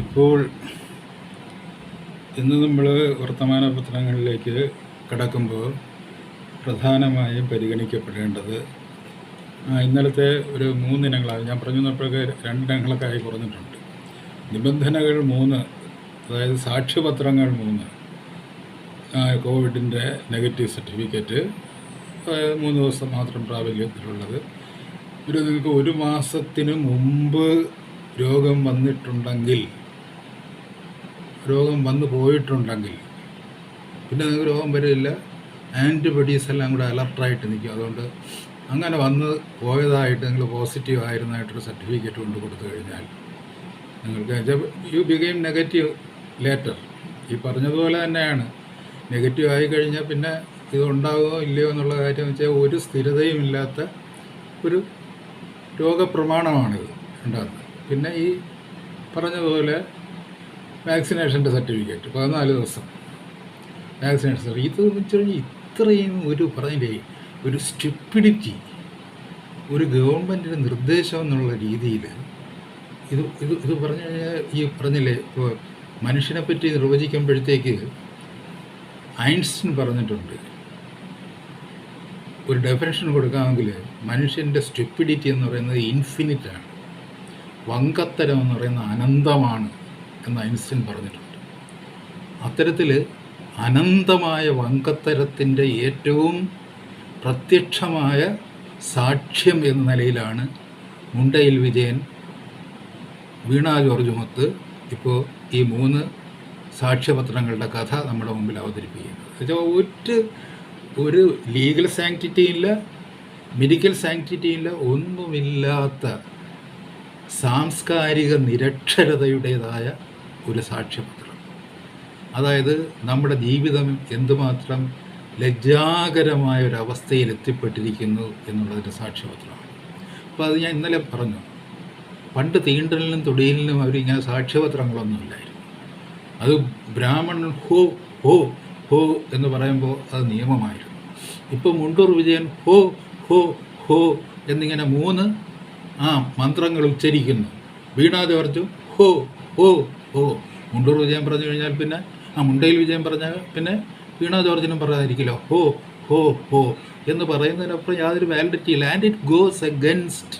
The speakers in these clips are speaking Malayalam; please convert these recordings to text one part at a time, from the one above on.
ഇപ്പോൾ ഇന്ന് നമ്മൾ വർത്തമാന പത്രങ്ങളിലേക്ക് കടക്കുമ്പോൾ പ്രധാനമായും പരിഗണിക്കപ്പെടേണ്ടത് ഇന്നലത്തെ ഒരു 3 ഇനങ്ങളാണ്. ഞാൻ പറഞ്ഞു തന്നപ്പോഴൊക്കെ 2 ഇനങ്ങളൊക്കെ ആയി കുറഞ്ഞിട്ടുണ്ട്. നിബന്ധനകൾ 3, അതായത് സാക്ഷ്യപത്രങ്ങൾ 3, കോവിഡിൻ്റെ നെഗറ്റീവ് സർട്ടിഫിക്കറ്റ് 3 ദിവസം മാത്രം പ്രാബല്യത്തിലുള്ളത്. നിങ്ങൾക്ക് 1 മാസത്തിന് മുമ്പ് രോഗം വന്നു പോയിട്ടുണ്ടെങ്കിൽ പിന്നെ നിങ്ങൾക്ക് രോഗം വരില്ല. ആൻറ്റിബോഡീസ് എല്ലാം കൂടെ അലർട്ടായിട്ട് നിൽക്കും. അതുകൊണ്ട് അങ്ങനെ വന്ന് പോയതായിട്ട് നിങ്ങൾ പോസിറ്റീവ് ആയിരുന്നതായിട്ടൊരു സർട്ടിഫിക്കറ്റ് കൊണ്ട് കൊടുത്തു കഴിഞ്ഞാൽ നിങ്ങൾക്ക് യു ബിഗെയിം നെഗറ്റീവ് ലേറ്റർ. ഈ പറഞ്ഞതുപോലെ തന്നെയാണ്. നെഗറ്റീവ് ആയി കഴിഞ്ഞാൽ പിന്നെ ഇതുണ്ടാകുമോ ഇല്ലയോ എന്നുള്ള കാര്യം വെച്ചാൽ ഒരു സ്ഥിരതയും ഇല്ലാത്ത ഒരു രോഗപ്രമാണമാണിത് ഉണ്ടാകുന്നത്. പിന്നെ ഈ പറഞ്ഞതുപോലെ വാക്സിനേഷൻ്റെ സർട്ടിഫിക്കറ്റ് 14 ദിവസം വാക്സിനേഷൻ. ഇത് വെച്ചാൽ ഇത്രയും പറഞ്ഞില്ലേ ഒരു സ്റ്റുപ്പിഡിറ്റി, ഒരു ഗവൺമെൻറ്റിൻ്റെ നിർദ്ദേശം എന്നുള്ള രീതിയിൽ ഇത് പറഞ്ഞു കഴിഞ്ഞാൽ പറഞ്ഞില്ലേ, ഇപ്പോൾ മനുഷ്യനെ പറ്റി നിർവചിക്കുമ്പോഴത്തേക്ക് ഐൻസ്റ്റീൻ പറഞ്ഞിട്ടുണ്ട്, ഒരു ഡെഫിനേഷൻ കൊടുക്കാമെങ്കിൽ മനുഷ്യൻ്റെ സ്റ്റുപ്പിഡിറ്റി എന്ന് പറയുന്നത് ഇൻഫിനിറ്റാണ്, വങ്കത്തരം എന്ന് പറയുന്നത് അനന്തമാണ് എന്ന് ഐൻസ്റ്റീൻ പറഞ്ഞിട്ടുണ്ട്. അത്തരത്തിൽ അനന്തമായ വങ്കത്തരത്തിൻ്റെ ഏറ്റവും പ്രത്യക്ഷമായ സാക്ഷ്യം എന്ന നിലയിലാണ് മുണ്ടയിൽ വിജയൻ, വീണ ജോർജുമൊത്ത് ഇപ്പോൾ ഈ 3 സാക്ഷ്യപത്രങ്ങളുടെ കഥ നമ്മുടെ മുമ്പിൽ അവതരിപ്പിക്കുന്നത്. ഒരു ലീഗൽ സാങ്ക്ടിറ്റി ഇല്ല, മെഡിക്കൽ സാങ്ക്ടിറ്റി ഇല്ല, ഒന്നുമില്ലാത്ത സാംസ്കാരിക നിരക്ഷരതയുടേതായ ഒരു സാക്ഷ്യപത്രം. അതായത് നമ്മുടെ ജീവിതം എന്തുമാത്രം ലജ്ജാകരമായ ഒരവസ്ഥയിൽ എത്തിപ്പെട്ടിരിക്കുന്നു എന്നുള്ളതിൻ്റെ സാക്ഷ്യപത്രമാണ്. അപ്പോൾ അത് ഞാൻ ഇന്നലെ പറഞ്ഞു. പണ്ട് തീണ്ടലിനും തൊടിയിലിനും അവരിങ്ങനെ സാക്ഷ്യപത്രങ്ങളൊന്നുമില്ലായിരുന്നു. അത് ബ്രാഹ്മണൻ ഹോ ഹോ ഹോ എന്ന് പറയുമ്പോൾ അത് നിയമമായിരുന്നു. ഇപ്പോൾ മുണ്ടൂർ വിജയൻ ഹോ ഹോ ഹോ എന്നിങ്ങനെ 3 മന്ത്രങ്ങൾ ഉച്ചരിക്കുന്നു. വീണ ജോർജും ഹോ ഹോ ഹോ. മുണ്ടൂർ വിജയൻ പറഞ്ഞു കഴിഞ്ഞാൽ പിന്നെ മുണ്ടയിൽ വിജയൻ പറഞ്ഞാൽ പിന്നെ വീണ ജോർജിനും പറയാതിരിക്കില്ല ഹോ ഹോ ഹോ എന്ന് പറയുന്നതിനപ്പുറം യാതൊരു വാലിഡിറ്റി ഇല്ല. And it goes against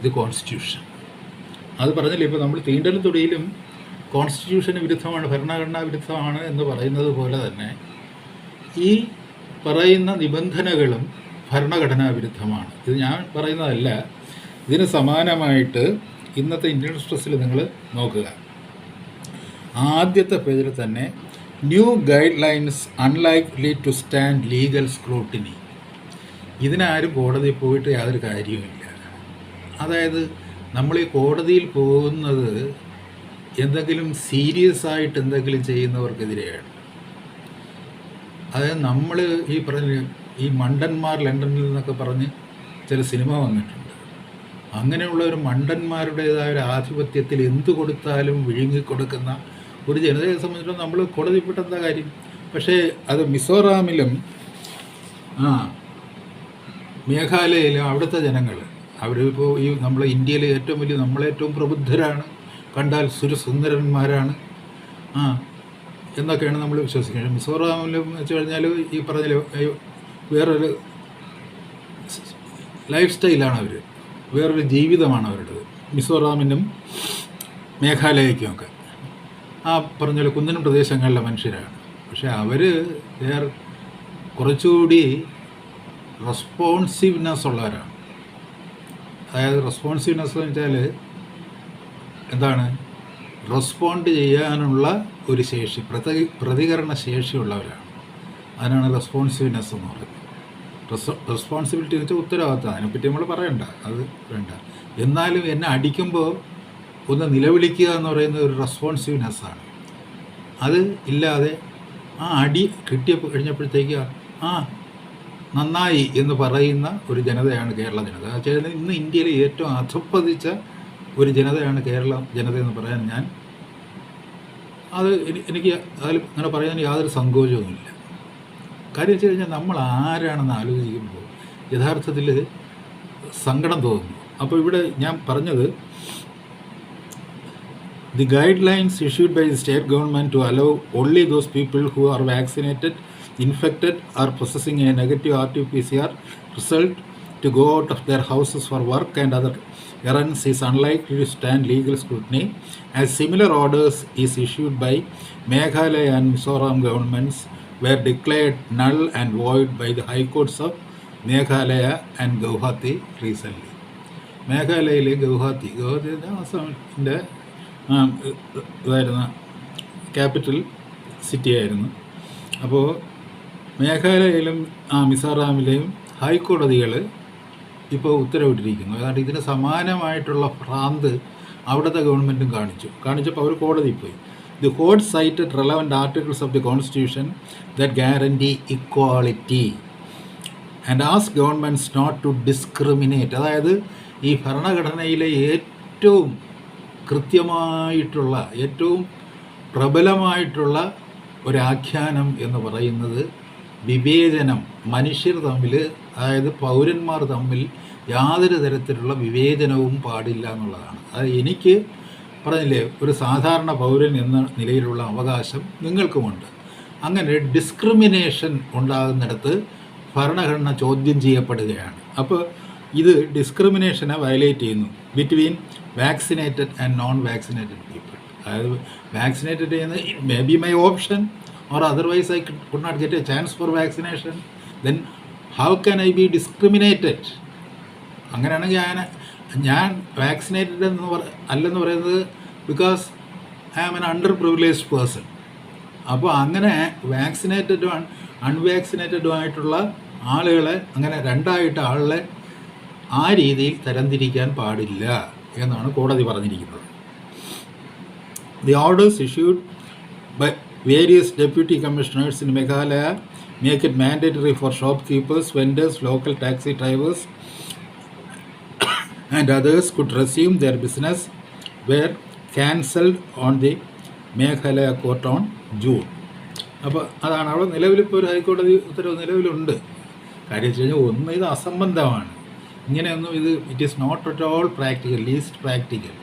the constitution. അത് പറഞ്ഞില്ല. ഇപ്പോൾ നമ്മൾ തീണ്ടലും തൊടിയിലും കോൺസ്റ്റിറ്റ്യൂഷന് വിരുദ്ധമാണ്, ഭരണഘടനാ വിരുദ്ധമാണ് എന്ന് പറയുന്നത് പോലെ തന്നെ ഈ പറയുന്ന നിബന്ധനകളും ഭരണഘടനാ വിരുദ്ധമാണ്. ഇത് ഞാൻ പറയുന്നതല്ല. ഇതിന് സമാനമായിട്ട് ഇന്നത്തെ ഇന്ത്യൻ എക്സ്പ്രസ്സിൽ നിങ്ങൾ നോക്കുക. ആദ്യത്തെ പേജിൽ തന്നെ new guidelines unlikely to stand legal scrutiny. ഇതിനാരും കോടതിയിൽ പോയിട്ട് യാതൊരു കാര്യവുമില്ല. അതായത് നമ്മൾ ഈ കോടതിയിൽ പോകുന്നത് എന്തെങ്കിലും സീരിയസ് ആയിട്ട് എന്തെങ്കിലും ചെയ്യുന്നവർക്കെതിരെയാണ്. അതായത് നമ്മൾ ഈ മണ്ടന്മാർ ലണ്ടനിൽ നിന്നൊക്കെ പറഞ്ഞ് ചില സിനിമ വന്നിട്ടുണ്ട്. അങ്ങനെയുള്ള ഒരു മണ്ടന്മാരുടേതായ ഒരു ആധിപത്യത്തിൽ എന്തു കൊടുത്താലും വിഴുങ്ങിക്കൊടുക്കുന്ന ഒരു ജനതയെ സംബന്ധിച്ചിടത്തോളം നമ്മൾ കോടതിപ്പെട്ട എന്താ കാര്യം? പക്ഷേ അത് മിസോറാമിലും മേഘാലയയിലും അവിടുത്തെ ജനങ്ങൾ അവരിപ്പോൾ ഈ നമ്മളെ ഇന്ത്യയിലെ ഏറ്റവും വലിയ നമ്മളേറ്റവും പ്രബുദ്ധരാണ്, കണ്ടാൽ സുരസുന്ദരന്മാരാണ് എന്നൊക്കെയാണ് നമ്മൾ വിശ്വസിക്കുന്നത്. മിസോറാമിലും വെച്ച് കഴിഞ്ഞാൽ ഈ പറഞ്ഞ വേറൊരു ലൈഫ് സ്റ്റൈലാണ് അവർ, വേറൊരു ജീവിതമാണ് അവരുടേത്. മിസോറാമിനും മേഘാലയയ്ക്കുമൊക്കെ പറഞ്ഞ കുന്നിൻ പ്രദേശങ്ങളിലെ മനുഷ്യരാണ്. പക്ഷേ അവർ കുറച്ചുകൂടി റെസ്പോൺസീവ്നെസ് ഉള്ളവരാണ്. അതായത് റെസ്പോൺസീവ്നെസ് എന്ന് വെച്ചാൽ എന്താണ്? റെസ്പോണ്ട് ചെയ്യാനുള്ള ഒരു ശേഷി, പ്രതികരണ ശേഷിയുള്ളവരാണ്. അതിനാണ് റെസ്പോൺസീവ്നെസ് എന്ന് പറയുന്നത്. റെസ്പോൺസിബിലിറ്റി എന്ന് വെച്ചാൽ ഉത്തരവാദിത്തം. അതിനെപ്പറ്റി നമ്മൾ പറയണ്ട, അത് വേണ്ട. എന്നാലും എന്നെ അടിക്കുമ്പോൾ ഒന്ന് നിലവിളിക്കുക എന്ന് പറയുന്നത് ഒരു റെസ്പോൺസീവ്നെസ്സാണ്. അത് ഇല്ലാതെ അടി കഴിഞ്ഞപ്പോഴത്തേക്ക് നന്നായി എന്ന് പറയുന്ന ഒരു ജനതയാണ് കേരള ജനത. വെച്ചാൽ ഇന്ന് ഇന്ത്യയിലെ ഏറ്റവും അധപ്പതിച്ച ഒരു ജനതയാണ് കേരള ജനതയെന്ന് പറയാൻ എനിക്ക് അതിൽ അങ്ങനെ പറയാൻ യാതൊരു സങ്കോചവുമില്ല. കാര്യം വെച്ച് കഴിഞ്ഞാൽ നമ്മൾ ആരാണെന്ന് ആലോചിക്കുമ്പോൾ യഥാർത്ഥത്തിൽ സങ്കടം തോന്നുന്നു. അപ്പോൾ ഇവിടെ ഞാൻ പറഞ്ഞത് The guidelines issued by the state government to allow only those people who are vaccinated, infected, or possessing a negative RT-PCR result to go out of their houses for work and other errands is unlikely to stand legal scrutiny, as similar orders is issued by Meghalaya and Mizoram governments were declared null and void by the High Courts of Meghalaya and Guwahati recently. മേഘാലയയിലെ ഗുവാഹത്തി ആസാമിൻ്റെ ഇതായിരുന്ന ക്യാപിറ്റൽ സിറ്റി ആയിരുന്നു. അപ്പോൾ മേഘാലയയിലും മിസോറാമിലെയും ഹൈക്കോടതികൾ ഇപ്പോൾ ഉത്തരവിട്ടിരിക്കുന്നു. അതായത് ഇതിന് സമാനമായിട്ടുള്ള ഭ്രാന്ത് അവിടുത്തെ ഗവൺമെൻറ്റും കാണിച്ചപ്പോൾ അവർ കോടതിയിൽ പോയി. The court cited relevant articles of the constitution that guarantee equality and ask governments not to discriminate. അതായത് ഈ ഭരണഘടനയിലെ ഏറ്റവും കൃത്യമായിട്ടുള്ള, ഏറ്റവും പ്രബലമായിട്ടുള്ള ഒരാഖ്യാനം എന്ന് പറയുന്നത് വിവേചനം, മനുഷ്യർ തമ്മിൽ, അതായത് പൗരന്മാർ തമ്മിൽ യാതൊരു തരത്തിലുള്ള വിവേചനവും പാടില്ല എന്നുള്ളതാണ്. അത് എനിക്ക് പറഞ്ഞില്ലേ, ഒരു സാധാരണ പൗരൻ എന്ന നിലയിലുള്ള അവകാശം നിങ്ങൾക്കുമുണ്ട്. അങ്ങനെ ഡിസ്ക്രിമിനേഷൻ ഉണ്ടാകുന്നിടത്ത് ഭരണഘടന ചോദ്യം ചെയ്യപ്പെടുകയാണ്. അപ്പോൾ ഇത് ഡിസ്ക്രിമിനേഷനെ വയലേറ്റ് ചെയ്യുന്നു between vaccinated and non vaccinated people. അതായത് വാക്സിനേറ്റഡ് ചെയ്യുന്ന it may be my option or otherwise I could not get a chance for vaccination, then how can I be discriminated? അങ്ങനെയാണെങ്കിൽ ഞാൻ വാക്സിനേറ്റഡ് അല്ലെന്ന് പറയുന്നത് because I am an underprivileged person. അപ്പോൾ അങ്ങനെ വാക്സിനേറ്റഡും അൺവാക്സിനേറ്റഡുമായിട്ടുള്ള ആളുകളെ അങ്ങനെ രണ്ടായിട്ട് ആളുകളെ ആ രീതിയിൽ തരംതിരിക്കാൻ പാടില്ല എന്നാണ് കോടതി പറഞ്ഞിരിക്കുന്നത്. The orders issued by various deputy commissioners in Meghalaya make it mandatory for shopkeepers, vendors, local taxi drivers and others could resume their business were cancelled on the Meghalaya court on June. അപ്പോൾ അതാണ് അവിടെ നിലവിലിപ്പോൾ ഒരു ഹൈക്കോടതി ഉത്തരവ് നിലവിലുണ്ട്. കാര്യം വെച്ച് കഴിഞ്ഞാൽ ഒന്ന്, ഇത് അസംബന്ധമാണ്. ഇങ്ങനെയൊന്നും ഇത് it is not at all practical, least practical.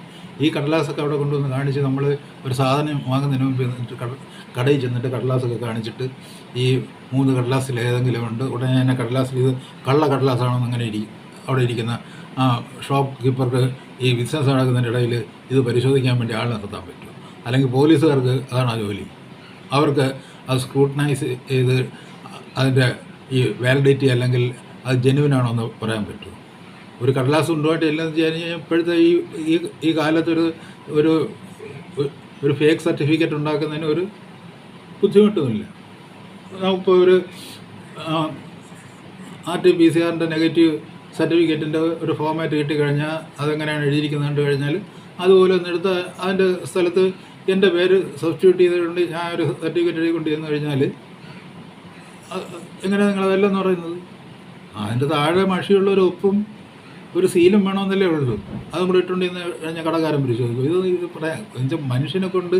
ഈ കടലാസൊക്കെ അവിടെ കൊണ്ടുവന്ന് കാണിച്ച് നമ്മൾ ഒരു സാധനം വാങ്ങുന്നതിന് മുമ്പ് കടയിൽ ചെന്നിട്ട് കടലാസൊക്കെ കാണിച്ചിട്ട് ഈ 3 കടലാസിൽ ഏതെങ്കിലും ഉണ്ട്, ഉടനെ തന്നെ കടലാസിൽ ഇത് കള്ള കടലാസാണെന്ന് അങ്ങനെ അവിടെ ഇരിക്കുന്ന ഷോപ്പ് കീപ്പർക്ക് ഈ ബിസിനസ് നടക്കുന്നതിൻ്റെ ഇടയിൽ ഇത് പരിശോധിക്കാൻ വേണ്ടി ആൾ നിർത്താൻ പറ്റും. അല്ലെങ്കിൽ പോലീസുകാർക്ക് അതാണ് ആ ജോലി. അവർക്ക് അത് സ്ക്രൂട്ടനൈസ് ചെയ്ത് അതിൻ്റെ ഈ വാലിഡിറ്റി അല്ലെങ്കിൽ അത് ജെന്യുവിനാണോ എന്ന് പറയാൻ പറ്റുമോ? ഒരു കടലാസ് കൊണ്ടുപോയിട്ട് എല്ലാം ചെയ്യാൻ ഇപ്പോഴത്തെ ഈ കാലത്തൊരു ഒരു ഫേക്ക് സർട്ടിഫിക്കറ്റ് ഉണ്ടാക്കുന്നതിന് ഒരു ബുദ്ധിമുട്ടുമില്ല. നമുക്കിപ്പോൾ ഒരു RT-PCR നെഗറ്റീവ് സർട്ടിഫിക്കറ്റിൻ്റെ ഒരു ഫോമാറ്റ് കിട്ടിക്കഴിഞ്ഞാൽ അതെങ്ങനെയാണ് എഴുതിയിരിക്കുന്നത് കണ്ടു കഴിഞ്ഞാൽ അതുപോലെ ഒന്നെടുത്ത് അതിൻ്റെ സ്ഥലത്ത് എൻ്റെ പേര് സബ്സ്റ്റിറ്റ്യൂട്ട് ചെയ്തിട്ടുണ്ട്, ഞാൻ ഒരു സർട്ടിഫിക്കറ്റ് എഴുതി കൊണ്ട് ചെന്ന് കഴിഞ്ഞാൽ എങ്ങനെയാണ് നിങ്ങളതെല്ലാം പറയുന്നത്? അതിൻ്റെ താഴെ മഷിയുള്ളൊരു ഒപ്പും ഒരു സീലും വേണമെന്നല്ലേ ഉള്ളൂ. അതും കൂടെ ഇട്ടുകൊണ്ട് ഇന്ന് കഴിഞ്ഞാൽ കടക്കാരൻ പരിശോധിക്കും. ഇത് പറയാം. എന്നുവെച്ചാൽ മനുഷ്യനെ കൊണ്ട്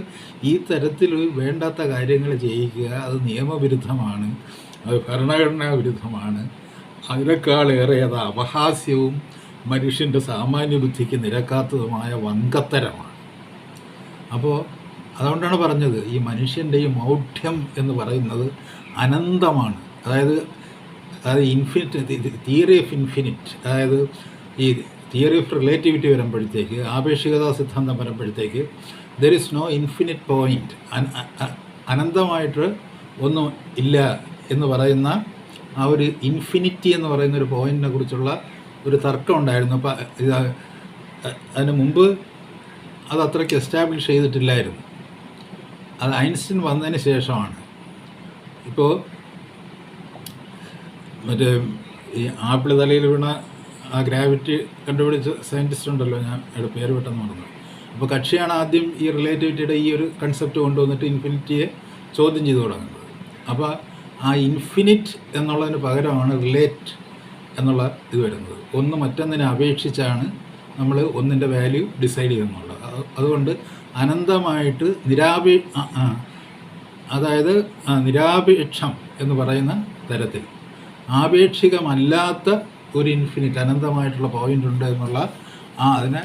ഈ തരത്തിൽ വേണ്ടാത്ത കാര്യങ്ങൾ ചെയ്യിക്കുക അത് നിയമവിരുദ്ധമാണ്, അത് ഭരണഘടനാ വിരുദ്ധമാണ്. അതിനേക്കാളേറെ അത് അപഹാസ്യവും മനുഷ്യൻ്റെ സാമാന്യ ബുദ്ധിക്ക് നിരക്കാത്തതുമായ വങ്കത്തരമാണ്. അപ്പോൾ അതുകൊണ്ടാണ് പറഞ്ഞത് ഈ മനുഷ്യൻ്റെ ഈ മൗഢ്യം എന്ന് പറയുന്നത് അനന്തമാണ്. അതായത് തിയറി ഓഫ് ഇൻഫിനിറ്റ്, അതായത് ഈ തിയറി ഓഫ് റിലേറ്റിവിറ്റി വരുമ്പോഴത്തേക്ക്, ആപേക്ഷികതാ സിദ്ധാന്തം വരുമ്പോഴത്തേക്ക് there is no infinite point, അനന്തമായിട്ട് ഒന്നും ഇല്ല എന്ന് പറയുന്ന ആ ഒരു ഇൻഫിനിറ്റി എന്ന് പറയുന്ന ഒരു പോയിൻറ്റിനെ കുറിച്ചുള്ള ഒരു തർക്കം ഉണ്ടായിരുന്നു. അപ്പോൾ അതിന് മുമ്പ് അത് അത്രയ്ക്ക് എസ്റ്റാബ്ലിഷ് ചെയ്തിട്ടില്ലായിരുന്നു. അത് ഐൻസ്റ്റീൻ വന്നതിന് ശേഷമാണ്. ഇപ്പോൾ മറ്റേ ഈ ആപ്പിൾ തലയിൽ വീണ ആ ഗ്രാവിറ്റി കണ്ടുപിടിച്ച സയൻറ്റിസ്റ്റ് ഉണ്ടല്ലോ, ഞാൻ അവിടെ പേര് പെട്ടെന്ന് മറന്നു. അപ്പോൾ കക്ഷിയാണ് ആദ്യം ഈ റിലേറ്റിവിറ്റിയുടെ ഈ ഒരു കൺസെപ്റ്റ് കൊണ്ടുവന്നിട്ട് ഇൻഫിനിറ്റിയെ ചോദ്യം ചെയ്തു തുടങ്ങുന്നത്. അപ്പോൾ ആ ഇൻഫിനിറ്റ് എന്നുള്ളതിന് പകരമാണ് റിലേറ്റ് എന്നുള്ള ഇത് വരുന്നത്. ഒന്ന് മറ്റൊന്നിനെ അപേക്ഷിച്ചാണ് നമ്മൾ ഒന്നിൻ്റെ വാല്യൂ ഡിസൈഡ് ചെയ്യുന്നുള്ളത്. അതുകൊണ്ട് അനന്തമായിട്ട് അതായത് നിരാപേക്ഷം എന്ന് പറയുന്ന തരത്തിൽ ആപേക്ഷികമല്ലാത്ത ഒരു ഇൻഫിനിറ്റ് അനന്തമായിട്ടുള്ള പോയിൻ്റ് ഉണ്ട് എന്നുള്ള അതിനെ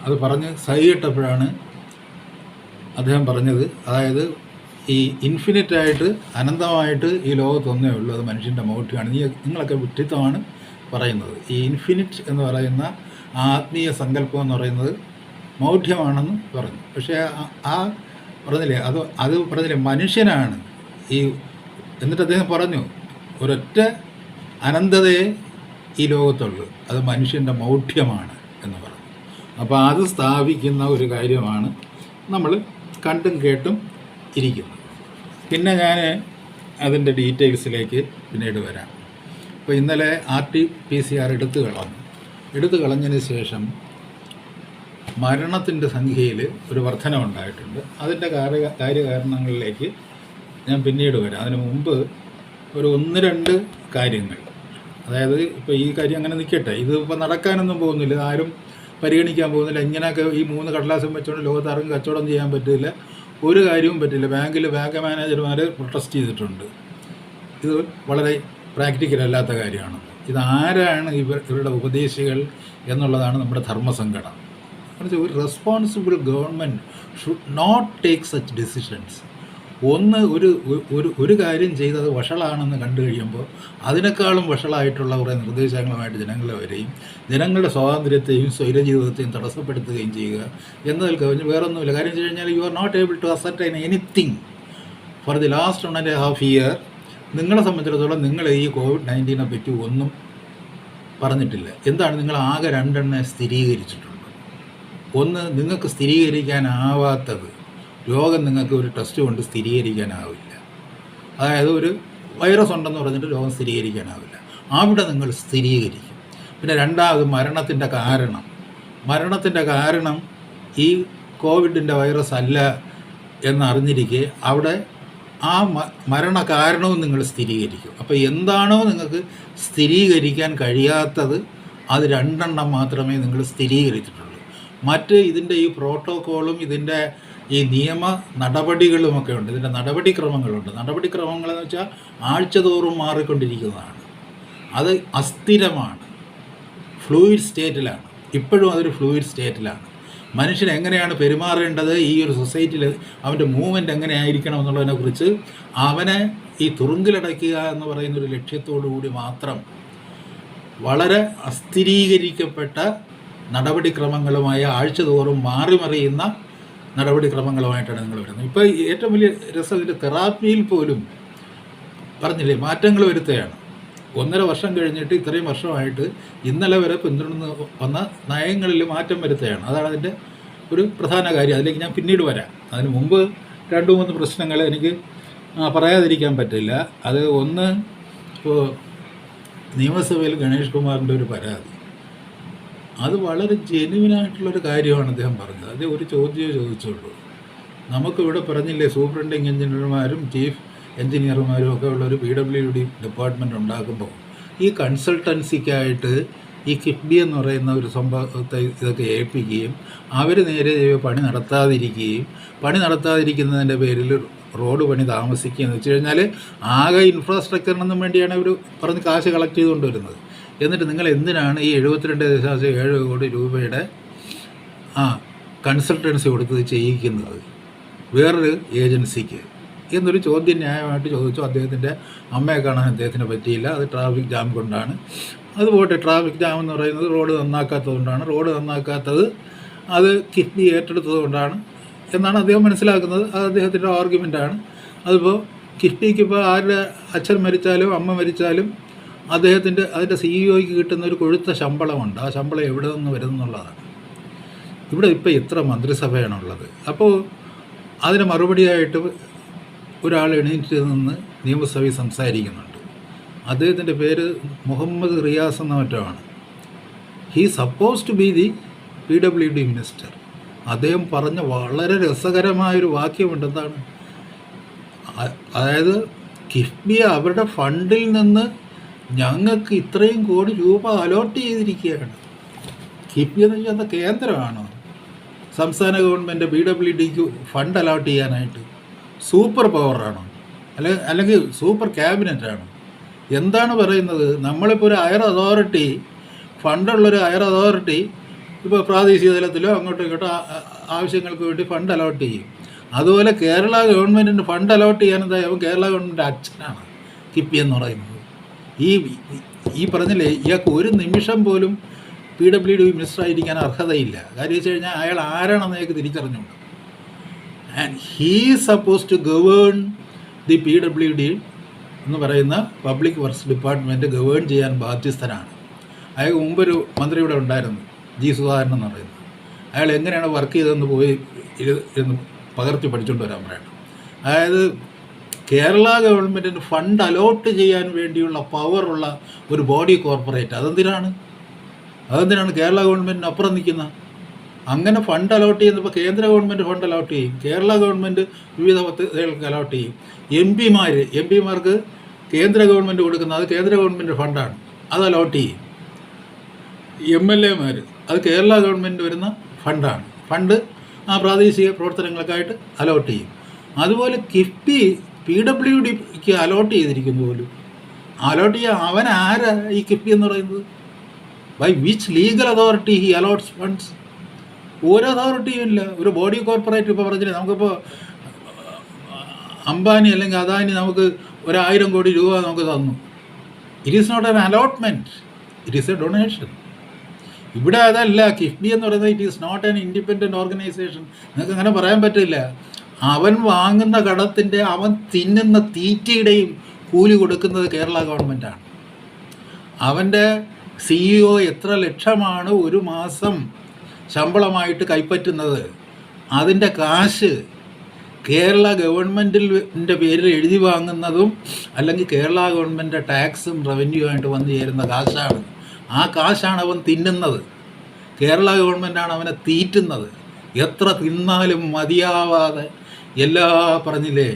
അത് പറഞ്ഞ് സഹിയിട്ടപ്പോഴാണ് അദ്ദേഹം പറഞ്ഞത്, അതായത് ഈ ഇൻഫിനിറ്റായിട്ട് അനന്തമായിട്ട് ഈ ലോകത്തൊന്നേ ഉള്ളൂ, അത് മനുഷ്യൻ്റെ മൗഢ്യമാണ്. നിങ്ങളൊക്കെ വിഡ്ഢിത്തമാണ് പറയുന്നത്. ഈ ഇൻഫിനിറ്റ് എന്ന് പറയുന്ന ആത്മീയ സങ്കല്പം എന്ന് പറയുന്നത് മൗഢ്യമാണെന്ന് പറഞ്ഞു. പക്ഷേ ആ പറഞ്ഞില്ലേ, അത് പറഞ്ഞില്ലേ മനുഷ്യനാണ് ഈ. എന്നിട്ട് അദ്ദേഹം പറഞ്ഞു ഒരൊറ്റ അനന്തതയെ ഈ ലോകത്തുള്ളൂ, അത് മനുഷ്യൻ്റെ മൗഢ്യമാണ് എന്ന് പറഞ്ഞു. അപ്പോൾ അത് സ്ഥാപിക്കുന്ന ഒരു കാര്യമാണ് നമ്മൾ കണ്ടും കേട്ടും ഇരിക്കുന്നത്. പിന്നെ ഞാൻ അതിൻ്റെ ഡീറ്റെയിൽസിലേക്ക് പിന്നീട് വരാം. ഇപ്പോൾ ഇന്നലെ RT-PCR എടുത്തു കളഞ്ഞതിന് ശേഷം മരണത്തിൻ്റെ സംഖ്യയിൽ ഒരു വർധനവുണ്ടായിട്ടുണ്ട്. അതിൻ്റെ കാര്യകാരണങ്ങളിലേക്ക് ഞാൻ പിന്നീട് വരാം. അതിന് മുമ്പ് ഒരു 1-2 കാര്യങ്ങൾ, അതായത് ഇപ്പോൾ ഈ കാര്യം അങ്ങനെ നിൽക്കട്ടെ, ഇത് ഇപ്പോൾ നടക്കാനൊന്നും പോകുന്നില്ല, ആരും പരിഗണിക്കാൻ പോകുന്നില്ല. ഇങ്ങനെയൊക്കെ ഈ 3 കടലാസം വെച്ചുകൊണ്ട് ലോകത്ത് ആർക്കും കച്ചവടം ചെയ്യാൻ പറ്റില്ല, ഒരു കാര്യവും പറ്റില്ല. ബാങ്ക് മാനേജർമാർ പ്രൊട്ടസ്റ്റ് ചെയ്തിട്ടുണ്ട്. ഇത് വളരെ പ്രാക്ടിക്കൽ അല്ലാത്ത കാര്യമാണ്. ഇതാരാണ് ഇവരുടെ ഉപദേശികൾ എന്നുള്ളതാണ് നമ്മുടെ ധർമ്മസങ്കടം. ഒരു responsible government should not take such decisions. ഒരു കാര്യം ചെയ്തത് വഷളാണെന്ന് കണ്ടു കഴിയുമ്പോൾ അതിനേക്കാളും വഷളായിട്ടുള്ള കുറേ നിർദ്ദേശങ്ങളുമായിട്ട് ജനങ്ങളെ വരെയും ജനങ്ങളുടെ സ്വാതന്ത്ര്യത്തെയും സ്വൈരജീവിതത്തെയും തടസ്സപ്പെടുത്തുകയും ചെയ്യുക എന്നതിൽ കവിഞ്ഞ് വേറൊന്നുമില്ല. കാര്യം വെച്ച് കഴിഞ്ഞാൽ you are not able to ascertain anything for the last 1.5 year. നിങ്ങളെ സംബന്ധിച്ചിടത്തോളം നിങ്ങൾ ഈ COVID-19 പറ്റി ഒന്നും പറഞ്ഞിട്ടില്ല. എന്താണ്, നിങ്ങൾ ആകെ 2 സ്ഥിരീകരിച്ചിട്ടുണ്ട്. ഒന്ന്, നിങ്ങൾക്ക് സ്ഥിരീകരിക്കാനാവാത്തത്, രോഗം നിങ്ങൾക്ക് ഒരു ടെസ്റ്റ് കൊണ്ട് സ്ഥിരീകരിക്കാനാവില്ല. അതായത് ഒരു വൈറസ് ഉണ്ടെന്ന് പറഞ്ഞിട്ട് രോഗം സ്ഥിരീകരിക്കാനാവില്ല, അവിടെ നിങ്ങൾ സ്ഥിരീകരിക്കും. പിന്നെ രണ്ടാമത് മരണത്തിൻ്റെ കാരണം ഈ കോവിഡിൻ്റെ വൈറസ് അല്ല എന്നറിഞ്ഞിരിക്കെ അവിടെ ആ മരണകാരണവും നിങ്ങൾ സ്ഥിരീകരിക്കും. അപ്പോൾ എന്താണോ നിങ്ങൾക്ക് സ്ഥിരീകരിക്കാൻ കഴിയാത്തത് അത് 2 മാത്രമേ നിങ്ങൾ സ്ഥിരീകരിച്ചിട്ടുള്ളൂ. മറ്റ് ഇതിൻ്റെ ഈ പ്രോട്ടോക്കോളും ഇതിൻ്റെ ഈ നിയമ നടപടികളുമൊക്കെ ഉണ്ട്, ഇതിൻ്റെ നടപടിക്രമങ്ങളുണ്ട്. നടപടിക്രമങ്ങളെന്ന് വെച്ചാൽ ആഴ്ചതോറും മാറിക്കൊണ്ടിരിക്കുന്നതാണ്. അത് അസ്ഥിരമാണ്, ഫ്ലൂയിഡ് സ്റ്റേറ്റിലാണ്. ഇപ്പോഴും അതൊരു ഫ്ലൂയിഡ് സ്റ്റേറ്റിലാണ്. മനുഷ്യൻ എങ്ങനെയാണ് പെരുമാറേണ്ടത്, ഈ ഒരു സൊസൈറ്റിയിൽ അവൻ്റെ മൂവ്മെൻറ്റ് എങ്ങനെയായിരിക്കണം എന്നുള്ളതിനെക്കുറിച്ച് അവനെ ഈ തുറുങ്കിലടയ്ക്കുക എന്ന് പറയുന്നൊരു ലക്ഷ്യത്തോടു കൂടി മാത്രം വളരെ അസ്ഥിരീകരിക്കപ്പെട്ട നടപടിക്രമങ്ങളുമായ ആഴ്ചതോറും മാറിമറിയുന്ന നടപടിക്രമങ്ങളുമായിട്ടാണ് നിങ്ങൾ വരുന്നത്. ഇപ്പോൾ ഏറ്റവും വലിയ രസം ഇതിൻ്റെ തെറാപ്പിയിൽ പോലും പറഞ്ഞില്ലേ മാറ്റങ്ങൾ വരുത്തുകയാണ്. 1.5 വർഷം കഴിഞ്ഞിട്ട് ഇത്രയും വർഷമായിട്ട് ഇന്നലെ വരെ പിന്തുടർന്ന് വന്ന നയങ്ങളിൽ മാറ്റം വരുത്തുകയാണ്. അതാണ് അതിൻ്റെ ഒരു പ്രധാന കാര്യം. അതിലേക്ക് ഞാൻ പിന്നീട് വരാം. അതിന് മുമ്പ് 2-3 പ്രശ്നങ്ങൾ എനിക്ക് പറയാതിരിക്കാൻ പറ്റില്ല. അത് ഒന്ന്, ഇപ്പോൾ നിയമസഭയിൽ ഗണേഷ് കുമാറിൻ്റെ ഒരു പരാതി, അത് വളരെ ജെന്യുവിനായിട്ടുള്ളൊരു കാര്യമാണ് അദ്ദേഹം പറഞ്ഞത്. അത് ഒരു ചോദ്യമേ ചോദിച്ചുള്ളൂ. നമുക്കിവിടെ പറഞ്ഞില്ലേ സൂപ്രണ്ടിങ് എഞ്ചിനീയർമാരും ചീഫ് എഞ്ചിനീയർമാരും ഒക്കെ ഉള്ളൊരു PWD ഡിപ്പാർട്ട്മെൻറ്റ് ഉണ്ടാക്കുമ്പോൾ ഈ കൺസൾട്ടൻസിക്കായിട്ട് ഈ കിഫ്ബി എന്ന് പറയുന്ന ഒരു സംഭവത്തെ ഇതൊക്കെ ഏൽപ്പിക്കുകയും അവർ നേരെ പണി നടത്താതിരിക്കുന്നതിൻ്റെ പേരിൽ റോഡ് പണി താമസിക്കുകയെന്ന് വെച്ച് കഴിഞ്ഞാൽ ആകെ ഇൻഫ്രാസ്ട്രക്ചറിനൊന്നും വേണ്ടിയാണ് അവർ പറഞ്ഞ് കാശ് കളക്ട് ചെയ്തുകൊണ്ട് വരുന്നത്. എന്നിട്ട് നിങ്ങൾ എന്തിനാണ് ഈ 72.7 കോടി രൂപയുടെ കൺസൾട്ടൻസി കൊടുത്തത് ചെയ്യിക്കുന്നത് വേറൊരു ഏജൻസിക്ക് എന്നൊരു ചോദ്യം ന്യായമായിട്ട് ചോദിച്ചു. അദ്ദേഹത്തിൻ്റെ അമ്മയെ കാണാൻ അദ്ദേഹത്തിന് പറ്റിയില്ല, അത് ട്രാഫിക് ജാം കൊണ്ടാണ്. അതുപോട്ടെ, ട്രാഫിക് ജാം എന്ന് പറയുന്നത് റോഡ് നന്നാക്കാത്തതുകൊണ്ടാണ്, റോഡ് നന്നാക്കാത്തത് അത് കിഫ്ബി ഏറ്റെടുത്തത് കൊണ്ടാണ് എന്നാണ് അദ്ദേഹം മനസ്സിലാക്കുന്നത്. അത് അദ്ദേഹത്തിൻ്റെ ആർഗ്യുമെൻ്റാണ്. അതിപ്പോൾ കിഫ്ബിക്ക് ഇപ്പോൾ ആരുടെ അച്ഛൻ മരിച്ചാലും അമ്മ മരിച്ചാലും അതിൻ്റെ CEO-ക്ക് കിട്ടുന്ന ഒരു കൊഴുത്ത ശമ്പളമുണ്ട്. ആ ശമ്പളം എവിടെ നിന്ന് വരുന്നുള്ളതാണ്. ഇവിടെ ഇപ്പോൾ എത്ര മന്ത്രിസഭയാണുള്ളത്. അപ്പോൾ അതിന് മറുപടിയായിട്ട് ഒരാൾ എണീറ്റ് നിന്ന് നിയമസഭയിൽ സംസാരിക്കുന്നുണ്ട്. അദ്ദേഹത്തിൻ്റെ പേര് മുഹമ്മദ് റിയാസ് എന്ന മറ്റാണ്. He suppose to be the PWD minister. അദ്ദേഹം പറഞ്ഞ വളരെ രസകരമായൊരു വാക്യമുണ്ട്. എന്താണ്? അതായത് കിഫ്ബി അവരുടെ ഫണ്ടിൽ നിന്ന് ഞങ്ങൾക്ക് ഇത്രയും കോടി രൂപ അലോട്ട് ചെയ്തിരിക്കുകയാണ്. കിഫ്ബി എന്ന് വെച്ചാൽ അത് കേന്ദ്രമാണോ? സംസ്ഥാന ഗവൺമെൻറ് PWDക്ക് ഫണ്ട് അലോട്ട് ചെയ്യാനായിട്ട് സൂപ്പർ പവറാണോ? അല്ലെങ്കിൽ സൂപ്പർ ക്യാബിനറ്റാണോ? എന്താണ് പറയുന്നത്? നമ്മളിപ്പോൾ ഒരു ഹയർ അതോറിറ്റി, ഫണ്ടുള്ളൊരു ഹയർ അതോറിറ്റി ഇപ്പോൾ പ്രാദേശിക തലത്തിലോ അങ്ങോട്ടും ഇങ്ങോട്ടോ ആവശ്യങ്ങൾക്ക് വേണ്ടി ഫണ്ട് അലോട്ട് ചെയ്യും. അതുപോലെ കേരള ഗവൺമെൻറ്റിന് ഫണ്ട് അലോട്ട് ചെയ്യാൻ എന്തായാലും കേരള ഗവൺമെൻറ് അച്ഛനാണ് കിഫ്ബി എന്ന് പറയുന്നത്. ഈ ഈ പറഞ്ഞില്ലേ, ഇയാൾക്ക് ഒരു നിമിഷം പോലും PWD മിനിസ്റ്റർ ആയിരിക്കാൻ അർഹതയില്ല. കാര്യം വെച്ച് കഴിഞ്ഞാൽ അയാൾ ആരാണെന്ന് അയാൾക്ക് തിരിച്ചറിഞ്ഞുണ്ട്. And he suppose to govern the PWD എന്ന് പറയുന്ന പബ്ലിക് വർക്ക്സ് ഡിപ്പാർട്ട്മെൻറ്റ് ഗവേൺ ചെയ്യാൻ ബാധ്യസ്ഥനാണ്. അയാൾക്ക് മുമ്പൊരു മന്ത്രി ഇവിടെ ഉണ്ടായിരുന്നു, ജി സുധാകരൻ എന്ന് പറയുന്നത്. അയാൾ എങ്ങനെയാണ് വർക്ക് ചെയ്തതെന്ന് പോയി എന്ന് പകർത്തി പഠിച്ചുകൊണ്ട് വരാൻ പറയണം. അതായത് കേരള ഗവൺമെൻറ്റിന് ഫണ്ട് അലോട്ട് ചെയ്യാൻ വേണ്ടിയുള്ള പവറുള്ള ഒരു ബോഡി കോർപ്പറേറ്റ്. അതെന്തിനാണ് കേരള ഗവൺമെൻറ്റിന് അപ്പുറം നിൽക്കുന്നത്? അങ്ങനെ ഫണ്ട് അലോട്ട് ചെയ്യുന്നപ്പോൾ കേന്ദ്ര ഗവൺമെൻറ് ഫണ്ട് അലോട്ട് ചെയ്യും, കേരള ഗവൺമെൻറ് വിവിധ പദ്ധതികൾക്ക് അലോട്ട് ചെയ്യും. എം പിമാർക്ക് കേന്ദ്ര ഗവൺമെൻറ് കൊടുക്കുന്നത് അത് കേന്ദ്ര ഗവൺമെൻറ് ഫണ്ടാണ്, അത് അലോട്ട് ചെയ്യും. MLA അത് കേരള ഗവൺമെൻറ് വരുന്ന ഫണ്ടാണ്, ഫണ്ട് ആ പ്രാദേശിക പ്രവർത്തനങ്ങൾക്കായിട്ട് അലോട്ട് ചെയ്യും. അതുപോലെ കിഫ്ബി PWDക്ക് അലോട്ട് ചെയ്തിരിക്കുന്നു പോലും. അലോട്ട് ചെയ്യാൻ അവൻ ആരാ ഈ കിഫ്ബി എന്ന് പറയുന്നത്? By which legal authority he allots funds? ഒരു അതോറിറ്റിയും ഇല്ല. ഒരു ബോഡി കോർപ്പറേറ്റ് ഇപ്പോൾ പറഞ്ഞില്ലേ, നമുക്കിപ്പോൾ അംബാനി അല്ലെങ്കിൽ അദാനി നമുക്ക് 1000 കോടി രൂപ നമുക്ക് തന്നു. It is not an allotment, it is a donation. ഇവിടെ അതല്ല. കിഫ്ബി എന്ന് പറയുന്നത് it is not an independent organisation. നിങ്ങൾക്ക് അങ്ങനെ പറയാൻ പറ്റില്ല. അവൻ വാങ്ങുന്ന കടത്തിൻ്റെ, അവൻ തിന്നുന്ന തീറ്റയുടെയും കൂലി കൊടുക്കുന്നത് കേരള ഗവൺമെൻറ്റാണ്. അവൻ്റെ CEO എത്ര ലക്ഷമാണ് ഒരു മാസം ശമ്പളമായിട്ട് കൈപ്പറ്റുന്നത്, അതിൻ്റെ കാശ് കേരള ഗവൺമെൻറ്റിൻ്റെ പേരിൽ എഴുതി വാങ്ങുന്നതും അല്ലെങ്കിൽ കേരള ഗവൺമെൻറ് ടാക്സും റവന്യൂ ആയിട്ട് വന്നു ചേരുന്ന കാശാണ്. ആ കാശാണ് അവൻ തിന്നുന്നത്. കേരള ഗവൺമെൻറ്റാണ് അവനെ തീറ്റുന്നത്. എത്ര തിന്നാലും മതിയാവാതെ പറഞ്ഞില്ലേ,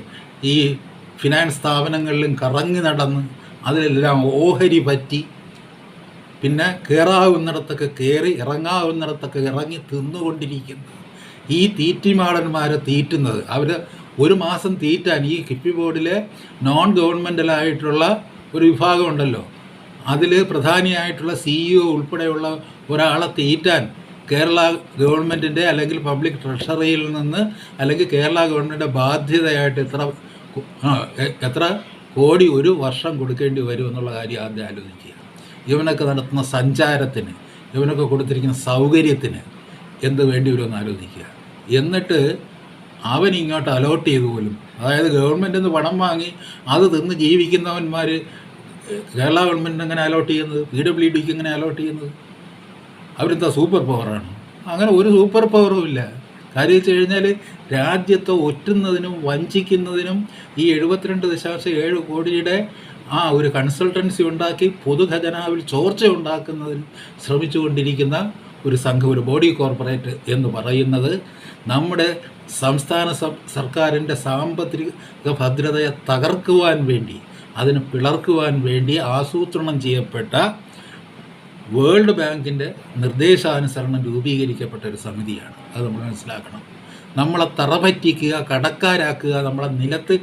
ഈ ഫിനാൻസ് സ്ഥാപനങ്ങളിലും കറങ്ങി നടന്ന് അതിലെല്ലാം ഓഹരി പറ്റി, പിന്നെ കയറാവുന്നിടത്തൊക്കെ കയറി ഇറങ്ങാവുന്നിടത്തൊക്കെ ഇറങ്ങി തിന്നുകൊണ്ടിരിക്കുന്നു ഈ തീറ്റിമാടന്മാരെ തീറ്റുന്നത്. അവർ ഒരു മാസം തീറ്റാൻ ഈ കിഫ്ബി ബോർഡിലെ നോൺ ഗവൺമെൻറ്റലായിട്ടുള്ള ഒരു വിഭാഗം ഉണ്ടല്ലോ, അതിൽ പ്രധാനിയായിട്ടുള്ള CEO ഉൾപ്പെടെയുള്ള ഒരാളെ തീറ്റാൻ കേരള ഗവൺമെൻറ്റിൻ്റെ അല്ലെങ്കിൽ പബ്ലിക് ട്രഷറിയിൽ നിന്ന് അല്ലെങ്കിൽ കേരള ഗവൺമെൻറ്റിൻ്റെ ബാധ്യതയായിട്ട് എത്ര കോടി ഒരു വർഷം കൊടുക്കേണ്ടി വരും എന്നുള്ള കാര്യം ആദ്യം ആലോചിക്കുക. ഇവനൊക്കെ നടത്തുന്ന സഞ്ചാരത്തിന്, ഇവനൊക്കെ കൊടുത്തിരിക്കുന്ന സൗകര്യത്തിന് എന്ത് വേണ്ടി വരുമെന്ന് ആലോചിക്കുക. എന്നിട്ട് അവൻ ഇങ്ങോട്ട് അലോട്ട് ചെയ്തു പോലും. അതായത് ഗവൺമെൻറ്റിൽ നിന്ന് പണം വാങ്ങി അത് തിന്ന് ജീവിക്കുന്നവന്മാർ കേരള ഗവൺമെൻറ്റിന് എങ്ങനെ അലോട്ട് ചെയ്യുന്നത്, PWDക്ക് എങ്ങനെ അലോട്ട് ചെയ്യുന്നത്? അവരെന്താ സൂപ്പർ പവറാണ്? അങ്ങനെ ഒരു സൂപ്പർ പവറും ഇല്ല. കാര്യം വെച്ച് കഴിഞ്ഞാൽ രാജ്യത്തെ ഒറ്റുന്നതിനും വഞ്ചിക്കുന്നതിനും ഈ 72.7 കോടിയുടെ ഒരു കൺസൾട്ടൻസി ഉണ്ടാക്കി പൊതുഖജനാവിൽ ചോർച്ച ഉണ്ടാക്കുന്നതിന് ശ്രമിച്ചുകൊണ്ടിരിക്കുന്ന ഒരു സംഘം, ഒരു ബോഡി കോർപ്പറേറ്റ് എന്ന് പറയുന്നത് നമ്മുടെ സംസ്ഥാന സർക്കാരിൻ്റെ സാമ്പത്തിക ഭദ്രതയെ തകർക്കുവാൻ വേണ്ടി, അതിന് പിളർക്കുവാൻ വേണ്ടി ആസൂത്രണം ചെയ്യപ്പെട്ട വേൾഡ് ബാങ്കിൻ്റെ നിർദ്ദേശാനുസരണം രൂപീകരിക്കപ്പെട്ട ഒരു സമിതിയാണ്. അത് നമ്മൾ മനസ്സിലാക്കണം. നമ്മളെ തറപറ്റിക്കുക, കടക്കാരാക്കുക, നമ്മളെ നിലത്ത്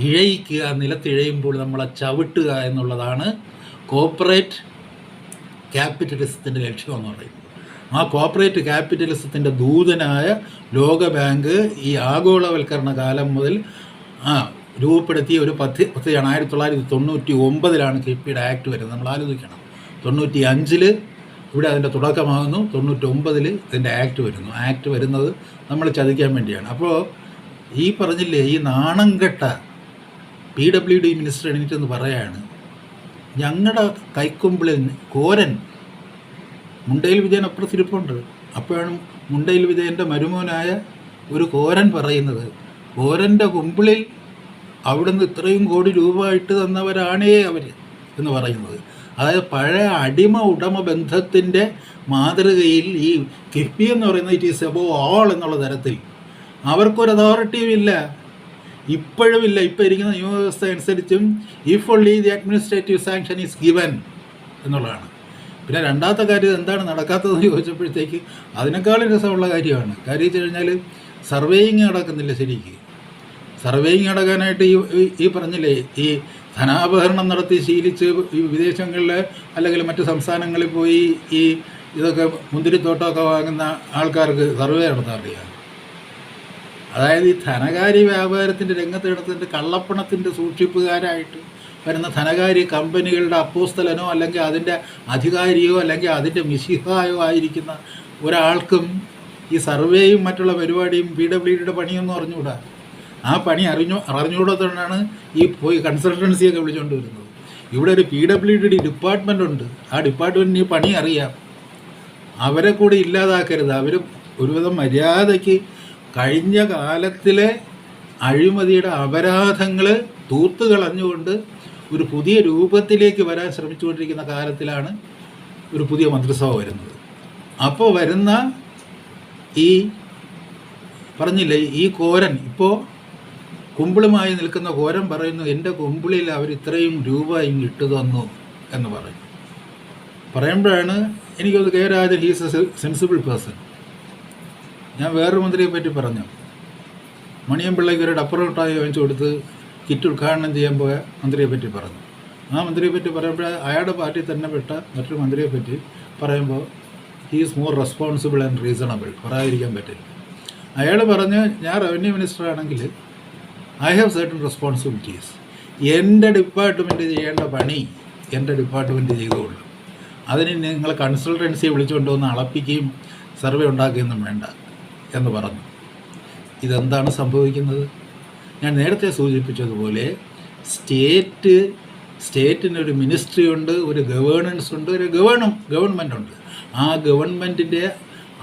ഇഴയിക്കുക, നിലത്തിഴയുമ്പോൾ നമ്മളെ ചവിട്ടുക എന്നുള്ളതാണ് കോർപ്പറേറ്റ് ക്യാപിറ്റലിസത്തിൻ്റെ ലക്ഷ്യമെന്ന് പറയുന്നത്. ആ കോർപ്പറേറ്റ് ക്യാപിറ്റലിസത്തിൻ്റെ ദൂതനായ ലോക ബാങ്ക് ഈ ആഗോളവൽക്കരണ കാലം മുതൽ രൂപപ്പെടുത്തിയ ഒരു പദ്ധതിയാണ്. 1999 കിഫ്ബിയുടെ ആക്ട് വരുന്നത്. നമ്മൾ ആലോചിക്കണം. 95 ഇവിടെ അതിൻ്റെ തുടക്കമാകുന്നു, 99 ഇതിൻ്റെ ആക്ട് വരുന്നു. ആക്ട് വരുന്നത് നമ്മൾ ചതിക്കാൻ വേണ്ടിയാണ്. അപ്പോൾ ഈ പറഞ്ഞില്ലേ, ഈ നാണം കെട്ട PWD മിനിസ്റ്റർ എണീറ്റെന്ന് പറയാണ്, ഞങ്ങളുടെ കൈക്കൊമ്പിളിൽ കോരൻ മുണ്ടയിൽ വിജയൻ അപ്പുറത്തിരിപ്പുണ്ട്. അപ്പോഴാണ് മുണ്ടയിൽ വിജയൻ്റെ മരുമോനായ ഒരു കോരൻ പറയുന്നത്, കോരൻ്റെ കുമ്പിളിൽ അവിടുന്ന് ഇത്രയും കോടി രൂപ ഇട്ട് തന്നവരാണേ അവർ എന്ന് പറയുന്നത്. അതായത് പഴയ അടിമ ഉടമ ബന്ധത്തിൻ്റെ മാതൃകയിൽ ഈ കിഫ്ബി എന്ന് പറയുന്നത് ഇറ്റ് ഈസ് എബോവ് ഓൾ എന്നുള്ള തരത്തിൽ അവർക്കൊരു അതോറിറ്റിയും ഇല്ല, ഇപ്പോഴും ഇല്ല. ഇപ്പോൾ ഇരിക്കുന്ന നിയമവ്യവസ്ഥ അനുസരിച്ചും if only the administrative sanction is given എന്നുള്ളതാണ്. പിന്നെ രണ്ടാമത്തെ കാര്യം എന്താണ് നടക്കാത്തതെന്ന് ചോദിച്ചപ്പോഴത്തേക്ക് അതിനേക്കാളും രസമുള്ള കാര്യമാണ്. കാര്യം വെച്ച് കഴിഞ്ഞാൽ സർവേയിങ് നടക്കുന്നില്ല ശരിക്ക്. സർവേയിങ് നടക്കാനായിട്ട് ഈ പറഞ്ഞില്ലേ, ഈ ധനാപഹരണം നടത്തി ശീലിച്ച് ഈ വിദേശങ്ങളിൽ അല്ലെങ്കിൽ മറ്റ് സംസ്ഥാനങ്ങളിൽ പോയി ഈ ഇതൊക്കെ മുന്തിരിത്തോട്ടമൊക്കെ വാങ്ങുന്ന ആൾക്കാർക്ക് സർവേ നടത്താൻ അറിയാം. അതായത് ഈ ധനകാര്യ വ്യാപാരത്തിൻ്റെ രംഗത്തെടുത്തിട്ട് കള്ളപ്പണത്തിൻ്റെ സൂക്ഷിപ്പുകാരായിട്ട് വരുന്ന ധനകാര്യ കമ്പനികളുടെ അപ്പോസ്തലനോ അല്ലെങ്കിൽ അതിൻ്റെ അധികാരിയോ അല്ലെങ്കിൽ അതിൻ്റെ മിശിഹായോ ആയിരിക്കുന്ന ഒരാൾക്കും ഈ സർവേയും മറ്റുള്ള പരിപാടിയും PWDയുടെ പണിയൊന്നും അറിഞ്ഞുകൂടാ. ആ പണി അറിഞ്ഞുകൂടാത്തതുകൊണ്ടാണ് ഈ പോയി കൺസൾട്ടൻസിയൊക്കെ വിളിച്ചുകൊണ്ട് വരുന്നത്. ഇവിടെ ഒരു PWD ഡിപ്പാർട്ട്മെൻ്റ് ഉണ്ട്. ആ ഡിപ്പാർട്ട്മെൻറ്റിന് ഈ പണി അറിയാം. അവരെ കൂടി ഇല്ലാതാക്കരുത്. അവർ ഒരുവിധം മര്യാദയ്ക്ക് കഴിഞ്ഞ കാലത്തിലെ അഴിമതിയുടെ അപരാധങ്ങൾ തൂത്ത് കളഞ്ഞുകൊണ്ട് ഒരു പുതിയ രൂപത്തിലേക്ക് വരാൻ ശ്രമിച്ചുകൊണ്ടിരിക്കുന്ന കാലത്തിലാണ് ഒരു പുതിയ മന്ത്രിസഭ വരുന്നത്. അപ്പോൾ വരുന്ന ഈ പറഞ്ഞില്ലേ ഈ കോരൻ, ഇപ്പോൾ കുമ്പിളുമായി നിൽക്കുന്ന കോരൻ പറയുന്നു, എൻ്റെ കുമ്പിളിൽ അവർ ഇത്രയും രൂപ ഇട്ട് തന്നു എന്ന് പറയുമ്പോഴാണ് എനിക്കത് K Rajan he's A sensible person. ഞാൻ വേറൊരു മന്ത്രിയെ പറ്റി പറഞ്ഞു, മണിയമ്പിള്ളയ്ക്ക് ഒരു ഡപ്പർ മിഠായി വാങ്ങിച്ചു കൊടുത്ത് കിറ്റ് ഉദ്ഘാടനം ചെയ്യാൻ പോയ മന്ത്രിയെ പറ്റി പറഞ്ഞു. ആ മന്ത്രിയെ പറ്റി പറയുമ്പോൾ അയാളുടെ പാർട്ടി തന്നെ പെട്ട മറ്റൊരു മന്ത്രിയെ പറ്റി പറയുമ്പോൾ he's more responsible and reasonable, പറയാതിരിക്കാൻ പറ്റില്ല. അയാൾ പറഞ്ഞ്, ഞാൻ റവന്യൂ മിനിസ്റ്റർ ആണെങ്കിൽ ഐ ഹാവ് സർട്ടൻ റെസ്പോൺസിബിലിറ്റീസ്. എൻ്റെ ഡിപ്പാർട്ട്മെൻറ്റ് ചെയ്യേണ്ട പണി എൻ്റെ ഡിപ്പാർട്ട്മെൻറ്റ് ചെയ്തുകൊള്ളു. അതിന് നിങ്ങൾ കൺസൾട്ടൻസിയെ വിളിച്ചുകൊണ്ട് വന്ന് അളപ്പിക്കുകയും സർവേ ഉണ്ടാക്കുകയൊന്നും വേണ്ട എന്ന് പറഞ്ഞു. ഇതെന്താണ് സംഭവിക്കുന്നത്? ഞാൻ നേരത്തെ സൂചിപ്പിച്ചതുപോലെ സ്റ്റേറ്റിനൊരു മിനിസ്ട്രി ഉണ്ട്, ഒരു ഗവേണൻസ് ഉണ്ട്, ഒരു ഗവൺമെൻറ് ഉണ്ട്. ആ ഗവൺമെൻറ്റിൻ്റെ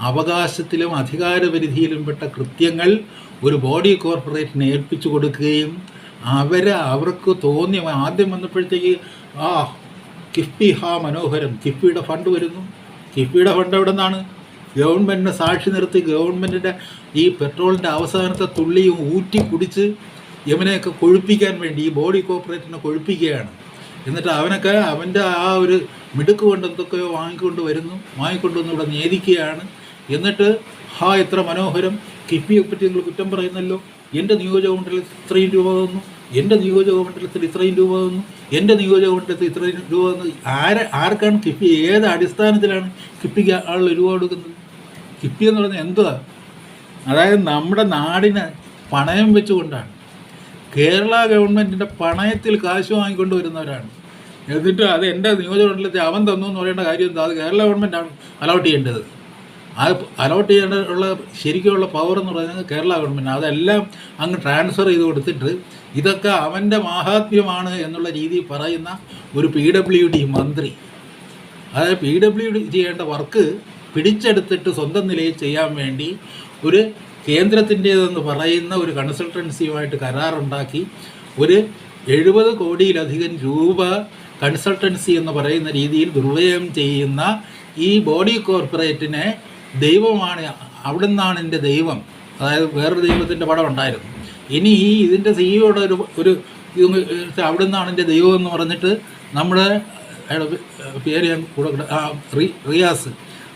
അവകാശത്തിലും അധികാരപരിധിയിലും പെട്ട കൃത്യങ്ങൾ ഒരു ബോഡി കോർപ്പറേറ്റിനെ ഏൽപ്പിച്ചു കൊടുക്കുകയും അവർക്ക് തോന്നിയ ആദ്യം വന്നപ്പോഴത്തേക്ക് കിഫ്ബി മനോഹരം, കിഫ്ബിയുടെ ഫണ്ട് വരുന്നു. കിഫ്ബിയുടെ ഫണ്ട് എവിടെ നിന്നാണ്? ഗവൺമെൻറ്റിനെ സാക്ഷി നിർത്തി ഗവൺമെൻറ്റിൻ്റെ ഈ പെട്രോളിൻ്റെ അവസാനത്തെ തുള്ളിയും ഊറ്റി കുടിച്ച് യവനെയൊക്കെ കൊഴുപ്പിക്കാൻ വേണ്ടി ഈ ബോഡി കോർപ്പറേറ്റിനെ കൊഴുപ്പിക്കുകയാണ്. എന്നിട്ട് അവൻ്റെ ആ ഒരു മിടുക്ക് കൊണ്ട് എന്തൊക്കെയോ വാങ്ങിക്കൊണ്ടുവന്ന് ഇവിടെ നേദിക്കുകയാണ്. എന്നിട്ട് എത്ര മനോഹരം, കിഫ്ബിയെ പറ്റി നിങ്ങൾ കുറ്റം പറയുന്നല്ലോ, എൻ്റെ നിയോജകമണ്ഡലത്തിൽ ഇത്രയും രൂപ തന്നു, എൻ്റെ നിയോജകമണ്ഡലത്തിൽ ഇത്രയും രൂപ തന്നു, എൻ്റെ നിയോജകമണ്ഡലത്തിൽ ഇത്രയും രൂപ തന്നു. ആർക്കാണ് കിഫ്ബി? ഏത് അടിസ്ഥാനത്തിലാണ് കിഫ്ബിക്ക് ആളുകൾ രൂപ കൊടുക്കുന്നത്? കിഫ്ബി എന്ന് പറഞ്ഞാൽ എന്തുവാ? അതായത് നമ്മുടെ നാടിന് പണയം വെച്ചുകൊണ്ടാണ്. കേരള ഗവൺമെൻറ്റിൻ്റെ പണയത്തിൽ കാശ് വാങ്ങിക്കൊണ്ട് വരുന്നവരാണ്. എന്നിട്ട് അത് എൻ്റെ നിയോജകമണ്ഡലത്തിൽ അവൻ തന്നു എന്ന് പറയേണ്ട കാര്യം എന്താ? അത് കേരള ഗവൺമെൻറ്റാണ് അലോട്ട് ചെയ്യേണ്ടത്. അലോട്ട് ചെയ്യേണ്ട ശരിക്കുള്ള പവർ എന്ന് പറയുന്നത് കേരള ഗവൺമെൻറ്. അതെല്ലാം അങ്ങ് ട്രാൻസ്ഫർ ചെയ്ത് കൊടുത്തിട്ട് ഇതൊക്കെ അവൻ്റെ മാഹാത്മ്യമാണ് എന്നുള്ള രീതിയിൽ പറയുന്ന ഒരു PWD മന്ത്രി. അതായത് PWD ചെയ്യേണ്ട വർക്ക് പിടിച്ചെടുത്തിട്ട് സ്വന്തം നിലയിൽ ചെയ്യാൻ വേണ്ടി ഒരു കേന്ദ്രത്തിൻ്റേതെന്ന് പറയുന്ന ഒരു കൺസൾട്ടൻസിയുമായിട്ട് കരാറുണ്ടാക്കി ഒരു 70 കോടിയിലധികം രൂപ കൺസൾട്ടൻസി എന്ന് പറയുന്ന രീതിയിൽ ദുർവ്യയം ചെയ്യുന്ന ഈ ബോഡി കോർപ്പറേറ്റിനെ ദൈവമാണ്, അവിടെ നിന്നാണ് എൻ്റെ ദൈവം, അതായത് വേറൊരു ദൈവത്തിൻ്റെ പടം ഉണ്ടായിരുന്നു. ഇനി ഇതിൻ്റെ സിഇഒയുടെ ഒരു അവിടെ നിന്നാണ് എൻ്റെ ദൈവം എന്ന് പറഞ്ഞിട്ട് നമ്മുടെ പേര് ഞാൻ കൂടെ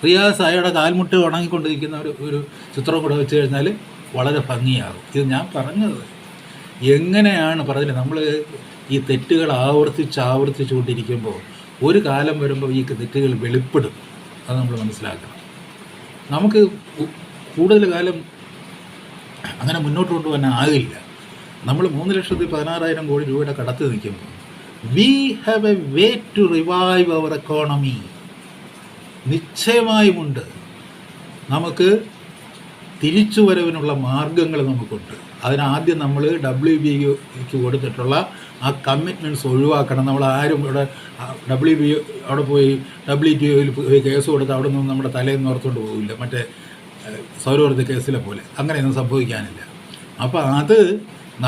റിയാസ് അയാളുടെ കാൽമുട്ട് ഉണങ്ങിക്കൊണ്ടിരിക്കുന്ന ഒരു ചിത്രം കൂടെ വെച്ച് കഴിഞ്ഞാൽ വളരെ ഭംഗിയാകും. ഇത് ഞാൻ പറഞ്ഞത് എങ്ങനെയാണ് പറഞ്ഞില്ല, നമ്മൾ ഈ തെറ്റുകൾ ആവർത്തിച്ചുകൊണ്ടിരിക്കുമ്പോൾ ഒരു കാലം വരുമ്പോൾ ഈ തെറ്റുകൾ വെളിപ്പെടും. അത് നമ്മൾ മനസ്സിലാക്കണം. നമുക്ക് കൂടുതൽ കാലം അങ്ങനെ മുന്നോട്ട് കൊണ്ടുപോകാൻ ആകില്ല. നമ്മൾ 3,16,000 കോടി രൂപയുടെ കടത്ത് നിൽക്കുമ്പോൾ we have a way to revive our economy. നിശ്ചയമായുമുണ്ട്. നമുക്ക് തിരിച്ചുവരവിനുള്ള മാർഗങ്ങൾ നമുക്കുണ്ട്. അതിനാദ്യം നമ്മൾ WBക്ക് കൊടുത്തിട്ടുള്ള ആ കമ്മിറ്റ്മെൻറ്റ്സ് ഒഴിവാക്കണം. നമ്മൾ ആരും ഇവിടെ WB അവിടെ പോയി WTOയിൽ പോയി കേസ് കൊടുത്ത് അവിടെ നിന്ന് നമ്മുടെ തലേന്ന് ഓർത്തുകൊണ്ട് പോകില്ല, മറ്റേ സൗരവർദ്ധ കേസിലെ പോലെ. അങ്ങനെയൊന്നും സംഭവിക്കാനില്ല. അപ്പോൾ അത്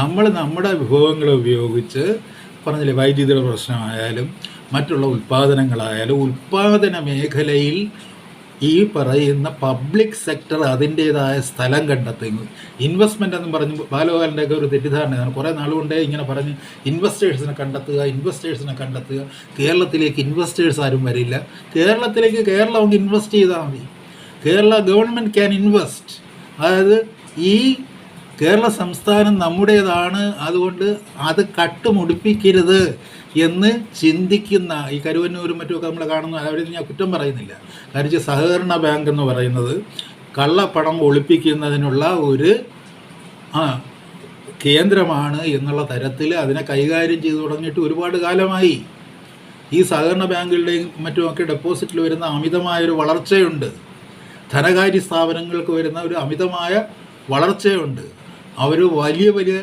നമ്മൾ നമ്മുടെ വിഭവങ്ങൾ ഉപയോഗിച്ച് പറഞ്ഞില്ലേ, വൈദ്യുതിയുടെ പ്രശ്നമായാലും മറ്റുള്ള ഉൽപ്പാദനങ്ങളായാലും ഉൽപ്പാദന മേഖലയിൽ ഈ പറയുന്ന പബ്ലിക് സെക്ടർ അതിൻ്റേതായ സ്ഥലം കണ്ടെത്തുന്നു. ഇൻവെസ്റ്റ്മെൻ്റ് എന്ന് പറഞ്ഞ് ബാലഗോപാലിൻ്റെയൊക്കെ ഒരു തെറ്റിദ്ധാരണയാണ്. കുറേ നാളുകൊണ്ടേ ഇങ്ങനെ പറഞ്ഞ് ഇൻവെസ്റ്റേഴ്സിനെ കണ്ടെത്തുക. കേരളത്തിലേക്ക് ഇൻവെസ്റ്റേഴ്സ് ആരും വരില്ല. കേരളം അങ്ങ് ഇൻവെസ്റ്റ് ചെയ്താൽ മതി. Kerala government can invest. അതായത് ഈ കേരള സംസ്ഥാനം നമ്മുടേതാണ്, അതുകൊണ്ട് അത് കട്ടുമുടിപ്പിക്കരുത് എന്ന് ചിന്തിക്കുന്ന ഈ കരുവന്നൂരും മറ്റുമൊക്കെ നമ്മൾ കാണുന്ന അവരെ ഞാൻ കുറ്റം പറയുന്നില്ല. കാരണം സഹകരണ ബാങ്ക് എന്ന് പറയുന്നത് കള്ളപ്പണം ഒളിപ്പിക്കുന്നതിനുള്ള ഒരു കേന്ദ്രമാണ് എന്നുള്ള തരത്തിൽ അതിനെ കൈകാര്യം ചെയ്തു തുടങ്ങിയിട്ട് ഒരുപാട് കാലമായി. ഈ സഹകരണ ബാങ്കുകളുടെയും മറ്റുമൊക്കെ ഡെപ്പോസിറ്റിൽ വരുന്ന അമിതമായൊരു വളർച്ചയുണ്ട്. ധനകാര്യ സ്ഥാപനങ്ങൾക്ക് വരുന്ന ഒരു അമിതമായ വളർച്ചയുണ്ട്. അവർ വലിയ വലിയ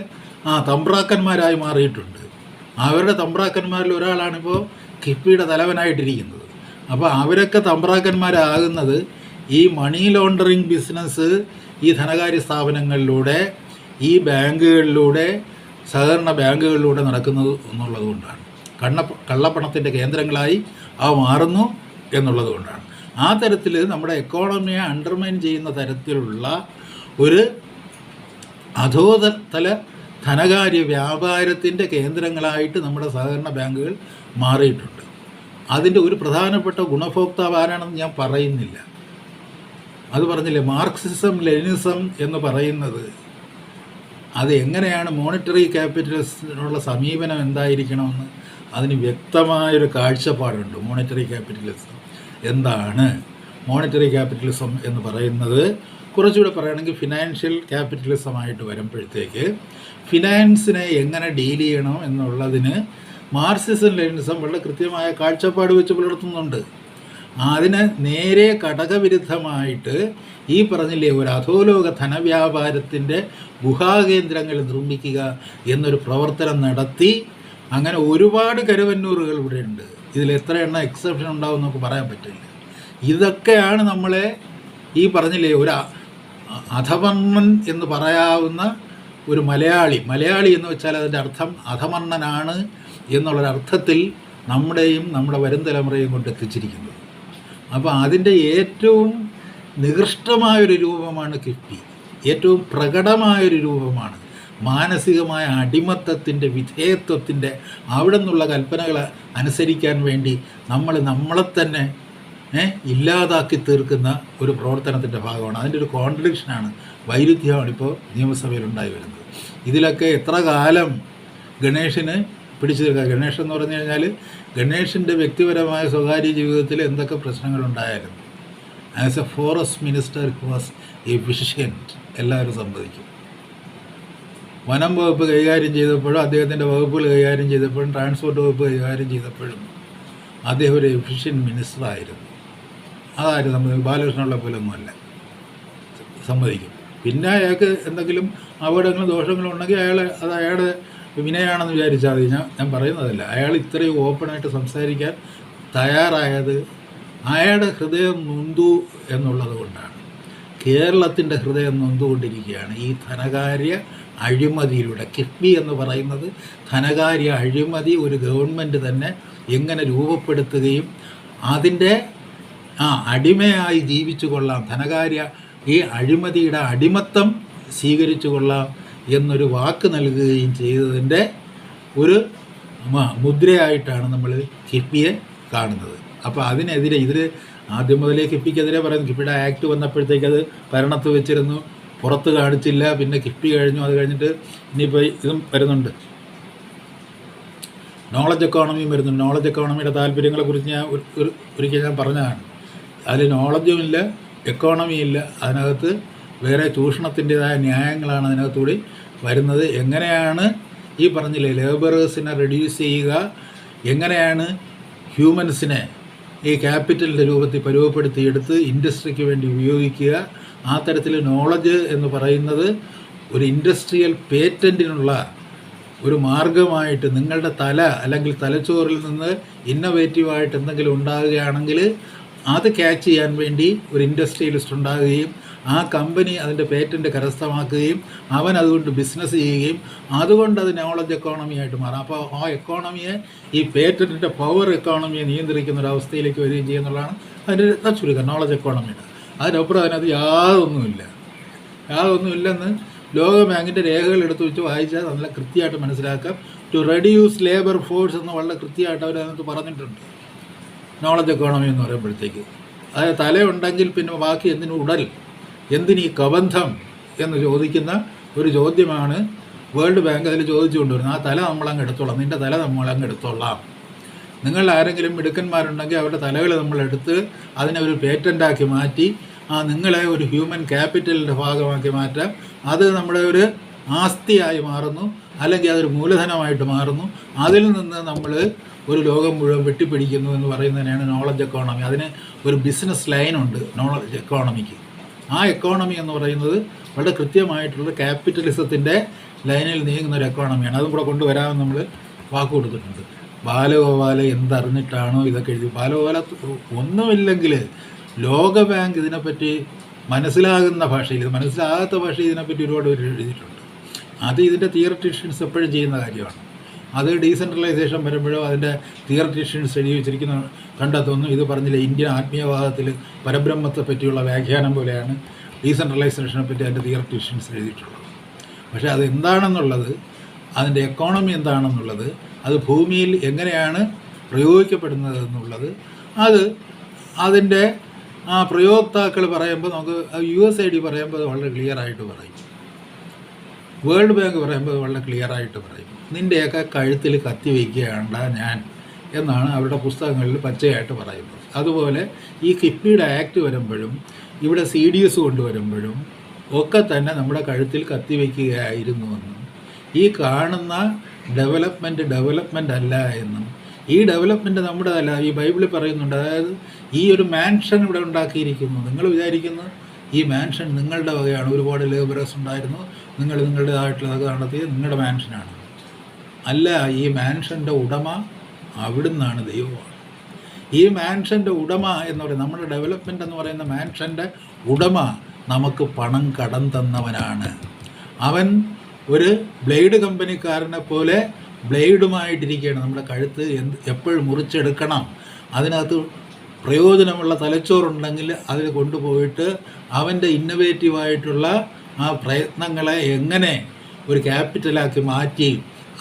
തമ്പ്രാക്കന്മാരായി മാറിയിട്ടുണ്ട്. അവരുടെ തമ്പ്രാക്കന്മാരിൽ ഒരാളാണിപ്പോൾ കിഫ്ബിയുടെ തലവനായിട്ടിരിക്കുന്നത്. അപ്പോൾ അവരൊക്കെ തമ്പ്രാക്കന്മാരാകുന്നത് ഈ മണി ലോണ്ടറിങ് ബിസിനസ് ഈ ധനകാര്യ സ്ഥാപനങ്ങളിലൂടെ, ഈ ബാങ്കുകളിലൂടെ, സഹകരണ ബാങ്കുകളിലൂടെ നടക്കുന്നത് എന്നുള്ളത് കൊണ്ടാണ്. കള്ളപ്പണത്തിൻ്റെ കേന്ദ്രങ്ങളായി അവ മാറുന്നു എന്നുള്ളത് കൊണ്ടാണ്. ആ തരത്തിൽ നമ്മുടെ എക്കോണമിയെ അണ്ടർമൈൻ ചെയ്യുന്ന തരത്തിലുള്ള ഒരു അധോതല ധനകാര്യ വ്യാപാരത്തിൻ്റെ കേന്ദ്രങ്ങളായിട്ട് നമ്മുടെ സഹകരണ ബാങ്കുകൾ മാറിയിട്ടുണ്ട്. അതിൻ്റെ ഒരു പ്രധാനപ്പെട്ട ഗുണഭോക്താവ് ആരാണെന്ന് ഞാൻ പറയുന്നില്ല. അത് പറഞ്ഞില്ലേ, മാർക്സിസം ലെനിനിസം എന്ന് പറയുന്നത് അത് എങ്ങനെയാണ് മോണിറ്ററി ക്യാപിറ്റലിസത്തിനുള്ള സമീപനം എന്തായിരിക്കണമെന്ന് അതിന് വ്യക്തമായൊരു കാഴ്ചപ്പാടുണ്ട്. മോണിറ്ററി ക്യാപിറ്റലിസം എന്താണ്? മോണിറ്ററി ക്യാപിറ്റലിസം എന്ന് പറയുന്നത് കുറച്ചുകൂടെ പറയുകയാണെങ്കിൽ ഫിനാൻഷ്യൽ ക്യാപിറ്റലിസമായിട്ട് വരുമ്പോഴത്തേക്ക് ഫിനാൻസിനെ എങ്ങനെ ഡീൽ ചെയ്യണം എന്നുള്ളതിന് മാർക്സിസം ലെനിനിസം വളരെ കൃത്യമായ കാഴ്ചപ്പാട് വെച്ച് പുലർത്തുന്നുണ്ട്. അതിന് നേരെ ഘടകവിരുദ്ധമായിട്ട് ഈ പറഞ്ഞില്ലേ, ഒരു അധോലോക ധനവ്യാപാരത്തിൻ്റെ ഗുഹാകേന്ദ്രങ്ങൾ നിർമ്മിക്കുക എന്നൊരു പ്രവർത്തനം നടത്തി. അങ്ങനെ ഒരുപാട് കരുവന്നൂറുകൾ ഇവിടെയുണ്ട്. ഇതിൽ എത്ര എണ്ണം എക്സെപ്ഷൻ ഉണ്ടാവും നമുക്ക് പറയാൻ പറ്റില്ല. ഇതൊക്കെയാണ് നമ്മളെ ഈ പറഞ്ഞില്ലേ ഒരു അധമർണൻ എന്ന് പറയാവുന്ന ഒരു മലയാളി എന്ന് വെച്ചാൽ അതിൻ്റെ അർത്ഥം അധമർണനാണ് എന്നുള്ളൊരർത്ഥത്തിൽ നമ്മുടെയും നമ്മുടെ വരും തലമുറയും കൊണ്ട് എത്തിച്ചിരിക്കുന്നത്. അപ്പോൾ അതിൻ്റെ ഏറ്റവും നികൃഷ്ടമായൊരു രൂപമാണ് കിഫ്ബി. ഏറ്റവും പ്രകടമായൊരു രൂപമാണ് മാനസികമായ അടിമത്തത്തിൻ്റെ, വിധേയത്വത്തിൻ്റെ, അവിടെ നിന്നുള്ള കൽപ്പനകൾ അനുസരിക്കാൻ വേണ്ടി നമ്മളെ തന്നെ ഇല്ലാതാക്കി തീർക്കുന്ന ഒരു പ്രവർത്തനത്തിൻ്റെ ഭാഗമാണ്. അതിൻ്റെ ഒരു കോൺട്രഡിക്ഷനാണ്, വൈരുദ്ധ്യമാണ് ഇപ്പോൾ നിയമസഭയിൽ ഉണ്ടായി വരുന്നത്. ഇതിലൊക്കെ എത്ര കാലം ഗണേഷിന് പിടിച്ചു നിൽക്കുക? ഗണേഷ് എന്ന് പറഞ്ഞു കഴിഞ്ഞാൽ ഗണേഷിൻ്റെ വ്യക്തിപരമായ സ്വകാര്യ ജീവിതത്തിൽ എന്തൊക്കെ പ്രശ്നങ്ങളുണ്ടായാലും as a forest minister he was efficient, എല്ലാവരും സമ്മതിക്കും. വനം വകുപ്പ് കൈകാര്യം ചെയ്തപ്പോഴും, അദ്ദേഹത്തിൻ്റെ വകുപ്പുകൾ കൈകാര്യം ചെയ്തപ്പോഴും, ട്രാൻസ്പോർട്ട് വകുപ്പ് കൈകാര്യം ചെയ്തപ്പോഴും അദ്ദേഹം ഒരു എഫിഷ്യൻറ്റ് മിനിസ്റ്ററായിരുന്നു. അതാരും സമ്മതിക്കും. ബാലകൃഷ്ണനുള്ള പോലൊന്നുമല്ല, സമ്മതിക്കും. പിന്നെ അയാൾക്ക് എന്തെങ്കിലും അപകടങ്ങളും ദോഷങ്ങളും ഉണ്ടെങ്കിൽ അയാളുടെ വിനയാണെന്ന് വിചാരിച്ചാൽ മതി. ഞാൻ പറയുന്നതല്ല. അയാൾ ഇത്രയും ഓപ്പണായിട്ട് സംസാരിക്കാൻ തയ്യാറായത് അയാളുടെ ഹൃദയം നൊന്തു എന്നുള്ളത് കൊണ്ടാണ്. കേരളത്തിൻ്റെ ഹൃദയം നൊന്തുകൊണ്ടിരിക്കുകയാണ് ഈ ധനകാര്യ അഴിമതിയിലൂടെ. കിഫ്ബി എന്ന് പറയുന്നത് ധനകാര്യ അഴിമതി ഒരു ഗവൺമെൻറ് തന്നെ എങ്ങനെ രൂപപ്പെടുത്തുകയും അതിൻ്റെ അടിമയായി ജീവിച്ചു കൊള്ളാം, ധനകാര്യ ഈ അഴിമതിയുടെ അടിമത്തം സ്വീകരിച്ചു കൊള്ളാം എന്നൊരു വാക്ക് നൽകുകയും ചെയ്തതിൻ്റെ ഒരു മുദ്രയായിട്ടാണ് നമ്മൾ കിഫ്ബിയെ കാണുന്നത്. അപ്പോൾ അതിനെതിരെ ആദ്യം മുതലേ കിഫ്ബിക്കെതിരെ പറയുന്നു. കിഫ്ബിയുടെ ആക്ട് വന്നപ്പോഴത്തേക്ക് അത് ഭരണത്ത് വെച്ചിരുന്നു, പുറത്ത് കാണിച്ചില്ല. പിന്നെ കിഫ്ബി കഴിഞ്ഞു. അത് കഴിഞ്ഞിട്ട് ഇനിയിപ്പോൾ ഇതും വരുന്നുണ്ട്, നോളജ് എക്കോണമിയും വരുന്നുണ്ട്. നോളജ് എക്കോണമിയുടെ താല്പര്യങ്ങളെക്കുറിച്ച് ഞാൻ ഒരിക്കൽ ഞാൻ പറഞ്ഞതാണ്. അതിൽ നോളജുമില്ല, എക്കോണമിയില്ല. അതിനകത്ത് വേറെ ചൂഷണത്തിൻ്റെതായ ന്യായങ്ങളാണ് അതിനകത്തുകൂടി വരുന്നത്. എങ്ങനെയാണ് ഈ പറഞ്ഞില്ലേ ലേബറേഴ്സിനെ റെഡ്യൂസ് ചെയ്യുക, എങ്ങനെയാണ് ഹ്യൂമൻസിനെ ഈ ക്യാപിറ്റലിൻ്റെ രൂപത്തിൽ പരുവപ്പെടുത്തിയെടുത്ത് ഇൻഡസ്ട്രിക്ക് വേണ്ടി ഉപയോഗിക്കുക. ആ തരത്തിൽ നോളജ് എന്ന് പറയുന്നത് ഒരു ഇൻഡസ്ട്രിയൽ പേറ്റൻറ്റിനുള്ള ഒരു മാർഗമായിട്ട് നിങ്ങളുടെ അല്ലെങ്കിൽ തലച്ചോറിൽ നിന്ന് ഇന്നൊവേറ്റീവായിട്ട് എന്തെങ്കിലും ഉണ്ടാകുകയാണെങ്കിൽ അത് ക്യാച്ച് ചെയ്യാൻ വേണ്ടി ഒരു ഇൻഡസ്ട്രിയലിസ്റ്റ് ഉണ്ടാകുകയും ആ കമ്പനി അതിൻ്റെ പേറ്റൻറ്റ് കരസ്ഥമാക്കുകയും അവൻ അതുകൊണ്ട് ബിസിനസ് ചെയ്യുകയും അതുകൊണ്ട് അത് നോളജ് എക്കോണമി ആയിട്ട് മാറാം. അപ്പോൾ ആ എക്കോണമിയെ, ഈ പേറ്റൻറ്റിൻ്റെ പവർ എക്കോണമിയെ നിയന്ത്രിക്കുന്ന ഒരു അവസ്ഥയിലേക്ക് വരികയും ചെയ്യുന്നുള്ളതാണ് അതിൻ്റെ ചുരുക്കം നോളജ് എക്കോണമിയുടെ. അതിനപ്പുറം അതിനകത്ത് യാതൊന്നുമില്ലെന്ന് ലോക ബാങ്കിൻ്റെ രേഖകൾ എടുത്തു വെച്ച് വായിച്ചാൽ നല്ല കൃത്യമായിട്ട് മനസ്സിലാക്കാം. ടു റെഡ്യൂസ് ലേബർ ഫോഴ്സ് എന്ന് വളരെ കൃത്യമായിട്ട് അവരതിനകത്ത് പറഞ്ഞിട്ടുണ്ട്. നോളജ് എക്കോണമി എന്ന് പറയുമ്പോഴത്തേക്ക് അതായത് തലയുണ്ടെങ്കിൽ പിന്നെ ബാക്കി എന്തിനു ഉടൽ, എന്തിനീ കബന്ധം എന്ന് ചോദിക്കുന്ന ഒരു ചോദ്യമാണ് വേൾഡ് ബാങ്ക് അതിൽ ചോദിച്ചു കൊണ്ടുവരുന്നു, ആ തല നമ്മളങ്ങ് എടുത്തോളാം, നിൻ്റെ തല നമ്മളങ്ങ് എടുത്തോളാം. നിങ്ങൾ ആരെങ്കിലും മിടുക്കന്മാരുണ്ടെങ്കിൽ അവരുടെ തലകൾ നമ്മളെടുത്ത് അതിനെ ഒരു പേറ്റൻ്റാക്കി മാറ്റി നിങ്ങളെ ഒരു ഹ്യൂമൻ ക്യാപിറ്റലിൻ്റെ ഭാഗമാക്കി മാറ്റാം. അത് നമ്മുടെ ഒരു ആസ്തിയായി മാറുന്നു, അല്ലെങ്കിൽ അതൊരു മൂലധനമായിട്ട് മാറുന്നു. അതിൽ നിന്ന് നമ്മൾ ഒരു ലോകം മുഴുവൻ വെട്ടിപ്പിടിക്കുന്നു എന്ന് പറയുന്നതിനാണ് നോളജ് എക്കോണമി. അതിന് ഒരു ബിസിനസ് ലൈനുണ്ട് നോളജ് എക്കോണമിക്ക്. ആ എക്കോണമി എന്ന് പറയുന്നത് വളരെ കൃത്യമായിട്ടുള്ള ക്യാപിറ്റലിസത്തിൻ്റെ ലൈനിൽ നീങ്ങുന്ന ഒരു എക്കോണമിയാണ്. അതും കൂടെ കൊണ്ടുവരാമെന്ന് നമ്മൾ വാക്ക് കൊടുത്തിട്ടുണ്ട്. ബാലഗോപാല എന്തറിഞ്ഞിട്ടാണോ ഇതൊക്കെ എഴുതി? ബാലഗോപാല ഒന്നുമില്ലെങ്കിൽ ലോക ബാങ്ക് ഇതിനെപ്പറ്റി മനസ്സിലാകുന്ന ഭാഷയിൽ, ഇത് മനസ്സിലാകാത്ത ഭാഷയിൽ ഇതിനെപ്പറ്റി ഒരുപാട് പേര് എഴുതിയിട്ടുണ്ട്. അത് ഇതിൻ്റെ തിയററ്റീഷ്യൻസ് എപ്പോഴും ചെയ്യുന്ന കാര്യമാണ്. അത് ഡീസെൻട്രലൈസേഷൻ വരുമ്പോഴോ അതിൻ്റെ തിയററ്റീഷ്യൻസ് എഴുതി വെച്ചിരിക്കുന്ന കണ്ടെത്തുന്നു. ഇത് പറഞ്ഞില്ല, ഇന്ത്യൻ ആത്മീയവാദത്തിൽ പരബ്രഹ്മത്തെ പറ്റിയുള്ള വ്യാഖ്യാനം പോലെയാണ് ഡീസെൻട്രലൈസേഷനെ പറ്റി അതിൻ്റെ തിയററ്റീഷ്യൻസ് എഴുതിയിട്ടുള്ളത്. പക്ഷേ അതെന്താണെന്നുള്ളത്, അതിൻ്റെ എക്കോണമി എന്താണെന്നുള്ളത്, അത് ഭൂമിയിൽ എങ്ങനെയാണ് പ്രയോഗിക്കപ്പെടുന്നത് എന്നുള്ളത്, അതിൻ്റെ പ്രയോക്താക്കൾ പറയുമ്പോൾ നമുക്ക് USAID പറയുമ്പോൾ അത് വളരെ ക്ലിയറായിട്ട് പറയും. വേൾഡ് ബാങ്ക് പറയുമ്പോൾ വളരെ ക്ലിയറായിട്ട് പറയും. നിൻ്റെയൊക്കെ കഴുത്തിൽ കത്തി വയ്ക്കുകയാണ്ട ഞാൻ എന്നാണ് അവരുടെ പുസ്തകങ്ങളിൽ പച്ചയായിട്ട് പറയുന്നത്. അതുപോലെ ഈ കിഫ്ബിയുടെ ആക്ട് വരുമ്പോഴും ഇവിടെ CDS കൊണ്ടുവരുമ്പോഴും ഒക്കെ തന്നെ നമ്മുടെ കഴുത്തിൽ കത്തി വയ്ക്കുകയായിരുന്നുവെന്നും ഈ കാണുന്ന ഡെവലപ്മെൻറ്റ് അല്ല എന്നും, ഈ ഡെവലപ്മെൻറ്റ് നമ്മുടേതല്ല, ഈ ബൈബിളിൽ പറയുന്നുണ്ട്. അതായത് ഈ ഒരു മാൻഷൻ ഇവിടെ ഉണ്ടാക്കിയിരിക്കുന്നു. നിങ്ങൾ വിചാരിക്കുന്നു ഈ മാൻഷൻ നിങ്ങളുടെ വകയാണ്, ഒരുപാട് ലേബറേഴ്സ് ഉണ്ടായിരുന്നു, നിങ്ങൾ നിങ്ങളുടേതായിട്ടുള്ളത് നടത്തിയ നിങ്ങളുടെ മാൻഷനാണ്. അല്ല, ഈ മാൻഷൻ്റെ ഉടമ അവിടുന്നാണ്, ദൈവമാണ്. ഈ മാൻഷൻ്റെ ഉടമ എന്ന് പറയുന്നത്, നമ്മുടെ ഡെവലപ്മെൻറ്റ് എന്ന് പറയുന്ന മാൻഷൻ്റെ ഉടമ നമുക്ക് പണം കടം തന്നവനാണ്. അവൻ ഒരു ബ്ലേഡ് കമ്പനിക്കാരനെ പോലെ ബ്ലേഡുമായിട്ടിരിക്കുകയാണ്. നമ്മുടെ കഴുത്ത് എപ്പോഴും മുറിച്ചെടുക്കണം, അതിനകത്ത് പ്രയോജനമുള്ള തലച്ചോറുണ്ടെങ്കിൽ അതിൽ കൊണ്ടുപോയിട്ട് അവൻ്റെ ഇന്നൊവേറ്റീവായിട്ടുള്ള ആ പ്രയത്നങ്ങളെ എങ്ങനെ ഒരു ക്യാപിറ്റലാക്കി മാറ്റി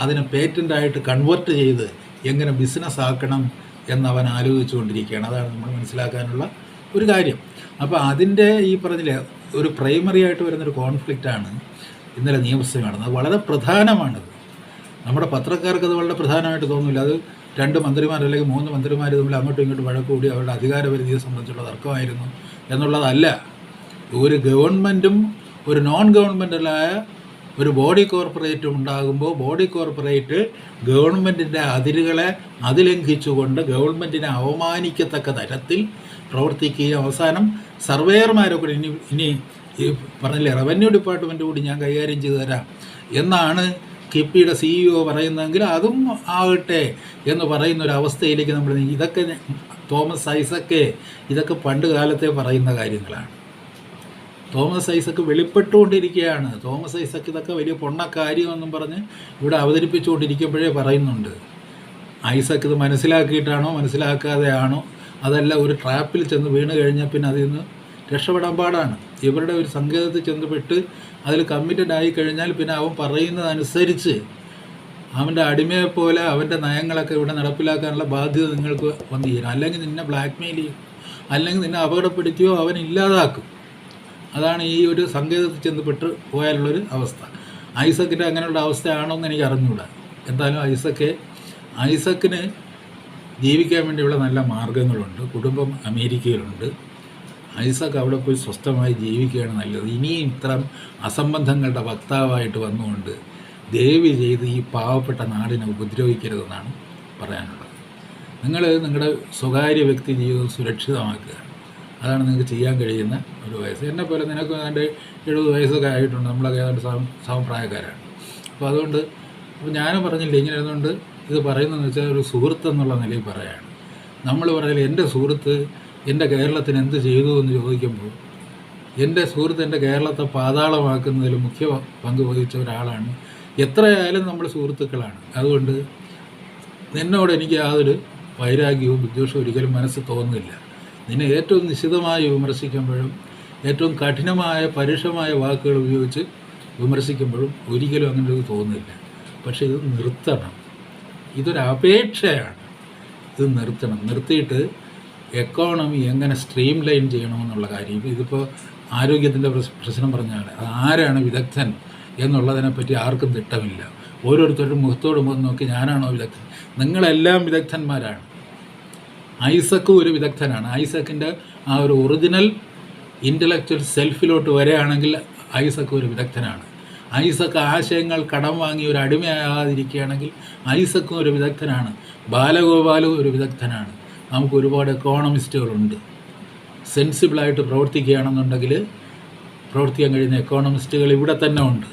അതിനെ പേറ്റൻ്റായിട്ട് കൺവേർട്ട് ചെയ്ത് എങ്ങനെ ബിസിനസ് ആക്കണം എന്നവൻ ആലോചിച്ചു കൊണ്ടിരിക്കുകയാണ്. അതാണ് നമ്മൾ മനസ്സിലാക്കാനുള്ള ഒരു കാര്യം. അപ്പോൾ അതിൻ്റെ ഈ പറഞ്ഞില്ലേ ഒരു പ്രൈമറി ആയിട്ട് വരുന്നൊരു കോൺഫ്ലിക്റ്റാണ് ഇന്നലെ നിയമസഭ നടന്നത്. അത് വളരെ പ്രധാനമാണത്. നമ്മുടെ പത്രക്കാർക്ക് അത് വളരെ പ്രധാനമായിട്ട് തോന്നില്ല. അത് 2 മന്ത്രിമാർ അല്ലെങ്കിൽ 3 മന്ത്രിമാർ തമ്മിൽ അങ്ങോട്ടും ഇങ്ങോട്ടും വഴക്കൂടി അവരുടെ അധികാരപരിധിയെ സംബന്ധിച്ചുള്ള തർക്കമായിരുന്നു എന്നുള്ളതല്ല. ഒരു ഗവൺമെൻറ്റും ഒരു നോൺ ഗവൺമെൻറ്റലായ ഒരു ബോഡി കോർപ്പറേറ്റും ഉണ്ടാകുമ്പോൾ ബോഡി കോർപ്പറേറ്റ് ഗവൺമെൻറ്റിൻ്റെ അതിരുകളെ അതിലംഘിച്ചുകൊണ്ട് ഗവൺമെൻറ്റിനെ അവമാനിക്കത്തക്ക തരത്തിൽ പ്രവർത്തിക്കുകയും അവസാനം സർവേയർമാരെ കൂടി ഇനി ഈ പറഞ്ഞില്ലേ റവന്യൂ ഡിപ്പാർട്ട്മെൻറ്റ് കൂടി ഞാൻ കൈകാര്യം ചെയ്തു തരാം എന്നാണ് കിഫ്ബിയുടെ CEO പറയുന്നതെങ്കിൽ അതും ആകട്ടെ എന്ന് പറയുന്നൊരവസ്ഥയിലേക്ക് നമ്മൾ ഇതൊക്കെ തോമസ് ഐസക്ക് ഇതൊക്കെ പണ്ട് കാലത്തെ പറയുന്ന കാര്യങ്ങളാണ്. തോമസ് ഐസക്ക് വെളിപ്പെട്ടുകൊണ്ടിരിക്കുകയാണ്. തോമസ് ഐസക്ക് ഇതൊക്കെ വലിയ പൊണ്ണക്കാര്യമെന്നും പറഞ്ഞ് ഇവിടെ അവതരിപ്പിച്ചുകൊണ്ടിരിക്കുമ്പോഴേ പറയുന്നുണ്ട്. ഐസക്ക് ഇത് മനസ്സിലാക്കിയിട്ടാണോ മനസ്സിലാക്കാതെയാണോ, അതല്ല ഒരു ട്രാപ്പിൽ ചെന്ന് വീണ് കഴിഞ്ഞാൽ പിന്നെ അതിൽ നിന്ന് രക്ഷപ്പെടാൻ പാടാണ്. ഇവരുടെ ഒരു സങ്കേതത്തിൽ ചെന്നുപെട്ട് അതിൽ കമ്മിറ്റഡ് ആയി കഴിഞ്ഞാൽ പിന്നെ അവൻ പറയുന്നതനുസരിച്ച് അവൻ്റെ അടിമയെപ്പോലെ അവൻ്റെ നയങ്ങളൊക്കെ ഇവിടെ നടപ്പിലാക്കാനുള്ള ബാധ്യത നിങ്ങൾക്ക് വന്നു ചേരും. അല്ലെങ്കിൽ നിന്നെ ബ്ലാക്ക്മെയിൽ ചെയ്യും, അല്ലെങ്കിൽ നിന്നെ അപകടപ്പെടുത്തിയോ അവൻ ഇല്ലാതാക്കും. അതാണ് ഈ ഒരു സങ്കേതത്തിൽ ചെന്നുപെട്ട് പോയാലുള്ളൊരു അവസ്ഥ. ഐസക്കിൻ്റെ അങ്ങനെയുള്ള അവസ്ഥയാണോ എന്ന് എനിക്ക് അറിഞ്ഞുകൂടാ. എന്തായാലും ഐസക്കിന് ജീവിക്കാൻ വേണ്ടിയുള്ള നല്ല മാർഗങ്ങളുണ്ട്. കുടുംബം അമേരിക്കയിലുണ്ട്. ഐസക്ക് അവിടെ പോയി സ്വസ്ഥമായി ജീവിക്കുകയാണ് നല്ലത്. ഇനിയും ഇത്തരം അസംബന്ധങ്ങളുടെ വക്താവായിട്ട് വന്നുകൊണ്ട് ദയവ് ചെയ്ത് ഈ പാവപ്പെട്ട നാടിനെ ഉപദ്രവിക്കരുതെന്നാണ് പറയാനുള്ളത്. നിങ്ങൾ നിങ്ങളുടെ സ്വകാര്യ വ്യക്തി ജീവിതം സുരക്ഷിതമാക്കുക. അതാണ് നിങ്ങൾക്ക് ചെയ്യാൻ കഴിയുന്ന ഒരു വയസ്സ്. എന്നെപ്പോലെ നിനക്ക് ഏതാണ്ട് 70 വയസ്സൊക്കെ ആയിട്ടുണ്ട്. നമ്മളൊക്കെ ഏതാണ്ട് സമപ്രായക്കാരാണ്. അപ്പോൾ അതുകൊണ്ട് ഞാനും പറഞ്ഞില്ല ഇങ്ങനെ ഇരുന്നുകൊണ്ട് ഇത് പറയുന്നതെന്ന് വെച്ചാൽ ഒരു സുഹൃത്ത് എന്നുള്ള നിലയിൽ പറയാണ്. നമ്മൾ പറയില്ല എൻ്റെ സുഹൃത്ത് എൻ്റെ കേരളത്തിന് എന്ത് ചെയ്തു എന്ന് ചോദിക്കുമ്പോൾ എൻ്റെ സുഹൃത്ത് എൻ്റെ കേരളത്തെ പാതാളമാക്കുന്നതിൽ മുഖ്യ പങ്ക് വഹിച്ച ഒരാളാണ്. എത്രയായാലും നമ്മൾ സുഹൃത്തുക്കളാണ്. അതുകൊണ്ട് നിന്നോട് എനിക്ക് യാതൊരു വൈരാഗ്യവും വിദ്വേഷവും ഒരിക്കലും മനസ്സിൽ തോന്നുന്നില്ല. നിന്നെ ഏറ്റവും നിശിതമായി വിമർശിക്കുമ്പോഴും ഏറ്റവും കഠിനമായ പരുഷമായ വാക്കുകൾ ഉപയോഗിച്ച് വിമർശിക്കുമ്പോഴും ഒരിക്കലും അങ്ങനെ ഒരു തോന്നുന്നില്ല. പക്ഷേ ഇത് നിർത്തണം. ഇതൊരപേക്ഷയാണ്. ഇത് നിർത്തിയിട്ട് എക്കോണമി എങ്ങനെ സ്ട്രീം ലൈൻ ചെയ്യണമെന്നുള്ള കാര്യം. ഇതിപ്പോൾ ആരോഗ്യത്തിൻ്റെ പ്രശ്നം പറഞ്ഞാൽ ആരാണ് വിദഗ്ധൻ എന്നുള്ളതിനെപ്പറ്റി ആർക്കും തിട്ടമില്ല. ഓരോരുത്തരും മുഖത്തോട് മുഖം നോക്കി ഞാനാണോ വിദഗ്ധൻ? നിങ്ങളെല്ലാം വിദഗ്ധന്മാരാണ്. ഐസക്കും ഒരു വിദഗ്ധനാണ്. ഐസക്കിൻ്റെ ആ ഒരു ഒറിജിനൽ ഇൻ്റലക്ച്വൽ സെൽഫിലോട്ട് വരികയാണെങ്കിൽ ഐസക്ക് ഒരു വിദഗ്ധനാണ്. ഐസക്ക് ആശയങ്ങൾ കടം വാങ്ങി ഒരു അടിമയാകാതിരിക്കുകയാണെങ്കിൽ ഐസക്കും ഒരു വിദഗ്ധനാണ്. ബാലഗോപാലും ഒരു വിദഗ്ധനാണ്. നമുക്ക് ഒരുപാട് എക്കോണമിസ്റ്റുകളുണ്ട്. സെൻസിബിളായിട്ട് പ്രവർത്തിക്കുകയാണെന്നുണ്ടെങ്കിൽ പ്രവർത്തിക്കാൻ കഴിയുന്ന എക്കോണമിസ്റ്റുകൾ ഇവിടെ തന്നെ ഉണ്ട്.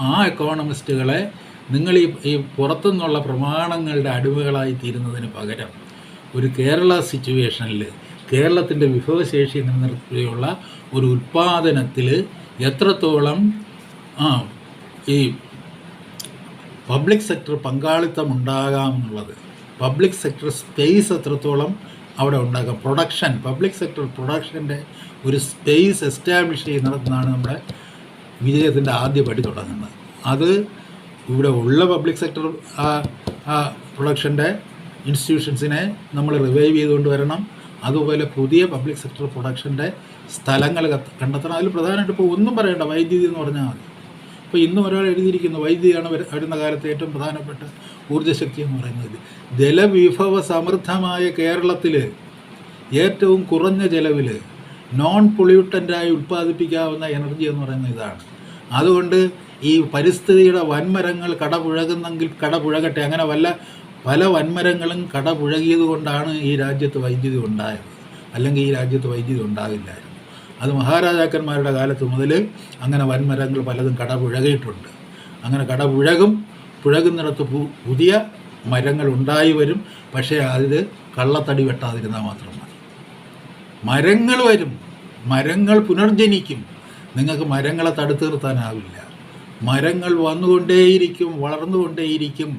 ആ എക്കോണമിസ്റ്റുകളെ നിങ്ങൾ ഈ പുറത്തുനിന്നുള്ള പ്രമാണങ്ങളുടെ അടിമകളായി തീരുന്നതിന് പകരം ഒരു കേരള സിറ്റുവേഷനിൽ കേരളത്തിൻ്റെ വിഭവശേഷി നിലനിർത്തിയുള്ള ഒരു ഉൽപ്പാദനത്തിൽ എത്രത്തോളം ഈ പബ്ലിക് സെക്ടർ പങ്കാളിത്തം ഉണ്ടാകാമെന്നുള്ളത്, പബ്ലിക് സെക്ടർ സ്പേസ് എത്രത്തോളം അവിടെ ഉണ്ടാകാം, പബ്ലിക് സെക്ടർ പ്രൊഡക്ഷൻ്റെ ഒരു സ്പേസ് എസ്റ്റാബ്ലിഷ് ചെയ്യുന്നിടത്തുനിന്നാണ് നമ്മുടെ വിജയത്തിൻ്റെ ആദ്യ പടി തുടങ്ങുന്നത്. അത് ഇവിടെ ഉള്ള പബ്ലിക് സെക്ടർ പ്രൊഡക്ഷൻ്റെ ഇൻസ്റ്റിറ്റ്യൂഷൻസിനെ നമ്മൾ റിവൈവ് ചെയ്തുകൊണ്ട് വരണം. അതുപോലെ പുതിയ പബ്ലിക് സെക്ടർ പ്രൊഡക്ഷൻ്റെ സ്ഥലങ്ങൾ കണ്ടെത്തണം. അതിൽ പ്രധാനമായിട്ട് ഇപ്പോൾ ഒന്നും പറയണ്ട, വൈദ്യുതി എന്ന് പറഞ്ഞാൽ മതി. ഇപ്പോൾ ഇന്നും ഒരാൾ എഴുതിയിരിക്കുന്നു വൈദ്യുതിയാണ് വരുന്ന കാലത്ത് ഏറ്റവും പ്രധാനപ്പെട്ട ഊർജ്ജശക്തി എന്ന് പറയുന്നത്. ജലവിഭവ സമൃദ്ധമായ കേരളത്തിൽ ഏറ്റവും കുറഞ്ഞ ചെലവിൽ നോൺ പൊള്യൂട്ടൻ്റായി ഉൽപ്പാദിപ്പിക്കാവുന്ന എനർജി എന്ന് പറയുന്നത് ഇതാണ്. അതുകൊണ്ട് ഈ പരിസ്ഥിതിയുടെ വൻമരങ്ങൾ കടപുഴകുന്നെങ്കിൽ കടപുഴകട്ടെ. അങ്ങനെ പല വൻമരങ്ങളും കടപുഴകിയത് കൊണ്ടാണ് ഈ രാജ്യത്ത് വൈദ്യുതി ഉണ്ടായത്. അല്ലെങ്കിൽ ഈ രാജ്യത്ത് വൈദ്യുതി ഉണ്ടാകില്ലായിരുന്നു. അത് മഹാരാജാക്കന്മാരുടെ കാലത്ത് മുതൽ അങ്ങനെ വൻമരങ്ങൾ പലതും കടപുഴകിയിട്ടുണ്ട്. അങ്ങനെ പുഴകുന്നിടത്ത് പുതിയ മരങ്ങൾ ഉണ്ടായി വരും. പക്ഷേ അതിൽ കള്ളത്തടി വെട്ടാതിരുന്നാൽ മാത്രം മതി. മരങ്ങൾ വരും, മരങ്ങൾ പുനർജനിക്കും. നിങ്ങൾക്ക് മരങ്ങളെ തടുത്തു നിർത്താനാവില്ല. മരങ്ങൾ വന്നുകൊണ്ടേയിരിക്കും, വളർന്നുകൊണ്ടേയിരിക്കും.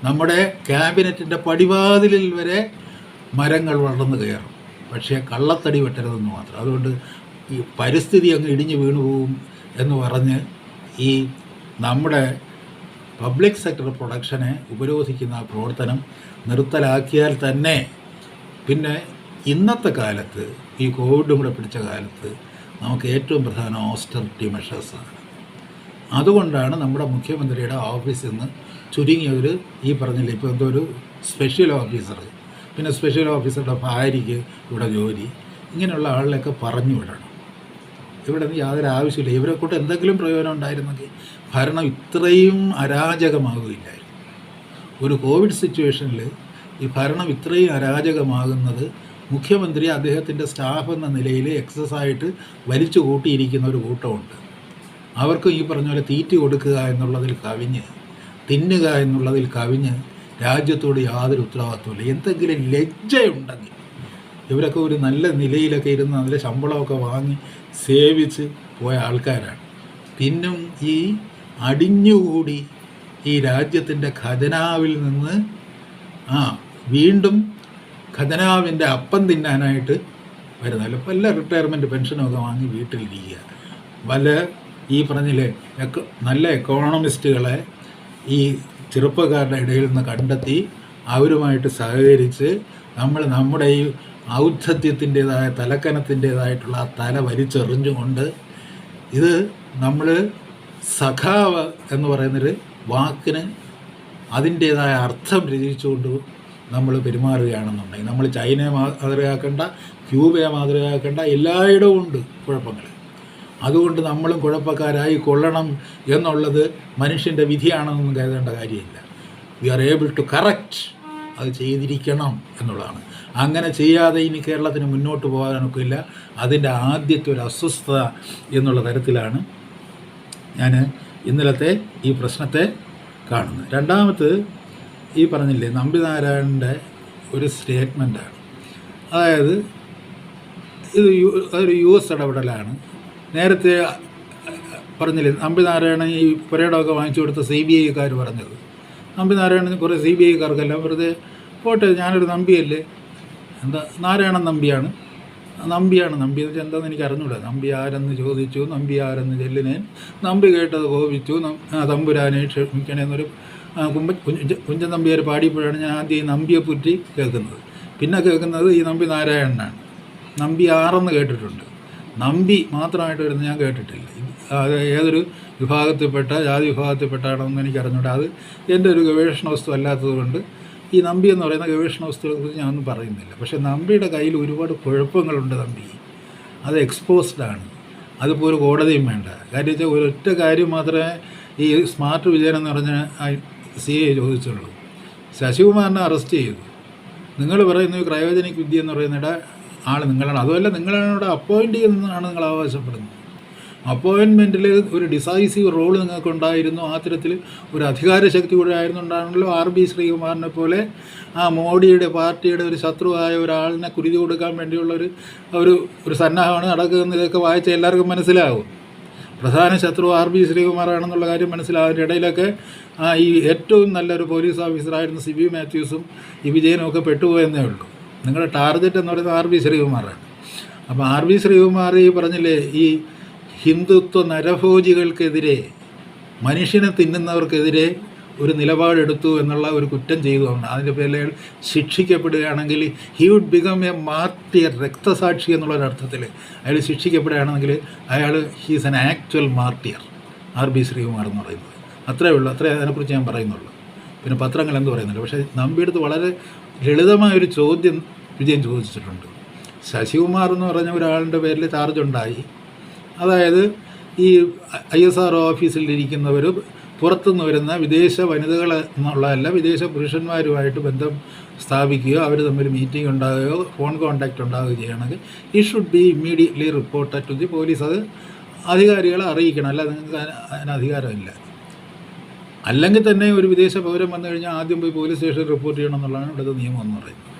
നമ്മുടെ ക്യാബിനറ്റിൻ്റെ പടിവാതിലിൽ വരെ മരങ്ങൾ വളർന്നു കയറും. പക്ഷേ കള്ളത്തടി വെട്ടരുതെന്ന് മാത്രം. അതുകൊണ്ട് ഈ പരിസ്ഥിതി അങ്ങ് ഇടിഞ്ഞു വീണു പോകും എന്ന് പറഞ്ഞ് ഈ നമ്മുടെ പബ്ലിക് സെക്ടർ പ്രൊഡക്ഷനെ ഉപരോധിക്കുന്ന പ്രവർത്തനം നിർത്തലാക്കിയാൽ തന്നെ പിന്നെ ഇന്നത്തെ കാലത്ത് ഈ കോവിഡും കൂടെ പിടിച്ച കാലത്ത് നമുക്ക് ഏറ്റവും പ്രധാനം ഓസ്റ്ററിറ്റി മെഷേഴ്സാണ്. അതുകൊണ്ടാണ് നമ്മുടെ മുഖ്യമന്ത്രിയുടെ ഓഫീസിൽ നിന്ന് ചുരുങ്ങിയൊരു ഈ പറഞ്ഞില്ലേ ഇപ്പോൾ എന്തോ ഒരു സ്പെഷ്യൽ ഓഫീസർ, പിന്നെ സ്പെഷ്യൽ ഓഫീസറുടെ ഭാര്യയ്ക്ക് ഇവിടെ ജോലി, ഇങ്ങനെയുള്ള ആളിലൊക്കെ പറഞ്ഞു വിടണം. ഇവിടെ നിന്ന് യാതൊരു ആവശ്യമില്ല. ഇവരെ കൊണ്ട് എന്തെങ്കിലും പ്രയോജനം ഉണ്ടായിരുന്നെങ്കിൽ ഭരണം ഇത്രയും അരാജകമാകുകയില്ലായിരുന്നു. ഒരു കോവിഡ് സിറ്റുവേഷനിൽ ഈ ഭരണം ഇത്രയും അരാജകമാകുന്നത് മുഖ്യമന്ത്രി അദ്ദേഹത്തിൻ്റെ സ്റ്റാഫ് എന്ന നിലയിൽ എക്സസ്സായിട്ട് വലിച്ചു കൂട്ടിയിരിക്കുന്ന ഒരു കൂട്ടമുണ്ട്. അവർക്ക് ഈ പറഞ്ഞ പോലെ തീറ്റി കൊടുക്കുക എന്നുള്ളതിൽ കവിഞ്ഞ്, തിന്നുക എന്നുള്ളതിൽ കവിഞ്ഞ് രാജ്യത്തോട് യാതൊരു ഉത്തരവാദിത്വമില്ല. എന്തെങ്കിലും ലജ്ജയുണ്ടെങ്കിൽ ഇവരൊക്കെ ഒരു നല്ല നിലയിലൊക്കെ ഇരുന്ന് അതിലെ ശമ്പളമൊക്കെ വാങ്ങി സേവിച്ച് പോയ ആൾക്കാരാണ്. പിന്നും ഈ അടിഞ്ഞുകൂടി ഈ രാജ്യത്തിൻ്റെ ഖജനാവിൽ നിന്ന് വീണ്ടും ഖജനാവിൻ്റെ അപ്പം തിന്നാനായിട്ട് വരുന്നല്ലോ. വല്ല റിട്ടയർമെൻറ്റ് പെൻഷനൊക്കെ വാങ്ങി വീട്ടിലിരിക്കുക. വല്ല ഈ പറഞ്ഞില്ലേ നല്ല എക്കോണമിസ്റ്റുകളെ ഈ ചെറുപ്പക്കാരുടെ ഇടയിൽ നിന്ന് കണ്ടെത്തി അവരുമായിട്ട് സഹകരിച്ച് നമ്മുടെ ഈ ഔദ്ധത്യത്തിൻ്റേതായ തലക്കനത്തിൻ്റേതായിട്ടുള്ള ആ തല വലിച്ചെറിഞ്ഞുകൊണ്ട് ഇത് നമ്മൾ സഖാവ് എന്ന് പറയുന്നൊരു വാക്കിന് അതിൻ്റേതായ അർത്ഥം രചിച്ചുകൊണ്ട് നമ്മൾ പെരുമാറുകയാണെന്നുണ്ടെങ്കിൽ നമ്മൾ ചൈനയെ മാതൃകയാക്കേണ്ട, ക്യൂബയെ മാതൃകയാക്കേണ്ട, എല്ലായിടവും ഉണ്ട് കുഴപ്പങ്ങൾ. അതുകൊണ്ട് നമ്മളും കുഴപ്പക്കാരായി കൊള്ളണം എന്നുള്ളത് മനുഷ്യൻ്റെ വിധിയാണെന്നൊന്നും കരുതേണ്ട കാര്യമില്ല. We are able to correct, അത് ചെയ്തിരിക്കണം എന്നുള്ളതാണ്. അങ്ങനെ ചെയ്യാതെ ഇനി കേരളത്തിന് മുന്നോട്ട് പോകാനൊക്കില്ല. അതിൻ്റെ ആദ്യത്തെ ഒരു അസ്വസ്ഥത എന്നുള്ള തരത്തിലാണ് ഞാൻ ഇന്നലത്തെ ഈ പ്രശ്നത്തെ കാണുന്നത്. രണ്ടാമത് ഈ പറഞ്ഞില്ലേ നമ്പിനാരായണൻ്റെ ഒരു സ്റ്റേറ്റ്മെൻറ്റാണ്. അതായത് ഇത് അതൊരു US ഇടപെടലാണ്. നേരത്തെ പറഞ്ഞില്ലേ നമ്പിനാരായണൻ ഈ പുരയിടമൊക്കെ വാങ്ങിച്ചു കൊടുത്ത CBIക്കാർ പറഞ്ഞത്. നമ്പിനാരായണൻ കുറേ CBIക്കാർക്കെല്ലാം വെറുതെ പോട്ടെ, ഞാനൊരു നമ്പിയല്ലേ, എന്താ നാരായണൻ നമ്പി എന്ന് വെച്ചാൽ എന്താണെന്ന് എനിക്ക് അറിഞ്ഞൂടാ. നമ്പി ആരെന്ന് ചോദിച്ചു, നമ്പി ആരെന്ന് ചെല്ലിനേൻ, നമ്പി കേട്ടത് കോപിച്ചു, തമ്പുരാനെ ക്ഷമിക്കണേന്നൊരു കുഞ്ചൻ നമ്പിയാർ പാടിയപ്പോഴാണ് ഞാൻ ആദ്യം ഈ നമ്പിയെ പറ്റി കേൾക്കുന്നത്. പിന്നെ കേൾക്കുന്നത് ഈ നമ്പി നാരായണനാണ്. നമ്പി ആറെന്ന് കേട്ടിട്ടുണ്ട്, നമ്പി മാത്രമായിട്ട് വരുന്നത് ഞാൻ കേട്ടിട്ടില്ല. അത് ഏതൊരു വിഭാഗത്തിൽപ്പെട്ട ജാതി വിഭാഗത്തിൽപ്പെട്ടാണെന്ന് എനിക്ക് അറിഞ്ഞൂടാ. അത് എൻ്റെ ഒരു ഗവേഷണ വസ്തു അല്ലാത്തതുകൊണ്ട് ഈ നമ്പി എന്ന് പറയുന്ന ഗവേഷണ വസ്തുക്കളെക്കുറിച്ച് ഞാനൊന്നും പറയുന്നില്ല. പക്ഷേ നമ്പിയുടെ കയ്യിൽ ഒരുപാട് കുഴപ്പങ്ങളുണ്ട്. നമ്പി അത് എക്സ്പോസ്ഡാണ്. അതിപ്പോൾ ഒരു കോടതിയും വേണ്ട. കാര്യം വെച്ചാൽ ഒരൊറ്റ കാര്യം മാത്രമേ ഈ സ്മാർട്ട് വിജയൻ എന്ന് പറഞ്ഞ CA ചോദിച്ചുള്ളൂ. ശശികുമാറിനെ അറസ്റ്റ് ചെയ്തു. നിങ്ങൾ പറയുന്ന ഈ ക്രയോജനിക് വിദ്യ എന്ന് പറയുന്നിട ആൾ നിങ്ങളാണ്. അതുമല്ല, നിങ്ങളാണ് ഇവിടെ അപ്പോയിൻ്റ് ചെയ്യുന്നതാണ് നിങ്ങൾ അവകാശപ്പെടുന്നത്. അപ്പോയിൻമെൻറ്റിൽ ഒരു ഡിസൈസീവ് റോൾ നിങ്ങൾക്കുണ്ടായിരുന്നു. ആ തരത്തിൽ ഒരു അധികാരശക്തി കൂടെ ആയിരുന്നുണ്ടാണല്ലോ RB ശ്രീകുമാറിനെ പോലെ മോഡിയുടെ പാർട്ടിയുടെ ഒരു ശത്രുവായ ഒരാളിനെ കുരുതി കൊടുക്കാൻ വേണ്ടിയുള്ള ഒരു സന്നാഹമാണ് നടക്കുന്നത്. ഇതൊക്കെ വായിച്ച എല്ലാവർക്കും മനസ്സിലാവും. പ്രധാന ശത്രു RB ശ്രീകുമാറാണെന്നുള്ള കാര്യം മനസ്സിലാവും. അതിൻ്റെ ഇടയിലൊക്കെ ഈ ഏറ്റവും നല്ലൊരു പോലീസ് ഓഫീസറായിരുന്ന CB മാത്യൂസും ഈ വിജയനും ഒക്കെ പെട്ടുപോയെന്നേ ഉള്ളൂ. നിങ്ങളുടെ ടാർഗറ്റ് എന്ന് പറയുന്നത് RB ശ്രീകുമാറാണ്. അപ്പോൾ RB ശ്രീകുമാർ ഈ പറഞ്ഞില്ലേ, ഈ ഹിന്ദുത്വ നരഭോജികൾക്കെതിരെ, മനുഷ്യനെ തിന്നുന്നവർക്കെതിരെ ഒരു നിലപാടെടുത്തു എന്നുള്ള ഒരു കുറ്റം ചെയ്തുകൊണ്ട് അതിൻ്റെ പേരിൽ അയാൾ ശിക്ഷിക്കപ്പെടുകയാണെങ്കിൽ he would become a martyr, രക്തസാക്ഷി എന്നുള്ളൊരർത്ഥത്തിൽ അയാൾ ശിക്ഷിക്കപ്പെടുകയാണെങ്കിൽ അയാൾ he's an actual martyr, RB Sreekumar എന്ന് പറയുന്നത്. അത്രയേ ഉള്ളൂ. അത്രേ അതിനെക്കുറിച്ച് ഞാൻ പറയുന്നുള്ളൂ. പിന്നെ പത്രങ്ങൾ എന്ത് പറയുന്നില്ല. പക്ഷേ നമ്പിയെടുത്ത് വളരെ ലളിതമായൊരു ചോദ്യം വിജയൻ ചോദിച്ചിട്ടുണ്ട്. ശശികുമാർ എന്ന് പറഞ്ഞ ഒരാളുടെ പേരിൽ ചാർജ് ഉണ്ടായി. അതായത് ഈ ISR ഓഫീസിലിരിക്കുന്നവർ പുറത്തുനിന്ന് വരുന്ന വിദേശ വനിതകൾ എന്നുള്ളതല്ല, വിദേശ പുരുഷന്മാരുമായിട്ട് ബന്ധം സ്ഥാപിക്കുകയോ അവർ തമ്മിൽ മീറ്റിംഗ് ഉണ്ടാകുകയോ ഫോൺ കോൺടാക്റ്റ് ഉണ്ടാകുകയോ ചെയ്യണമെങ്കിൽ it should be immediately reported to the police. അത് അധികാരികളെ അറിയിക്കണം. അല്ല, നിങ്ങൾക്ക് അതിന് അധികാരമില്ല. അല്ലെങ്കിൽ തന്നെ ഒരു വിദേശ പൗരൻ വന്നു കഴിഞ്ഞാൽ ആദ്യം പോയി പോലീസ് സ്റ്റേഷനിൽ റിപ്പോർട്ട് ചെയ്യണം എന്നുള്ളതാണ് ഇവിടുത്തെ നിയമം എന്ന് പറയുന്നത്.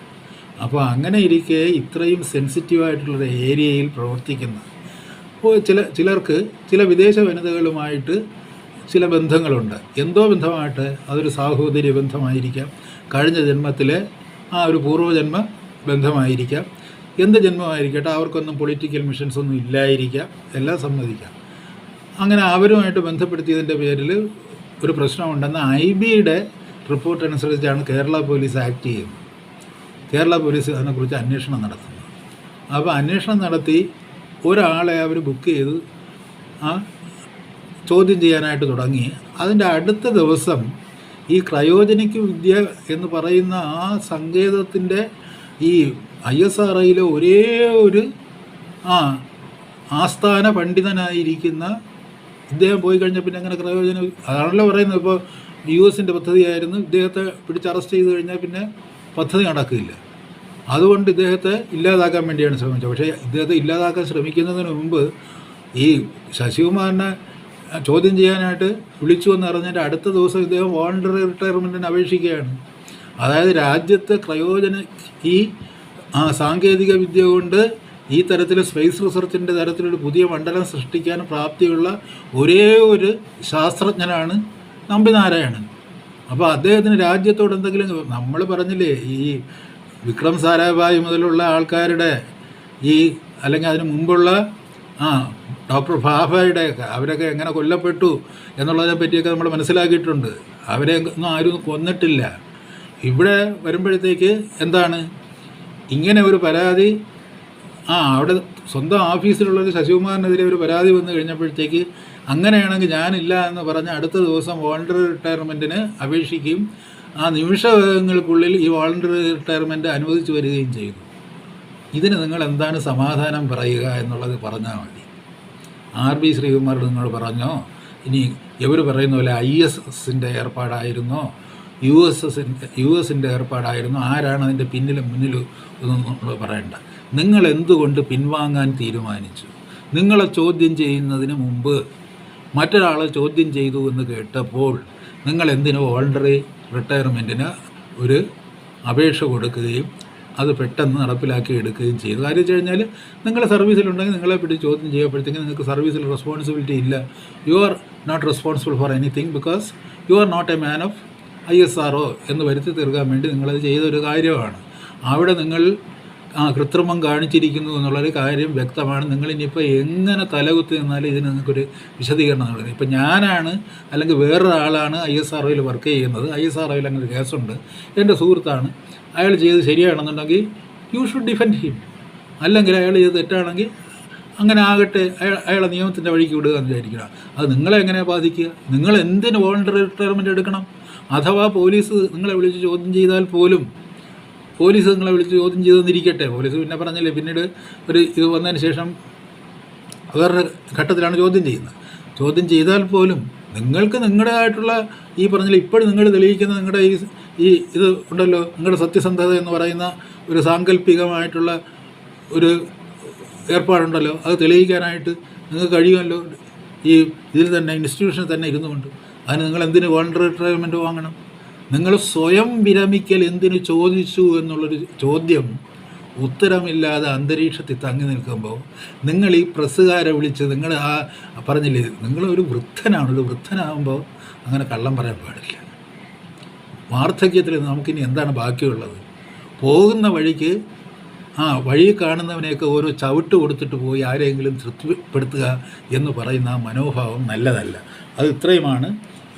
അപ്പോൾ അങ്ങനെ ഇരിക്കെ ഇത്രയും സെൻസിറ്റീവായിട്ടുള്ളൊരു ഏരിയയിൽ പ്രവർത്തിക്കുന്ന ചിലർക്ക് ചില വിദേശ വനിതകളുമായിട്ട് ചില ബന്ധങ്ങളുണ്ട്. എന്തോ ബന്ധമായിട്ട്, അതൊരു സാഹോദര്യ ബന്ധമായിരിക്കാം, കഴിഞ്ഞ ജന്മത്തിലെ ഒരു പൂർവ്വജന്മ ബന്ധമായിരിക്കാം, എന്ത് ജന്മമായിരിക്കട്ടെ, അവർക്കൊന്നും പൊളിറ്റിക്കൽ മിഷൻസ് ഒന്നും ഇല്ലായിരിക്കാം, എല്ലാം സമ്മതിക്കാം. അങ്ങനെ അവരുമായിട്ട് ബന്ധപ്പെടുത്തിയതിൻ്റെ പേരിൽ ഒരു പ്രശ്നമുണ്ടെന്ന് IBയുടെ റിപ്പോർട്ട് അനുസരിച്ചാണ് കേരള പോലീസ് ആക്ട് ചെയ്യുന്നത്. കേരള പോലീസ് അതിനെക്കുറിച്ച് അന്വേഷണം നടത്തുന്നത്. അപ്പോൾ അന്വേഷണം നടത്തി ഒരാളെ അവർ ബുക്ക് ചെയ്ത് ചോദ്യം ചെയ്യാനായിട്ട് തുടങ്ങി. അതിൻ്റെ അടുത്ത ദിവസം ഈ ക്രയോജനിക് വിദ്യ എന്ന് പറയുന്ന സങ്കേതത്തിൻ്റെ ഈ ISRIയിലെ ഒരേ ഒരു ആസ്ഥാന പണ്ഡിതനായിരിക്കുന്ന ഇദ്ദേഹം പോയി കഴിഞ്ഞാൽ പിന്നെ അങ്ങനെ ക്രയോജന, അതാണല്ലോ പറയുന്നത്. ഇപ്പോൾ US പദ്ധതിയായിരുന്നു, ഇദ്ദേഹത്തെ പിടിച്ച് അറസ്റ്റ് ചെയ്ത് കഴിഞ്ഞാൽ പിന്നെ പദ്ധതി നടക്കില്ല. അതുകൊണ്ട് ഇദ്ദേഹത്തെ ഇല്ലാതാക്കാൻ വേണ്ടിയാണ് ശ്രമിച്ചത്. പക്ഷേ ഇദ്ദേഹത്തെ ഇല്ലാതാക്കാൻ ശ്രമിക്കുന്നതിന് മുമ്പ് ഈ ശശികുമാറിനെ ചോദ്യം ചെയ്യാനായിട്ട് വിളിച്ചു എന്ന് അറിഞ്ഞതിൻ്റെ അടുത്ത ദിവസം ഇദ്ദേഹം വോളണ്ടറി റിട്ടയർമെൻറ്റിന് അപേക്ഷിക്കുകയാണ്. അതായത് രാജ്യത്തെ ക്രയോജന ഈ സാങ്കേതിക വിദ്യ കൊണ്ട് ഈ തരത്തിൽ സ്പേസ് റിസർച്ചിൻ്റെ തരത്തിലൊരു പുതിയ മണ്ഡലം സൃഷ്ടിക്കാൻ പ്രാപ്തിയുള്ള ഒരേ ഒരു ശാസ്ത്രജ്ഞനാണ് നമ്പി നാരായണൻ. അപ്പോൾ അദ്ദേഹത്തിന് രാജ്യത്തോട് എന്തെങ്കിലും, നമ്മൾ പറഞ്ഞില്ലേ ഈ വിക്രം സാരാഭായ് മുതലുള്ള ആൾക്കാരുടെ അല്ലെങ്കിൽ അതിന് മുമ്പുള്ള ഡോക്ടർ ഭാഭയുടെയൊക്കെ അവരൊക്കെ എങ്ങനെ കൊല്ലപ്പെട്ടു എന്നുള്ളതിനെ പറ്റിയൊക്കെ നമ്മൾ മനസ്സിലാക്കിയിട്ടുണ്ട്. അവരെ ഒന്നും ആരും കൊന്നിട്ടില്ല. ഇവിടെ വരുമ്പോഴത്തേക്ക് എന്താണ് ഇങ്ങനെ ഒരു പരാതി അവിടെ സ്വന്തം ഓഫീസിലുള്ളൊരു ശശികുമാറിനെതിരെ ഒരു പരാതി വന്നു കഴിഞ്ഞപ്പോഴത്തേക്ക് അങ്ങനെയാണെങ്കിൽ ഞാനില്ല എന്ന് പറഞ്ഞ് അടുത്ത ദിവസം വോളണ്ടറി റിട്ടയർമെൻറ്റിന് അപേക്ഷിക്കുകയും നിമിഷങ്ങൾക്കുള്ളിൽ ഈ വോളണ്ടറി റിട്ടയർമെൻറ്റ് അനുവദിച്ചു വരികയും ചെയ്തു. ഇതിന് നിങ്ങൾ എന്താണ് സമാധാനം പറയുക എന്നുള്ളത് പറഞ്ഞാൽ മതി. RB ശ്രീകുമാർ നിങ്ങൾ പറഞ്ഞോ, ഇനി ഇവർ പറയുന്ന പോലെ ISSൻ്റെ ഏർപ്പാടായിരുന്നോ, US ഏർപ്പാടായിരുന്നോ, ആരാണ് അതിൻ്റെ പിന്നിലും മുന്നിലും ഒന്നും പറയണ്ട. നിങ്ങൾ എന്തുകൊണ്ട് പിൻവാങ്ങാൻ തീരുമാനിച്ചു? നിങ്ങളെ ചോദ്യം ചെയ്യുന്നതിന് മുമ്പ് മറ്റൊരാളെ ചോദ്യം ചെയ്തു എന്ന് കേട്ടപ്പോൾ നിങ്ങൾ എന്തിനു വോളണ്ടറി റിട്ടയർമെൻറ്റിന് ഒരു അപേക്ഷ കൊടുക്കുകയും അത് പെട്ടെന്ന് നടപ്പിലാക്കി എടുക്കുകയും ചെയ്തു? കാര്യം വെച്ച് കഴിഞ്ഞാൽ നിങ്ങൾ സർവീസിലുണ്ടെങ്കിൽ നിങ്ങളെ പിടിച്ച് ചോദ്യം ചെയ്യുമ്പോഴത്തേക്കും നിങ്ങൾക്ക് സർവീസിൽ റെസ്പോൺസിബിലിറ്റി ഇല്ല. You are not responsible for anything because you are not a man of ISRO എന്ന് വരുത്തി തീർക്കാൻ വേണ്ടി നിങ്ങളത് ചെയ്തൊരു കാര്യമാണ്. അവിടെ നിങ്ങൾ കൃത്രിമം കാണിച്ചിരിക്കുന്നു എന്നുള്ളൊരു കാര്യം വ്യക്തമാണ്. നിങ്ങളിനിപ്പോൾ എങ്ങനെ തലകുത്തി നിന്നാലും ഇതിന് നിങ്ങൾക്കൊരു വിശദീകരണം നൽകുന്നത്. ഇപ്പം ഞാനാണ് അല്ലെങ്കിൽ വേറൊരാളാണ് ISROയിൽ വർക്ക് ചെയ്യുന്നത്, ISROയിൽ അങ്ങനെ ഒരു കേസുണ്ട്, എൻ്റെ സുഹൃത്താണ്, അയാൾ ചെയ്ത് ശരിയാണെന്നുണ്ടെങ്കിൽ യു ഷുഡ് ഡിഫെൻഡ് ഹിം. അല്ലെങ്കിൽ അയാൾ ചെയ്ത് തെറ്റാണെങ്കിൽ അങ്ങനെ ആകട്ടെ, അയാളെ നിയമത്തിൻ്റെ വഴിക്ക് വിടുക എന്ന് വിചാരിക്കണം. അത് നിങ്ങളെ എങ്ങനെയാണ് ബാധിക്കുക? നിങ്ങൾ എന്തിന് വോളണ്ടറി റിട്ടയർമെൻറ്റ് എടുക്കണം? അഥവാ പോലീസ് നിങ്ങളെ വിളിച്ച് ചോദ്യം ചെയ്താൽ പോലും, പോലീസ് നിങ്ങളെ വിളിച്ച് ചോദ്യം ചെയ്തെന്നിരിക്കട്ടെ, പോലീസ് പിന്നെ പറഞ്ഞില്ലേ, പിന്നീട് ഇത് വന്നതിന് ശേഷം വേറൊരു ഘട്ടത്തിലാണ് ചോദ്യം ചെയ്യുന്നത്. ചോദ്യം ചെയ്താൽ പോലും നിങ്ങൾക്ക് നിങ്ങളുടേതായിട്ടുള്ള ഈ പറഞ്ഞില്ല, ഇപ്പോഴും നിങ്ങൾ തെളിയിക്കുന്ന നിങ്ങളുടെ ഇത് ഉണ്ടല്ലോ, നിങ്ങളുടെ സത്യസന്ധത എന്ന് പറയുന്ന ഒരു സാങ്കല്പികമായിട്ടുള്ള ഒരു ഏർപ്പാടുണ്ടല്ലോ, അത് തെളിയിക്കാനായിട്ട് നിങ്ങൾക്ക് കഴിയുമല്ലോ ഇതിൽ തന്നെ, ഇൻസ്റ്റിറ്റ്യൂഷനിൽ തന്നെ ഇരുന്നുകൊണ്ട്. അതിന് നിങ്ങൾ എന്തിന് വോളണ്ടറി റിട്ടയർമെൻറ്റ് വാങ്ങണം? നിങ്ങൾ സ്വയം വിരമിക്കൽ എന്തിനു ചോദിച്ചു എന്നുള്ളൊരു ചോദ്യം ഉത്തരമില്ലാതെ അന്തരീക്ഷത്തിൽ തങ്ങി നിൽക്കുമ്പോൾ നിങ്ങൾ ഈ പ്രസ്സുകാരെ വിളിച്ച് നിങ്ങൾ പറഞ്ഞില്ലേ, നിങ്ങളൊരു വൃദ്ധനാണ്. ഒരു വൃദ്ധനാകുമ്പോൾ അങ്ങനെ കള്ളം പറയാൻ പാടില്ല. വാർദ്ധക്യത്തിൽ നമുക്കിനി എന്താണ് ബാക്കിയുള്ളത്? പോകുന്ന വഴിക്ക് വഴി കാണുന്നവനെയൊക്കെ ഓരോ ചവിട്ട് കൊടുത്തിട്ട് പോയി ആരെങ്കിലും തൃപ്തിപ്പെടുത്തുക എന്ന് പറയുന്ന ആ മനോഭാവം നല്ലതല്ല. അത് ഇത്രയുമാണ്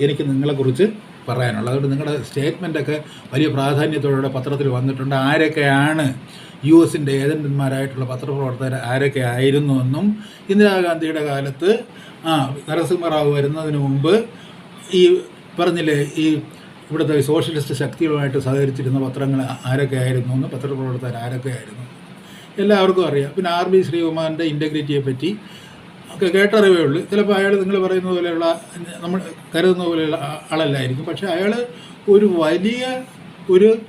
എനിക്ക് നിങ്ങളെക്കുറിച്ച് പറയാനുള്ളത്. അതുകൊണ്ട് നിങ്ങളുടെ സ്റ്റേറ്റ്മെൻറ്റൊക്കെ വലിയ പ്രാധാന്യത്തോടെ പത്രത്തിൽ വന്നിട്ടുണ്ട്. ആരൊക്കെയാണ് US-ൻ്റെ ഏജൻറ്റന്മാരായിട്ടുള്ള പത്രപ്രവർത്തകർ ആരൊക്കെ ആയിരുന്നു എന്നും, ഇന്ദിരാഗാന്ധിയുടെ കാലത്ത് നരസിംഹറാവു വരുന്നതിന് മുമ്പ് ഈ പറഞ്ഞില്ലേ, ഈ ഇവിടുത്തെ സോഷ്യലിസ്റ്റ് ശക്തികളുമായിട്ട് സഹകരിച്ചിരുന്ന പത്രങ്ങൾ ആരൊക്കെ ആയിരുന്നു എന്ന്, പത്രപ്രവർത്തകർ ആരൊക്കെ ആയിരുന്നു എല്ലാവർക്കും അറിയാം. പിന്നെ RB ശ്രീകുമാറിൻ്റെ ഇൻറ്റഗ്രിറ്റിയെ പറ്റി ഒക്കെ കേട്ടറിവേ ഉള്ളൂ. ചിലപ്പോൾ അയാൾ നിങ്ങൾ പറയുന്ന പോലെയുള്ള, നമ്മൾ കരുതുന്ന പോലെയുള്ള ആളല്ലായിരിക്കും. പക്ഷേ അയാൾ ഒരു വലിയ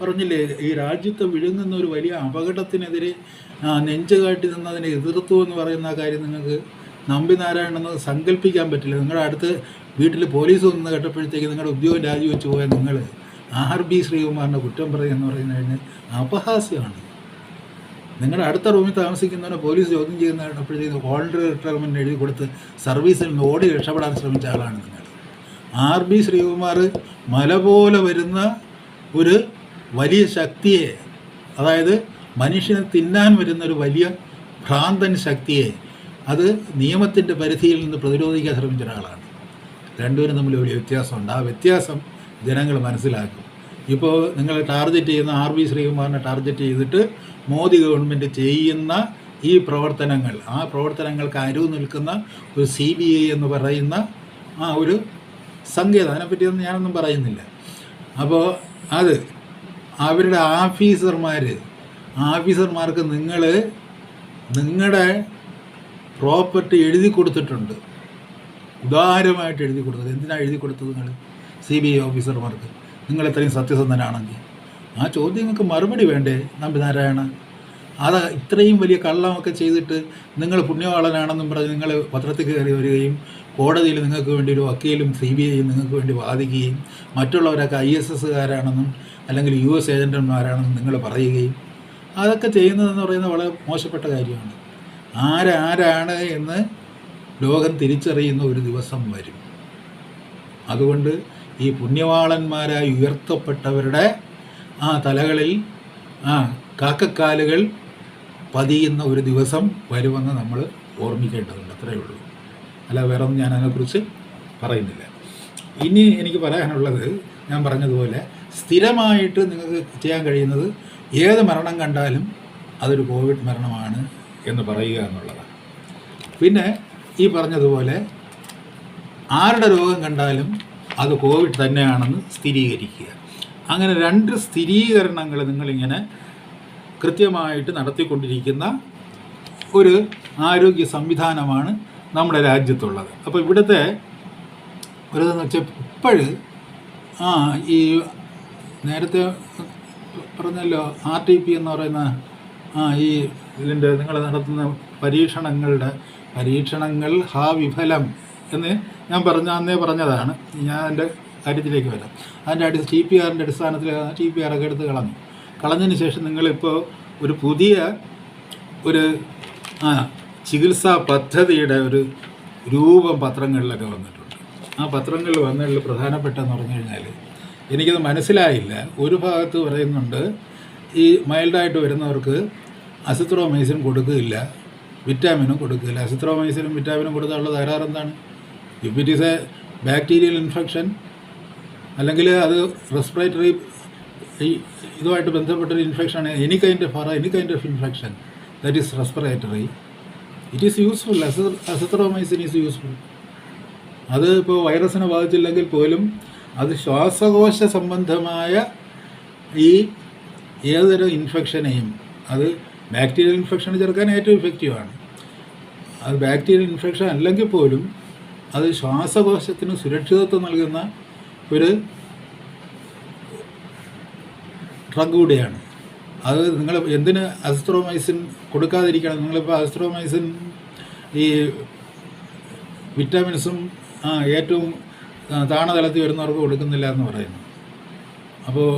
പറഞ്ഞില്ലേ, ഈ രാജ്യത്തെ വിഴുങ്ങുന്ന ഒരു വലിയ അപകടത്തിനെതിരെ നെഞ്ച് കാട്ടി നിന്നതിനെ എതിർത്തു എന്ന് പറയുന്ന കാര്യം നിങ്ങൾക്ക് നമ്പി നാരായണെന്ന് സങ്കല്പിക്കാൻ പറ്റില്ല. നിങ്ങളുടെ അടുത്ത് വീട്ടിൽ പോലീസ് വന്ന് കേട്ടപ്പോഴത്തേക്ക് നിങ്ങളുടെ ഉദ്യോഗം രാജിവെച്ച് പോയ നിങ്ങൾ RB ശ്രീകുമാറിൻ്റെ കുറ്റം പറയുമെന്ന് പറയുന്നതിന് അപഹാസ്യമാണ്. നിങ്ങളുടെ അടുത്ത റൂമിൽ താമസിക്കുന്നവരെ പോലീസ് ചോദ്യം ചെയ്യുന്ന കേട്ടപ്പോഴത്തേക്ക് വോളണ്ടറി റിട്ടയർമെൻറ്റ് എഴുതി കൊടുത്ത് സർവീസിൽ നിന്ന് ഓടി രക്ഷപ്പെടാൻ ശ്രമിച്ച ആളാണ് നിങ്ങൾ. RB ശ്രീകുമാർ മല പോലെ വരുന്ന ഒരു വലിയ ശക്തിയെ, അതായത് മനുഷ്യനെ തിന്നാൻ വരുന്ന ഒരു വലിയ ഭ്രാന്തൻ ശക്തിയെ, അത് നിയമത്തിൻ്റെ പരിധിയിൽ നിന്ന് പ്രതിരോധിക്കാൻ ശ്രമിച്ച ഒരാളാണ്. രണ്ടുപേരും തമ്മിൽ വലിയ വ്യത്യാസമുണ്ട്. ആ വ്യത്യാസം ജനങ്ങൾ മനസ്സിലാക്കും. ഇപ്പോൾ നിങ്ങൾ ടാർഗറ്റ് ചെയ്യുന്ന RB ശ്രീകുമാറിനെ ടാർഗറ്റ് ചെയ്തിട്ട് മോദി ഗവൺമെൻറ് ചെയ്യുന്ന ഈ പ്രവർത്തനങ്ങൾ, ആ പ്രവർത്തനങ്ങൾക്ക് അരുവ് നിൽക്കുന്ന ഒരു CBI എന്ന് പറയുന്ന ഒരു സങ്കേതം, അതിനെപ്പറ്റിയൊന്നും ഞാനൊന്നും പറയുന്നില്ല. അപ്പോൾ അത് അവരുടെ ഓഫീസർമാർക്ക് നിങ്ങൾ നിങ്ങളുടെ പ്രോപ്പർട്ടി എഴുതി കൊടുത്തിട്ടുണ്ട്, ഉദാരമായിട്ട് എഴുതി കൊടുത്തത്. എന്തിനാണ് എഴുതി കൊടുത്തത് നിങ്ങൾ CBI ഓഫീസർമാർക്ക്? നിങ്ങൾ എത്രയും സത്യസന്ധനാണെങ്കിൽ ആ ചോദ്യങ്ങൾക്ക് മറുപടി വേണ്ടേ നമ്പി നാരായണ? അത് ഇത്രയും വലിയ കള്ളമൊക്കെ ചെയ്തിട്ട് നിങ്ങൾ പുണ്യവാളനാണെന്നും പറഞ്ഞ് നിങ്ങൾ പത്രത്തിൽ കയറി വരികയും കോടതിയിൽ നിങ്ങൾക്ക് വേണ്ടി ഒരു വക്കീലും CBIയും നിങ്ങൾക്ക് വേണ്ടി വാദിക്കുകയും മറ്റുള്ളവരൊക്കെ ISSകാരാണെന്നും അല്ലെങ്കിൽ US ഏജൻറ്റന്മാരാണെന്നും നിങ്ങൾ പറയുകയും അതൊക്കെ ചെയ്യുന്നതെന്ന് പറയുന്നത് വളരെ മോശപ്പെട്ട കാര്യമാണ്. ആരാണ് എന്ന് ലോകം തിരിച്ചറിയുന്ന ഒരു ദിവസം വരും. അതുകൊണ്ട് ഈ പുണ്യവാളന്മാരായി ഉയർത്തപ്പെട്ടവരുടെ തലകളിൽ കാക്കക്കാലുകൾ പതിയുന്ന ഒരു ദിവസം വരുമെന്ന് നമ്മൾ ഓർമ്മിക്കേണ്ടതുണ്ട്. അത്രയേ ഉള്ളൂ. അല്ല വേറെ ഒന്നും ഞാൻ അതിനെക്കുറിച്ച് പറയുന്നില്ല. ഇനി എനിക്ക് പറയാനുള്ളത്, ഞാൻ പറഞ്ഞതുപോലെ സ്ഥിരമായിട്ട് നിങ്ങൾക്ക് ചെയ്യാൻ കഴിയുന്നത് ഏത് മരണം കണ്ടാലും അതൊരു കോവിഡ് മരണമാണ് എന്ന് പറയുക എന്നുള്ളതാണ്. പിന്നെ ഈ പറഞ്ഞതുപോലെ ആരുടെ രോഗം കണ്ടാലും അത് കോവിഡ് തന്നെയാണെന്ന് സ്ഥിരീകരിക്കുക. അങ്ങനെ 2 സ്ഥിരീകരണങ്ങൾ നിങ്ങളിങ്ങനെ കൃത്യമായിട്ട് നടത്തിക്കൊണ്ടിരിക്കുന്ന ഒരു ആരോഗ്യ സംവിധാനമാണ് നമ്മുടെ രാജ്യത്തുള്ളത്. അപ്പോൾ ഇവിടുത്തെ ഒരിതെന്ന് വെച്ചാൽ ഇപ്പോഴും ഈ നേരത്തെ പറഞ്ഞല്ലോ RTP എന്ന് പറയുന്ന ഈ ഇതിൻ്റെ നിങ്ങൾ നടത്തുന്ന പരീക്ഷണങ്ങൾ വിഫലം എന്ന് ഞാൻ അന്നേ പറഞ്ഞതാണ്. ഞാൻ എൻ്റെ കാര്യത്തിലേക്ക് വരാം. അതിൻ്റെ TPRൻ്റെ അടിസ്ഥാനത്തിൽ TPR ഒക്കെ എടുത്ത് കളഞ്ഞതിന് ശേഷം നിങ്ങളിപ്പോൾ ഒരു പുതിയ ചികിത്സാ പദ്ധതിയുടെ ഒരു രൂപം പത്രങ്ങളിലൊക്കെ വന്നിട്ടുണ്ട്. ആ പത്രങ്ങളിൽ വന്നതിൽ പ്രധാനപ്പെട്ടതെന്ന് പറഞ്ഞു കഴിഞ്ഞാൽ എനിക്കത് മനസ്സിലായില്ല. ഒരു ഭാഗത്ത് പറയുന്നുണ്ട് ഈ മൈൽഡായിട്ട് വരുന്നവർക്ക് അസിത്രോമൈസിൻ കൊടുക്കുകയില്ല, വിറ്റാമിനും കൊടുക്കുകയില്ല. അസിത്രോമൈസിനും വിറ്റാമിനും കൊടുത്താലുള്ള തകരാറ് എന്താണ്? If it is a bacterial infection അല്ലെങ്കിൽ അത് റെസ്പിറേറ്ററി ഇതുമായിട്ട് ബന്ധപ്പെട്ടൊരു infection, any kind of infection that is respiratory, it is useful. Azithromycin is useful. അത് ഇപ്പോൾ വൈറസിനെ ബാധിച്ചില്ലെങ്കിൽ പോലും അത് ശ്വാസകോശ സംബന്ധമായ ഈ ഏതൊരു ഇൻഫെക്ഷനെയും, അത് ബാക്ടീരിയൽ ഇൻഫെക്ഷൻ ചെറുക്കാൻ ഏറ്റവും ഇഫക്റ്റീവാണ്. അത് ബാക്ടീരിയൽ ഇൻഫെക്ഷൻ അല്ലെങ്കിൽ പോലും അത് ശ്വാസകോശത്തിന് സുരക്ഷിതത്വം നൽകുന്ന ഒരു ഡ്രഗ് കൂടിയാണ്. അത് നിങ്ങൾ എന്തിന് അസിത്രോമൈസിൻ കൊടുക്കാതിരിക്കണം? നിങ്ങളിപ്പോൾ അസിത്രോമൈസിൻ ഈ വിറ്റാമിൻസും ഏറ്റവും താണ തലത്തിൽ വരുന്നവർക്ക് കൊടുക്കുന്നില്ല എന്ന് പറയുന്നു. അപ്പോൾ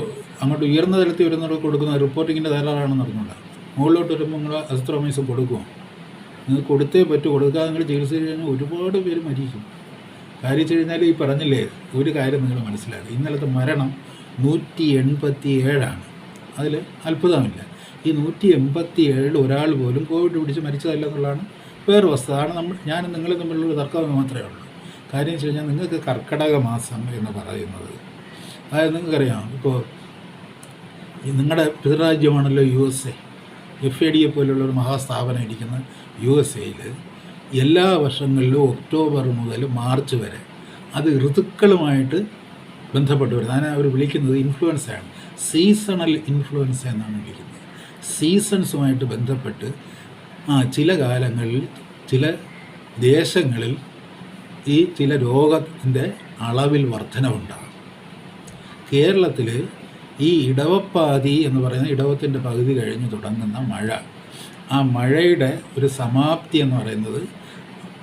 അങ്ങോട്ട് ഉയർന്ന തലത്തിൽ വരുന്നവർക്ക് കൊടുക്കുന്ന റിപ്പോർട്ടിങ്ങിൻ്റെ തയ്യാറാണെന്ന് അറിഞ്ഞൂടാ. മുകളിലോട്ട് വരുമ്പോൾ നിങ്ങൾ അസിത്രോമൈസിൻ കൊടുക്കുമോ? നിങ്ങൾ കൊടുത്തേ പറ്റൂ. കൊടുക്കാതെ നിങ്ങൾ ചികിത്സ കഴിഞ്ഞാൽ ഒരുപാട് പേര് മരിക്കും. കാര്യം വെച്ച് കഴിഞ്ഞാൽ ഈ പറഞ്ഞില്ലേ, ഒരു കാര്യം നിങ്ങൾ മനസ്സിലാക്കുക, ഇന്നലത്തെ മരണം 187. അതിൽ അത്ഭുതമില്ല. ഈ 187 ഒരാൾ പോലും കോവിഡ് പിടിച്ച് മരിച്ചതല്ല എന്നുള്ളതാണ് വേറെ വസ്തുത. അതാണ് ഞാനും നിങ്ങളും തമ്മിലുള്ള തർക്കം മാത്രമേ ഉള്ളൂ. കാര്യം വെച്ച് കഴിഞ്ഞാൽ നിങ്ങൾക്ക് കർക്കിടക മാസം എന്ന് പറയുന്നത്, അതായത് നിങ്ങൾക്കറിയാം, ഇപ്പോൾ നിങ്ങളുടെ പിതൃരാജ്യമാണല്ലോ USA. FADA പോലുള്ള ഒരു മഹാസ്ഥാപനം ഇരിക്കുന്ന USA എല്ലാ വർഷങ്ങളിലും ഒക്ടോബർ മുതൽ മാർച്ച് വരെ അത് ഋതുക്കളുമായിട്ട് ബന്ധപ്പെട്ട് വരുന്നത്. അതിനെ അവർ വിളിക്കുന്നത് ഇൻഫ്ലുവൻസയാണ്, സീസണൽ ഇൻഫ്ലുവൻസ എന്നാണ് വിളിക്കുന്നത്. സീസൺസുമായിട്ട് ബന്ധപ്പെട്ട് ചില കാലങ്ങളിൽ ചില ദേശങ്ങളിൽ ഈ ചില രോഗത്തിൻ്റെ അളവിൽ വർധനവുണ്ടാകും. കേരളത്തിൽ ഈ ഇടവപ്പാതി എന്ന് പറയുന്ന ഇടവത്തിൻ്റെ പകുതി കഴിഞ്ഞ് തുടങ്ങുന്ന മഴ, ആ മഴയുടെ ഒരു സമാപ്തി എന്ന് പറയുന്നത്,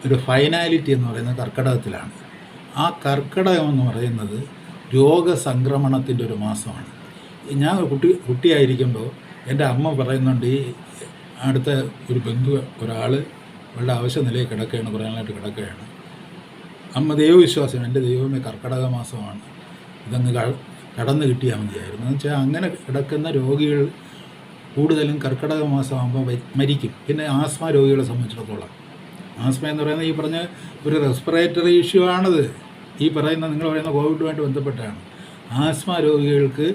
ഒരു ഫൈനാലിറ്റി എന്ന് പറയുന്നത് കർക്കിടകത്തിലാണ്. ആ കർക്കിടകം എന്ന് പറയുന്നത് രോഗസംക്രമണത്തിൻ്റെ ഒരു മാസമാണ്. ഞാൻ കുട്ടിയായിരിക്കുമ്പോൾ എൻ്റെ അമ്മ പറയുന്നുണ്ട്, ഈ അടുത്ത ഒരു ബന്ധു ഒരാൾ വളരെ അവശ്യ നിലയിൽ കിടക്കുകയാണ്, കുറേ നാളായിട്ട് കിടക്കുകയാണ്. അമ്മ ദൈവവിശ്വാസം, എൻ്റെ ദൈവമേ കർക്കിടക മാസമാണ്, ഇതങ്ങ് കടന്നു കിട്ടിയാൽ മതിയായിരുന്നു എന്ന് വെച്ചാൽ, അങ്ങനെ കിടക്കുന്ന രോഗികൾ കൂടുതലും കർക്കിടക മാസമാകുമ്പോൾ മരിക്കും. പിന്നെ ആസ്മ രോഗികളെ സംബന്ധിച്ചിടത്തോളം, ആസ്മ എന്ന് പറയുന്നത് ഈ പറഞ്ഞ ഒരു റെസ്പിറേറ്ററി ഇഷ്യൂ ആണത്. ഈ പറയുന്ന നിങ്ങൾ പറയുന്ന കോവിഡുമായിട്ട് ബന്ധപ്പെട്ടാണ്. ആസ്മ രോഗികൾക്ക്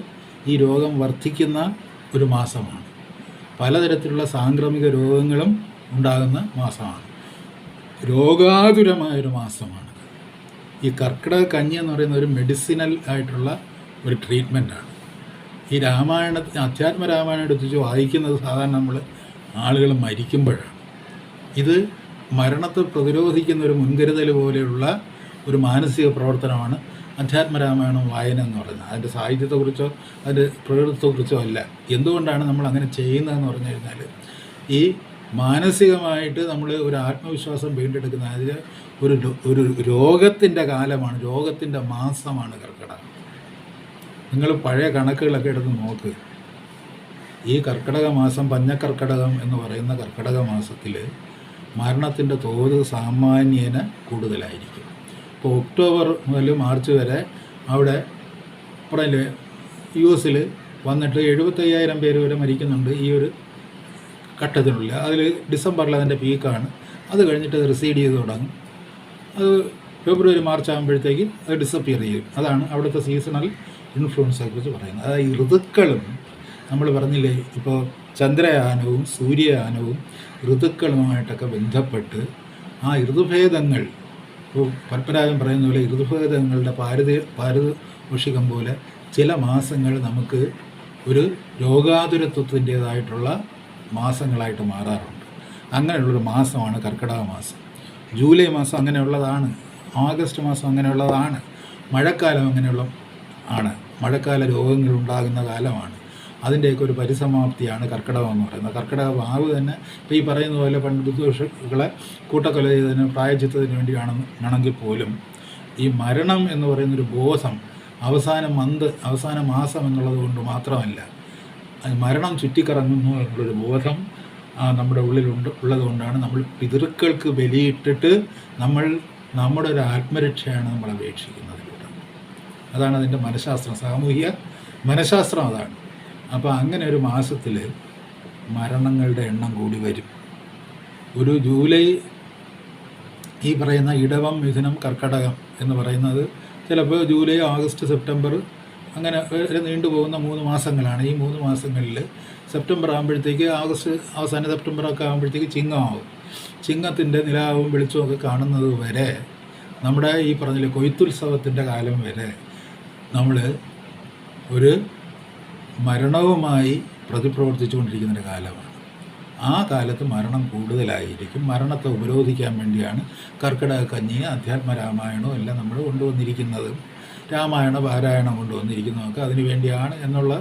ഈ രോഗം വർദ്ധിക്കുന്ന ഒരു മാസമാണ്. പലതരത്തിലുള്ള സാംക്രമിക രോഗങ്ങളും ഉണ്ടാകുന്ന മാസമാണ്. രോഗാതുരമായൊരു മാസമാണ്. ഈ കർക്കിടക കഞ്ഞി എന്ന് പറയുന്ന ഒരു മെഡിസിനൽ ആയിട്ടുള്ള ഒരു ട്രീറ്റ്മെൻറ്റാണ്. ഈ അധ്യാത്മ രാമായണം എടുത്ത് വായിക്കുന്നത് സാധാരണ ആളുകൾ മരിക്കുമ്പോഴാണ്. ഇത് മരണത്തെ പ്രതിരോധിക്കുന്ന ഒരു മുൻകരുതൽ പോലെയുള്ള ഒരു മാനസിക പ്രവർത്തനമാണ് അധ്യാത്മരാമായണം വായന എന്ന് പറയുന്നത്. അതിൻ്റെ സാഹിത്യത്തെക്കുറിച്ചോ അതിൻ്റെ പ്രകൃതത്തെക്കുറിച്ചോ അല്ല. എന്തുകൊണ്ടാണ് നമ്മൾ അങ്ങനെ ചെയ്യുന്നതെന്ന് പറഞ്ഞു കഴിഞ്ഞാൽ, ഈ മാനസികമായിട്ട് നമ്മൾ ഒരു ആത്മവിശ്വാസം വീണ്ടെടുക്കുന്ന, അതിൽ ഒരു രോഗത്തിൻ്റെ കാലമാണ്, രോഗത്തിൻ്റെ മാസമാണ് കർക്കിടകം. നിങ്ങൾ പഴയ കണക്കുകളൊക്കെ എടുത്ത് നോക്ക്. ഈ കർക്കിടക മാസം, പഞ്ഞക്കർക്കിടകം എന്ന് പറയുന്ന കർക്കിടക മാസത്തിൽ മരണത്തിൻ്റെ തോത് സാമാന്യേന കൂടുതലായിരിക്കും. ഇപ്പോൾ ഒക്ടോബർ മുതൽ മാർച്ച് വരെ അവിടെ പറഞ്ഞില്ലേ US വന്നിട്ട് 75,000 പേര് വരെ മരിക്കുന്നുണ്ട് ഈ ഒരു ഘട്ടത്തിനുള്ളിൽ. അതിൽ ഡിസംബറിൽ അതിൻ്റെ പീക്കാണ്. അത് കഴിഞ്ഞിട്ട് അത് റിസീഡ് ചെയ്ത് തുടങ്ങും. അത് ഫെബ്രുവരി മാർച്ച് ആകുമ്പോഴത്തേക്ക് അത് ഡിസപ്പിയർ ചെയ്യും. അതാണ് അവിടുത്തെ സീസണൽ ഇൻഫ്ലുവൻസയെക്കുറിച്ച് പറയുന്നത്. അതായത് ഈ ഋതുക്കളും നമ്മൾ പറഞ്ഞില്ലേ, ഇപ്പോൾ ചന്ദ്രയാനവും സൂര്യയാനവും ഋതുക്കളുമായിട്ടൊക്കെ ബന്ധപ്പെട്ട് ആ ഋതുഭേദങ്ങൾ, ഇപ്പോൾ പത്മരാജൻ പറയുന്ന പോലെ ഋതുഭേദങ്ങളുടെ പാരിതോഷികം പോലെ ചില മാസങ്ങൾ നമുക്ക് ഒരു രോഗാതുരത്വത്തിൻ്റേതായിട്ടുള്ള മാസങ്ങളായിട്ട് മാറാറുണ്ട്. അങ്ങനെയുള്ളൊരു മാസമാണ് കർക്കിടക മാസം. ജൂലൈ മാസം അങ്ങനെയുള്ളതാണ്. ഓഗസ്റ്റ് മാസം അങ്ങനെയുള്ളതാണ്. മഴക്കാലം അങ്ങനെയുള്ള ആണ്. മഴക്കാല രോഗങ്ങൾ ഉണ്ടാകുന്ന കാലമാണ്. അതിൻ്റെയൊക്കെ ഒരു പരിസമാപ്തിയാണ് കർക്കിടകം എന്ന് പറയുന്നത്. കർക്കിടക വാവ് തന്നെ ഇപ്പോൾ ഈ പറയുന്ന പോലെ പണ്ട് ബുദ്ധിദോഷികളെ കൂട്ടക്കൊല ചെയ്തതിന് പ്രായച്ചിത്തത്തിന് വേണ്ടിയാണെങ്കിൽ പോലും ഈ മരണം എന്ന് പറയുന്നൊരു ബോധം അവസാന മാസം എന്നുള്ളത് കൊണ്ട് മാത്രമല്ല, മരണം ചുറ്റിക്കറങ്ങുന്നു എന്നുള്ളൊരു ബോധം നമ്മുടെ ഉള്ളത് കൊണ്ടാണ് നമ്മൾ പിതൃക്കൾക്ക് ബലിയിട്ടിട്ട് നമ്മുടെ ഒരു ആത്മരക്ഷയാണ് നമ്മൾ അപേക്ഷിക്കുന്നത്. അതാണ് അതിൻ്റെ മനഃശാസ്ത്രം, സാമൂഹിക മനഃശാസ്ത്രം അതാണ്. അപ്പോൾ അങ്ങനെ ഒരു മാസത്തിൽ മരണങ്ങളുടെ എണ്ണം കൂടി വരും. ഒരു ജൂലൈ ഈ പറയുന്ന ഇടവം, മിഥുനം, കർക്കടകം എന്ന് പറയുന്നത് ചിലപ്പോൾ ജൂലൈ, ആഗസ്റ്റ്, സെപ്റ്റംബർ അങ്ങനെ നീണ്ടുപോകുന്ന 3 മാസങ്ങളാണ്. ഈ 3 മാസങ്ങളിൽ സെപ്റ്റംബർ ആകുമ്പോഴത്തേക്ക്, ആഗസ്റ്റ് അവസാന സെപ്റ്റംബറൊക്കെ ആകുമ്പോഴത്തേക്ക് ചിങ്ങമാവും. ചിങ്ങത്തിൻ്റെ നിലാവും വെളിച്ചവും ഒക്കെ കാണുന്നത് വരെ, നമ്മുടെ ഈ പറഞ്ഞില്ലേ കൊയ്ത്തുത്സവത്തിൻ്റെ കാലം വരെ നമ്മൾ ഒരു മരണവുമായി പ്രതിപ്രവർത്തിച്ചുകൊണ്ടിരിക്കുന്നൊരു കാലമാണ്. ആ കാലത്ത് മരണം കൂടുതലായിരിക്കും. മരണത്തെ ഉപരോധിക്കാൻ വേണ്ടിയാണ് കർക്കിടക കഞ്ഞി, അധ്യാത്മ രാമായണവും എല്ലാം നമ്മൾ കൊണ്ടുവന്നിരിക്കുന്നത്. രാമായണ പാരായണം കൊണ്ടുവന്നിരിക്കുന്നതൊക്കെ അതിനു വേണ്ടിയാണ് എന്നുള്ള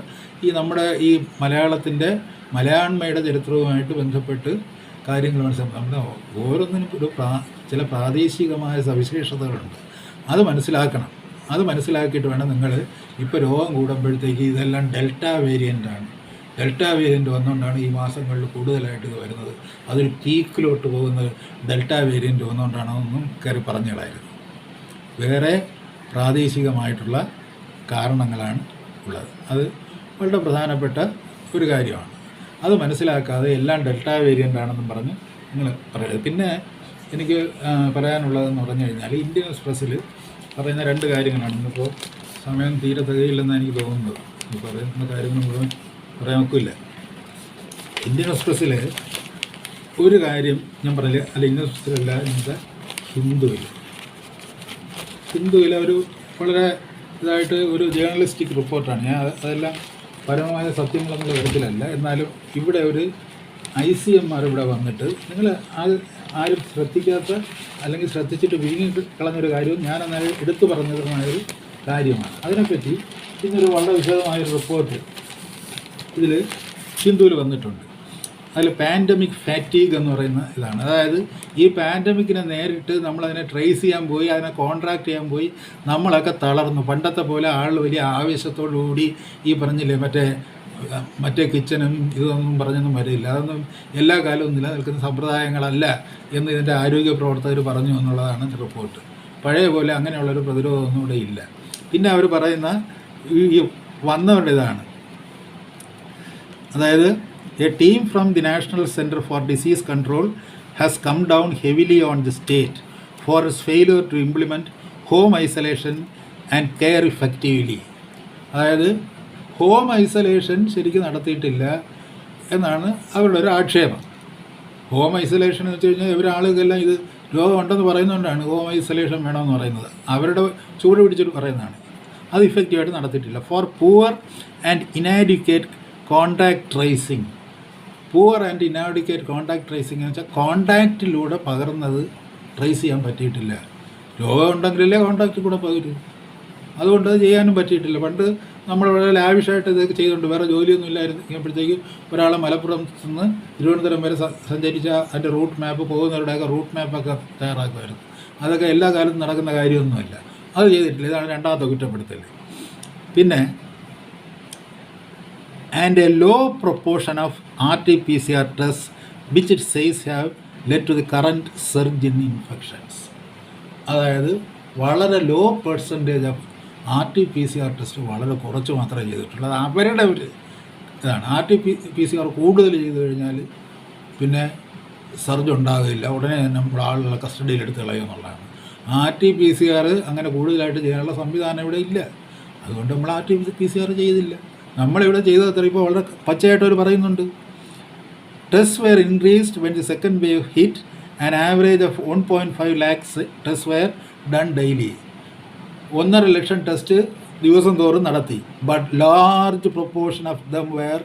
ഈ നമ്മുടെ ഈ മലയാളത്തിൻ്റെ മലയാണ്മയുടെ ചരിത്രവുമായിട്ട് ബന്ധപ്പെട്ട് കാര്യങ്ങൾ മനസ്സിലാക്കും. നമ്മുടെ ഓരോന്നിനും ഒരു ചില പ്രാദേശികമായ സവിശേഷതകളുണ്ട്. അത് മനസ്സിലാക്കണം. അത് മനസ്സിലാക്കിയിട്ട് വേണം നിങ്ങൾ ഇപ്പോൾ രോഗം കൂടുമ്പോഴത്തേക്ക് ഇതെല്ലാം ഡെൽറ്റ വേരിയൻ്റാണ്. ഡെൽറ്റ വേരിയൻ്റ് വന്നുകൊണ്ടാണ് ഈ മാസങ്ങളിൽ കൂടുതലായിട്ട് ഇത് വരുന്നത്. അതൊരു പീക്കിലോട്ട് പോകുന്നത് ഡെൽറ്റ വേരിയൻ്റ് വന്നുകൊണ്ടാണ്. അതൊന്നും കയറി പറഞ്ഞു കളയരുത്. വേറെ പ്രാദേശികമായിട്ടുള്ള കാരണങ്ങളാണ് ഉള്ളത്. അത് വളരെ പ്രധാനപ്പെട്ട ഒരു കാര്യമാണ്. അത് മനസ്സിലാക്കാതെ എല്ലാം ഡെൽറ്റ വേരിയൻ്റ് ആണെന്നും പറഞ്ഞ് നിങ്ങൾ പറയരുത്. പിന്നെ എനിക്ക് പറയാനുള്ളതെന്ന് പറഞ്ഞു കഴിഞ്ഞാൽ ഇന്ത്യൻ എക്സ്പ്രസ്സിൽ പറയുന്ന രണ്ട് കാര്യങ്ങളാണ്. ഇന്നിപ്പോൾ സമയം തീരെ തികയില്ലെന്ന് എനിക്ക് തോന്നുന്നത്. ഈ പറയുന്ന കാര്യങ്ങൾ മുഴുവൻ പറയാൻ ഒക്കില്ല. ഇന്ത്യൻ എക്സ്പ്രസ്സിൽ ഒരു കാര്യം ഞാൻ പറയില്ല, അല്ല ഇന്ത്യൻ എക്സ്പ്രസ്സിലല്ല, ഇന്നത്തെ ഹിന്ദുവിൽ ഒരു വളരെ ഇതായിട്ട് ഒരു ജേർണലിസ്റ്റിക് റിപ്പോർട്ടാണ്. ഞാൻ അതെല്ലാം പരമമായ സത്യങ്ങളെന്നുള്ള തരത്തിലല്ല. എന്നാലും ഇവിടെ ഒരു ICMR ഇവിടെ വന്നിട്ട് നിങ്ങൾ ആരും ശ്രദ്ധിക്കാത്ത അല്ലെങ്കിൽ ശ്രദ്ധിച്ചിട്ട് വീങ്ങി കളഞ്ഞൊരു കാര്യവും ഞാൻ അന്നേരം എടുത്തു പറഞ്ഞതുമായൊരു കാര്യമാണ്. അതിനെപ്പറ്റി ഇന്നൊരു വളരെ വിശദമായൊരു റിപ്പോർട്ട് ഇതിൽ ഹിന്ദുവിൽ വന്നിട്ടുണ്ട്. അതിൽ പാൻഡമിക് ഫാറ്റീഗ് എന്ന് പറയുന്ന ഇതാണ്. അതായത് ഈ പാൻഡമിക്കിനെ നേരിട്ട് നമ്മളതിനെ ട്രേസ് ചെയ്യാൻ പോയി, അതിനെ കോൺട്രാക്ട് ചെയ്യാൻ പോയി നമ്മളൊക്കെ തളർന്നു. പണ്ടത്തെ പോലെ ആൾ വലിയ ആവേശത്തോടുകൂടി ഈ പറഞ്ഞില്ലേ മറ്റേ കിച്ചനും ഇതൊന്നും പറഞ്ഞൊന്നും വരില്ല. അതൊന്നും എല്ലാ കാലവും നിലനിൽക്കുന്ന സമ്പ്രദായങ്ങളല്ല എന്ന് ഇതിൻ്റെ ആരോഗ്യ പ്രവർത്തകർ പറഞ്ഞു എന്നുള്ളതാണ് റിപ്പോർട്ട്. പഴയ പോലെ അങ്ങനെയുള്ളൊരു പ്രതിരോധമൊന്നും ഇവിടെ ഇല്ല. പിന്നെ അവർ പറയുന്ന ഈ വന്നവരുടെ ഇതാണ്. അതായത് a team from the National Center for Disease Control has come down heavily on the state for its failure to implement home isolation and care effectively. അതായത് ഹോം ഐസൊലേഷൻ ശരിക്കും നടത്തിയിട്ടില്ല എന്നാണ് അവരുടെ ഒരു ആക്ഷേപം. ഹോം ഐസൊലേഷൻ എന്ന് വെച്ച് കഴിഞ്ഞാൽ ഇവരാളുകളെല്ലാം ഇത് രോഗമുണ്ടെന്ന് പറയുന്നതുകൊണ്ടാണ് ഹോം ഐസൊലേഷൻ വേണമെന്ന് പറയുന്നത്. അവരുടെ ചൂട് പിടിച്ചിട്ട് പറയുന്നതാണ്. അത് ഇഫക്റ്റീവായിട്ട് നടത്തിയിട്ടില്ല. For poor and inadequate contact tracing. Poor and inadequate contact tracing എന്ന് വെച്ചാൽ കോൺടാക്റ്റിലൂടെ പകർന്നത് ട്രേസ് ചെയ്യാൻ പറ്റിയിട്ടില്ല. രോഗം ഉണ്ടെങ്കിലല്ലേ കോൺടാക്റ്റിൽ കൂടെ പകരും. അതുകൊണ്ട് അത് ചെയ്യാനും പറ്റിയിട്ടില്ല. പണ്ട് നമ്മളിവിടെ ലാവിഷായിട്ട് ഇതൊക്കെ ചെയ്തുകൊണ്ട് വേറെ ജോലിയൊന്നും ഇല്ലായിരുന്നപ്പോഴത്തേക്കും ഒരാളെ മലപ്പുറം നിന്ന് തിരുവനന്തപുരം വരെ സഞ്ചരിച്ച അതിൻ്റെ റൂട്ട് മാപ്പ്, പോകുന്നവരുടെയൊക്കെ റൂട്ട് മാപ്പൊക്കെ തയ്യാറാക്കുമായിരുന്നു. അതൊക്കെ എല്ലാ കാലത്തും നടക്കുന്ന കാര്യമൊന്നുമല്ല. അത് ചെയ്തിട്ടില്ല. ഇതാണ് രണ്ടാമത്തെ കുറ്റപ്പെടുത്തൽ. പിന്നെ and a low proportion of RT-PCR tests which it says have led to the current surge in infections. അതായത് വളരെ law percentage of RT-PCR test വളരെ കുറച്ച് മാത്രമേ ചെയ്തിട്ടുള്ളൂ. അത് അവരുടെ ഒരു ഇതാണ്. RT-PCR കൂടുതൽ ചെയ്ത് കഴിഞ്ഞാൽ പിന്നെ സർജ് ഉണ്ടാകില്ല, ഉടനെ നമ്മുടെ ആളുകളെ കസ്റ്റഡിയിലെടുത്ത് കളയും എന്നുള്ളതാണ്. RT-PCR അങ്ങനെ കൂടുതലായിട്ട് ചെയ്യാനുള്ള സംവിധാനം ഇവിടെ ഇല്ല. അതുകൊണ്ട് നമ്മൾ RT-PCR ചെയ്തില്ല. നമ്മളിവിടെ ചെയ്തത് അത്ര ഇപ്പോൾ വളരെ പച്ചയായിട്ട് അവർ പറയുന്നുണ്ട്. Test were increased when the second wave hit. An average of 1.5 lakhs test were done daily. 1.5 ലക്ഷം ടെസ്റ്റ് ദിവസം തോറും നടത്തി. But large proportion of them were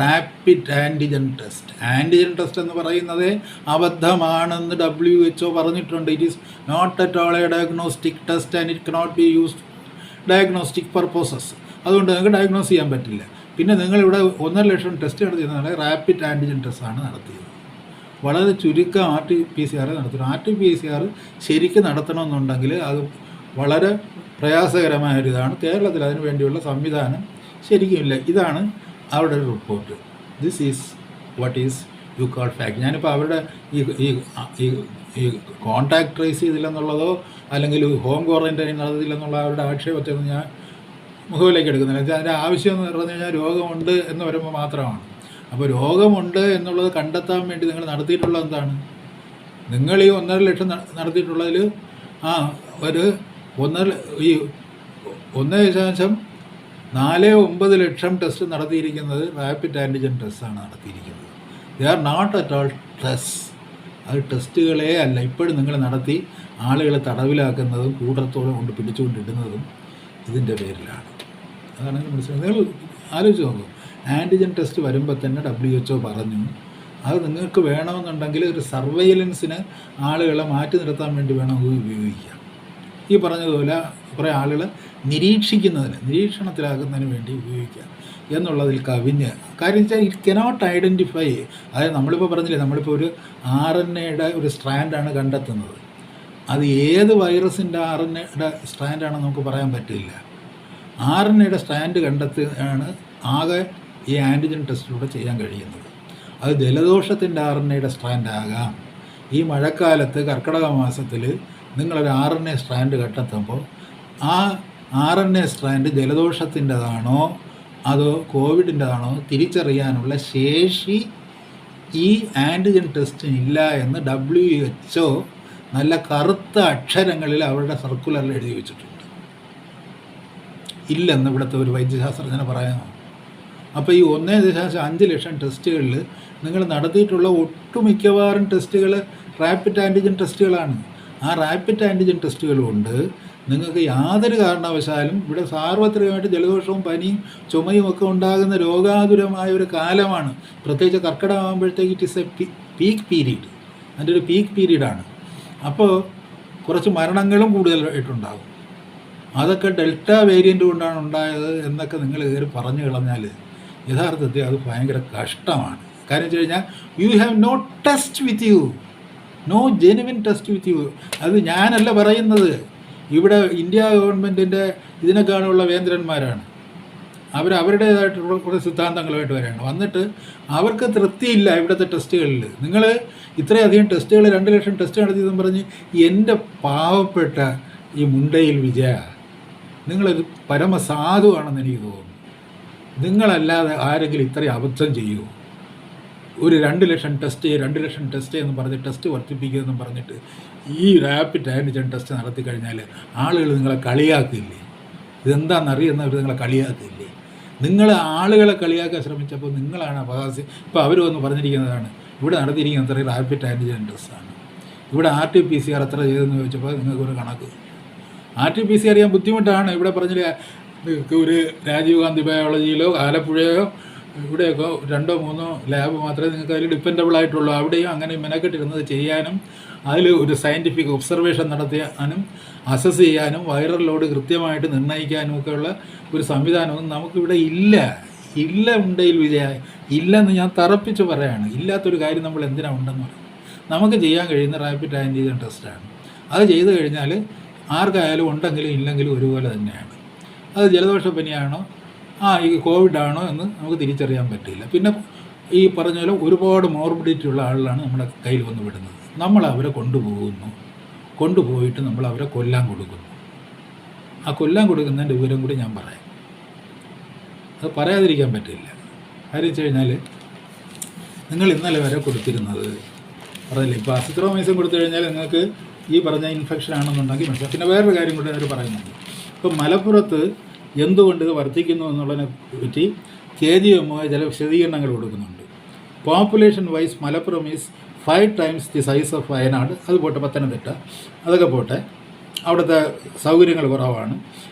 rapid antigen test. Antigen test എന്ന് പറയുന്നത് അബദ്ധമാണെന്ന് WHO പറഞ്ഞിട്ടുണ്ട്. It is not at all a diagnostic test and it cannot be used diagnostic purposes. അതുകൊണ്ട് നിങ്ങൾക്ക് ഡയഗ്നോസ് ചെയ്യാൻ പറ്റില്ല. പിന്നെ നിങ്ങളിവിടെ 1.5 ലക്ഷം ടെസ്റ്റ് നടത്തിയതാണ് റാപ്പിഡ് ആൻറ്റിജൻ ടെസ്റ്റാണ് നടത്തിയത്. വളരെ ചുരുക്കം RT-PCR നടത്തണം. RT-PCR ശരിക്കും നടത്തണമെന്നുണ്ടെങ്കിൽ അത് വളരെ പ്രയാസകരമായൊരിതാണ്. കേരളത്തിൽ അതിനു വേണ്ടിയുള്ള സംവിധാനം ശരിക്കും ഇല്ല. ഇതാണ് അവരുടെ ഒരു report. This is what is you call fact. ഞാനിപ്പോൾ അവരുടെ ഈ കോൺടാക്ട് ട്രേസ് ചെയ്തില്ലെന്നുള്ളതോ അല്ലെങ്കിൽ ഹോം ക്വാറൻറ്റൈൻ നടത്തിയില്ലെന്നുള്ള അവരുടെ ആക്ഷേപത്തെയൊന്നും ഞാൻ മുഖവിലേക്ക് എടുക്കുന്നില്ല. അതിൻ്റെ ആവശ്യം എന്ന് പറഞ്ഞു കഴിഞ്ഞാൽ രോഗമുണ്ട് എന്ന് വരുമ്പോൾ മാത്രമാണ്. അപ്പോൾ രോഗമുണ്ട് എന്നുള്ളത് കണ്ടെത്താൻ വേണ്ടി നിങ്ങൾ നടത്തിയിട്ടുള്ളത് എന്താണ്? നിങ്ങൾ ഈ 1.5 ലക്ഷം നടത്തിയിട്ടുള്ളതിൽ ഒരു 1.49 ലക്ഷം ടെസ്റ്റ് നടത്തിയിരിക്കുന്നത് റാപ്പിഡ് ആൻറ്റിജൻ ടെസ്റ്റാണ് നടത്തിയിരിക്കുന്നത്. They are not at all test. അത് ടെസ്റ്റുകളേ അല്ല. ഇപ്പോഴും നിങ്ങൾ നടത്തി ആളുകളെ തടവിലാക്കുന്നതും കൂട്ടത്തോടെ കൊണ്ട് പിടിച്ചുകൊണ്ടിടുന്നതും ഇതിൻ്റെ പേരിലാണ്. അതാണ് മനസ്സിലായത്. നിങ്ങൾ ആലോചിച്ച് നോക്കൂ. ആൻറ്റിജൻ ടെസ്റ്റ് വരുമ്പോൾ തന്നെ WHO പറഞ്ഞു അത് നിങ്ങൾക്ക് വേണമെന്നുണ്ടെങ്കിൽ ഒരു സർവൈലൻസിന് ആളുകളെ മാറ്റി നിർത്താൻ വേണ്ടി വേണം അത് ഉപയോഗിക്കാം. ഈ പറഞ്ഞതുപോലെ കുറേ ആളുകൾ നിരീക്ഷണത്തിലാക്കുന്നതിന് വേണ്ടി ഉപയോഗിക്കാം എന്നുള്ളതിൽ കവിഞ്ഞ്. കാര്യം വെച്ചാൽ ഇറ്റ് കനോട്ട് ഐഡൻറ്റിഫൈ. അതായത് നമ്മളിപ്പോൾ പറഞ്ഞില്ലേ, നമ്മളിപ്പോൾ ഒരു RNAയുടെ ഒരു സ്ട്രാൻഡാണ് കണ്ടെത്തുന്നത്. അത് ഏത് വൈറസിൻ്റെ RNAയുടെ സ്ട്രാൻഡാണെന്ന് നമുക്ക് പറയാൻ പറ്റില്ല. RNAയുടെ സ്ട്രാൻഡ് കണ്ടെത്തുകയാണ് ആകെ ഈ ആൻറ്റിജൻ ടെസ്റ്റിലൂടെ ചെയ്യാൻ കഴിയുന്നത്. അത് ജലദോഷത്തിൻ്റെ RNAയുടെ സ്ട്രാൻഡ് ആകാം. ഈ മഴക്കാലത്ത് കർക്കിടക മാസത്തിൽ നിങ്ങളൊരു RNA സ്ട്രാൻഡ് കണ്ടെത്തുമ്പോൾ ആ RNA സ്ട്രാൻഡ് ജലദോഷത്തിൻ്റെതാണോ അതോ കോവിഡിൻ്റെതാണോ തിരിച്ചറിയാനുള്ള ശേഷി ഈ ആൻറ്റിജൻ ടെസ്റ്റിനില്ല എന്ന് WHO നല്ല കറുത്ത അക്ഷരങ്ങളിൽ അവരുടെ സർക്കുലറിൽ എഴുതി വെച്ചിട്ടുണ്ട്. ഇല്ലെന്ന് ഇവിടുത്തെ ഒരു വൈദ്യശാസ്ത്രജ്ഞനെ പറയാമോ? അപ്പോൾ ഈ 1.5 ലക്ഷം ടെസ്റ്റുകളിൽ നിങ്ങൾ നടത്തിയിട്ടുള്ള ഒട്ടുമിക്കവാറും ടെസ്റ്റുകൾ റാപ്പിഡ് ആൻറ്റിജൻ ടെസ്റ്റുകളാണ്. ആ റാപ്പിഡ് ആൻറ്റിജൻ ടെസ്റ്റുകൾ കൊണ്ട് നിങ്ങൾക്ക് യാതൊരു കാരണവശാലും ഇവിടെ സാർവത്രികമായിട്ട് ജലദോഷവും പനിയും ചുമയും ഒക്കെ ഉണ്ടാകുന്ന രോഗാതുരമായ ഒരു കാലമാണ്. പ്രത്യേകിച്ച് കർക്കിടകമാകുമ്പോഴത്തേക്ക് it is a peak period. അതിൻ്റെ ഒരു പീക്ക് പീരീഡാണ്. അപ്പോൾ കുറച്ച് മരണങ്ങളും കൂടുതലായിട്ടുണ്ടാകും. അതൊക്കെ ഡെൽറ്റ വേരിയൻ്റ് കൊണ്ടാണ് ഉണ്ടായത് എന്നൊക്കെ നിങ്ങൾ കയറി പറഞ്ഞു കളഞ്ഞാൽ യഥാർത്ഥത്തിൽ അത് ഭയങ്കര കഷ്ടമാണ്. കാര്യം വെച്ച് കഴിഞ്ഞാൽ you have no test with you, no genuine test with you. അത് ഞാനല്ല പറയുന്നത്. ഇവിടെ ഇന്ത്യ ഗവൺമെൻറ്റിൻ്റെ ഇതിനേക്കാളുള്ള വേന്ദ്രന്മാരാണ്. അവരുടേതായിട്ടുള്ള കുറേ സിദ്ധാന്തങ്ങളുമായിട്ട് വരികയാണ്. വന്നിട്ട് അവർക്ക് തൃപ്തിയില്ല ഇവിടുത്തെ ടെസ്റ്റുകളിൽ. നിങ്ങൾ ഇത്രയധികം ടെസ്റ്റുകൾ 2 ലക്ഷം ടെസ്റ്റ് നടത്തിയതെന്ന് പറഞ്ഞ് എൻ്റെ പാവപ്പെട്ട ഈ മുണ്ടയിൽ വിജയ, നിങ്ങളൊരു പരമസാധുവാണെന്ന് എനിക്ക് തോന്നുന്നു. നിങ്ങളല്ലാതെ ആരെങ്കിലും ഇത്രയും അബദ്ധം ചെയ്യുമോ? ഒരു 2 ലക്ഷം ടെസ്റ്റ് എന്ന് പറഞ്ഞ് ടെസ്റ്റ് വർദ്ധിപ്പിക്കുമെന്നും പറഞ്ഞിട്ട് ഈ റാപ്പിഡ് ആൻറ്റിജൻ ടെസ്റ്റ് നടത്തി കഴിഞ്ഞാൽ ആളുകൾ നിങ്ങളെ കളിയാക്കില്ലേ? ഇതെന്താണെന്നറിയുന്നവർ നിങ്ങളെ കളിയാക്കില്ലേ? നിങ്ങൾ ആളുകളെ കളിയാക്കാൻ ശ്രമിച്ചപ്പോൾ നിങ്ങളാണ് അവകാശം. ഇപ്പോൾ അവർ വന്ന് പറഞ്ഞിരിക്കുന്നതാണ് ഇവിടെ നടത്തിയിരിക്കുന്ന അത്രയും റാപ്പിഡ് ആൻറ്റിജൻ ടെസ്റ്റാണ്. ഇവിടെ RT-PCR എത്ര ചെയ്തെന്ന് ചോദിച്ചപ്പോൾ നിങ്ങൾക്കൊരു കണക്ക്. RT-PCR ചെയ്യാൻ ബുദ്ധിമുട്ടാണ്. ഇവിടെ പറഞ്ഞില്ല ഒരു രാജീവ് ഗാന്ധി ബയോളജിയിലോ ആലപ്പുഴയോ ഇവിടെയൊക്കെ 2-3 ലാബ് മാത്രമേ നിങ്ങൾക്ക് അതിൽ ഡിപ്പെൻഡബിൾ ആയിട്ടുള്ളൂ. അവിടെയും അങ്ങനെ മെനക്കെട്ടിരുന്നത് ചെയ്യാനും അതിൽ ഒരു സയൻറ്റിഫിക് ഒബ്സർവേഷൻ നടത്താനും അസസ് ചെയ്യാനും വൈറൽ ലോഡ് കൃത്യമായിട്ട് നിർണ്ണയിക്കാനും ഒക്കെയുള്ള ഒരു സംവിധാനമൊന്നും നമുക്കിവിടെ ഇല്ല ഉണ്ടയിൽ വിജയ. ഇല്ലെന്ന് ഞാൻ തറപ്പിച്ച് പറയാണ്. ഇല്ലാത്തൊരു കാര്യം നമ്മൾ എന്തിനാണ് ഉണ്ടെന്ന് പറയും. നമുക്ക് ചെയ്യാൻ കഴിയുന്ന റാപ്പിഡ് ആൻറ്റിജൻ ടെസ്റ്റാണ്. അത് ചെയ്ത് കഴിഞ്ഞാൽ ആർക്കായാലും ഉണ്ടെങ്കിലും ഇല്ലെങ്കിലും ഒരുപോലെ തന്നെയാണ്. അത് ജലദോഷപ്പനിയാണോ ഈ കോവിഡാണോ എന്ന് നമുക്ക് തിരിച്ചറിയാൻ പറ്റില്ല. പിന്നെ ഈ പറഞ്ഞ പോലെ ഒരുപാട് മോർബിഡിറ്റി ഉള്ള ആളുകളാണ് നമ്മുടെ കയ്യിൽ വന്ന് വിടുന്നത്. നമ്മൾ അവരെ കൊണ്ടുപോയിട്ട് നമ്മൾ അവരെ കൊല്ലാൻ കൊടുക്കുന്നു. ആ കൊല്ലാൻ കൊടുക്കുന്നതിൻ്റെ വിവരം കൂടി ഞാൻ പറയാം. അത് പറയാതിരിക്കാൻ പറ്റില്ല. കാര്യം വെച്ച് കഴിഞ്ഞാൽ നിങ്ങൾ ഇന്നലെ വരെ കൊടുത്തിരുന്നത് പറഞ്ഞില്ലേ, ഇപ്പോൾ അസിത്രോമൈസിൻ കൊടുത്തു കഴിഞ്ഞാൽ നിങ്ങൾക്ക് ഈ പറഞ്ഞ ഇൻഫെക്ഷൻ ആണെന്നുണ്ടെങ്കിൽ മനസ്സിലാവും. പിന്നെ വേറൊരു കാര്യം കൂടി അവർ പറയുന്നുണ്ട്. ഇപ്പം മലപ്പുറത്ത് എന്തുകൊണ്ട് ഇത് വർദ്ധിക്കുന്നു എന്നുള്ളതിനെ പറ്റി KGMO ചില വിശദീകരണങ്ങൾ കൊടുക്കുന്നുണ്ട്. Population wise Malappuram is 5 times the size of Wayanad. അത് പോട്ടെ, പത്തനംതിട്ട അതൊക്കെ പോട്ടെ, അവിടുത്തെ സൗകര്യങ്ങൾ കുറവാണ്.